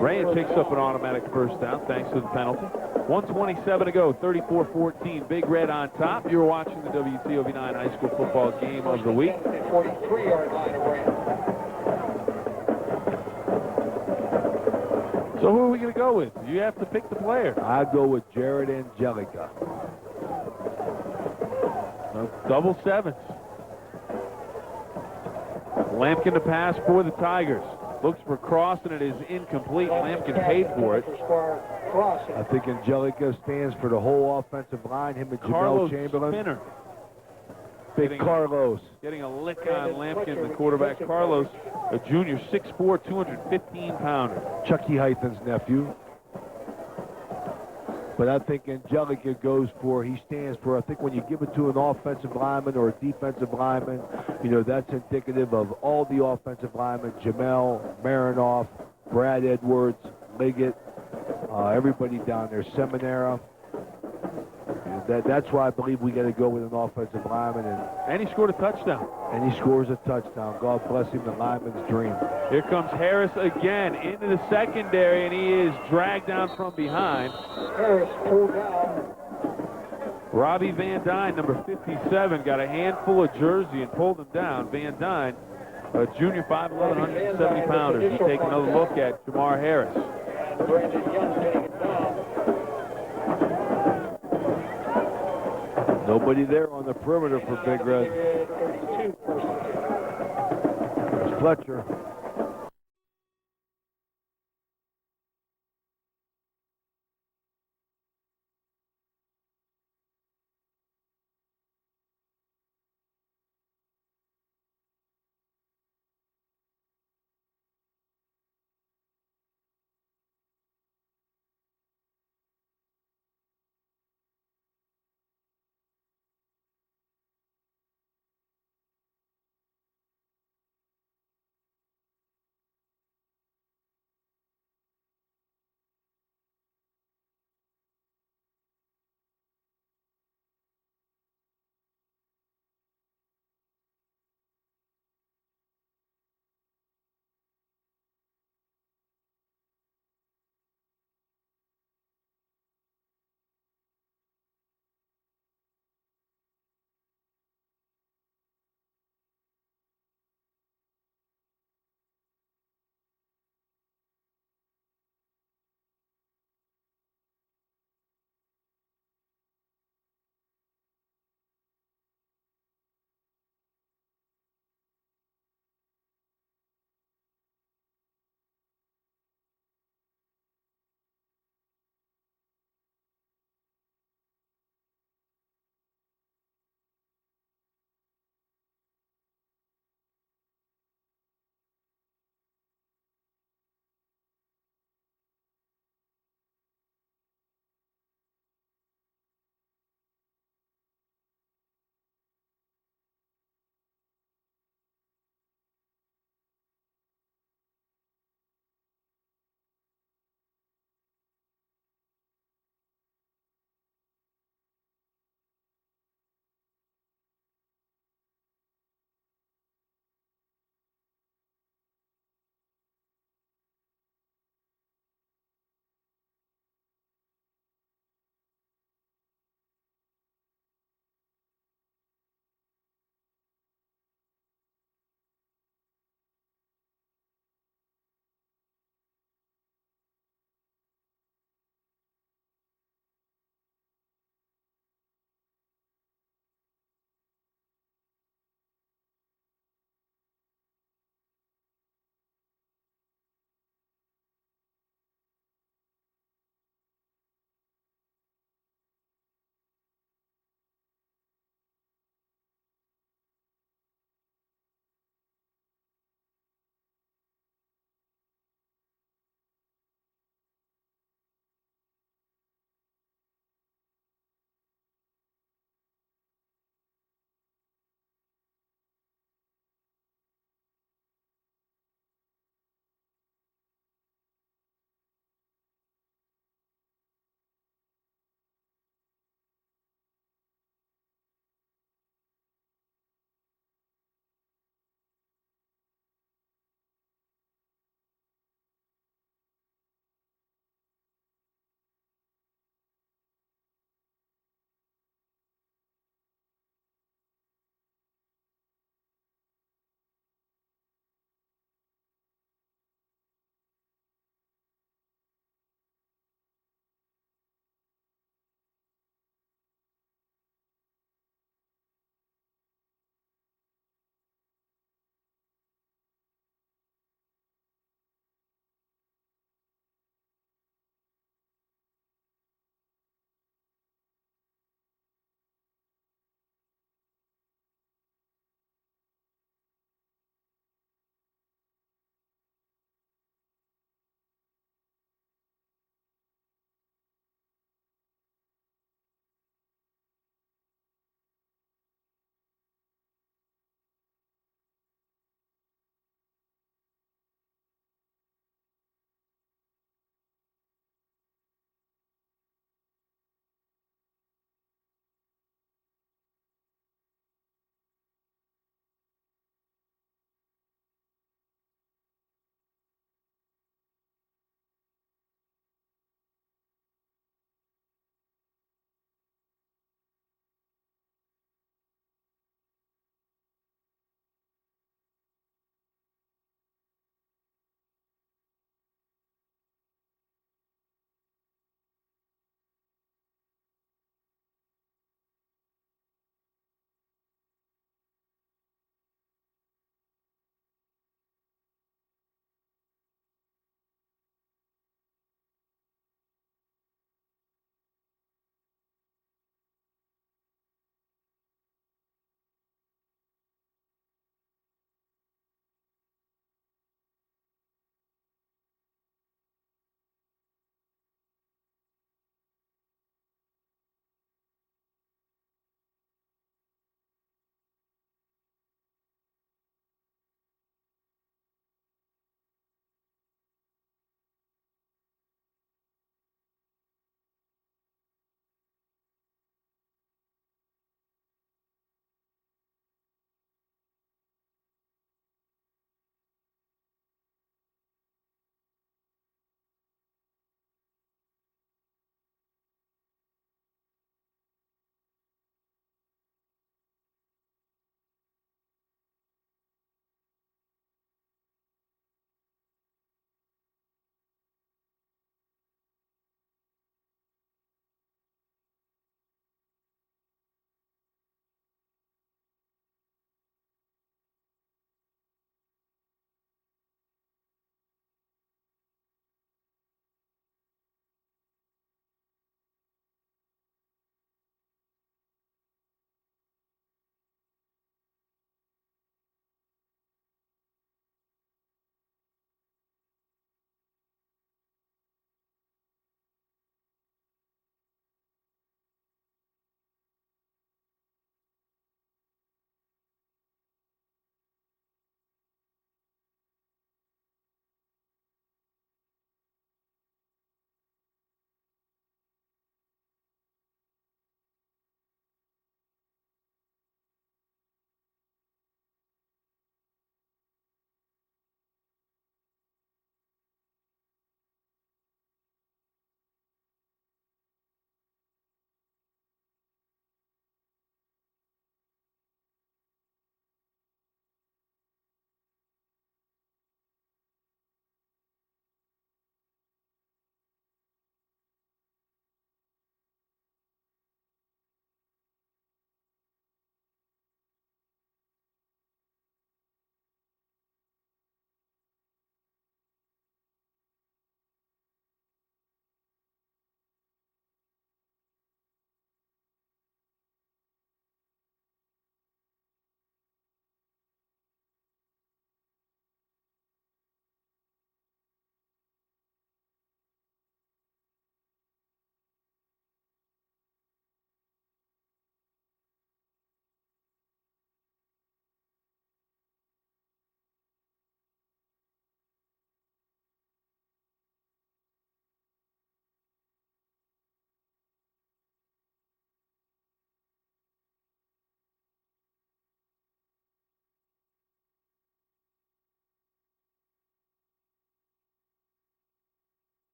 S1: Rayen picks up an automatic first down thanks to the penalty. 1:27 to go, 34-14. Big Red on top. You're watching the WTOV 9 high school football game of the week.
S2: 43-yard line of Rayen.
S1: So who are we going to go with? You have to pick the player.
S3: I go with Jared Angelica.
S1: Double sevens. Lampkin to pass for the Tigers. Looks for cross, and it is incomplete. Lampkin paid for it.
S3: I think Angelica stands for the whole offensive line. Him and
S1: Carlos
S3: Jamel Chamberlain.
S1: Spinner.
S3: Big Carlos.
S1: Getting a lick on Lampkin, the quarterback. Carlos, a junior, 6'4", 215-pounder.
S3: Chucky Hythen's nephew. But I think Angelica he stands for, I think when you give it to an offensive lineman or a defensive lineman, that's indicative of all the offensive linemen, Jamel, Marinoff, Brad Edwards, Liggett, everybody down there, Seminara. That's why I believe we got to go with an offensive lineman.
S1: And he scored a touchdown.
S3: And he scores a touchdown. God bless him, the lineman's dream.
S1: Here comes Harris again into the secondary, and he is dragged down from behind.
S2: Harris pulled down.
S1: Robbie Van Dyne, number 57, got a handful of jersey and pulled him down. Van Dyne, a junior, 5'11", 170 pounders. We take another look at Jamar Harris.
S2: Brandon Young getting it down.
S3: Nobody there on the perimeter for Big Red. There's Fletcher.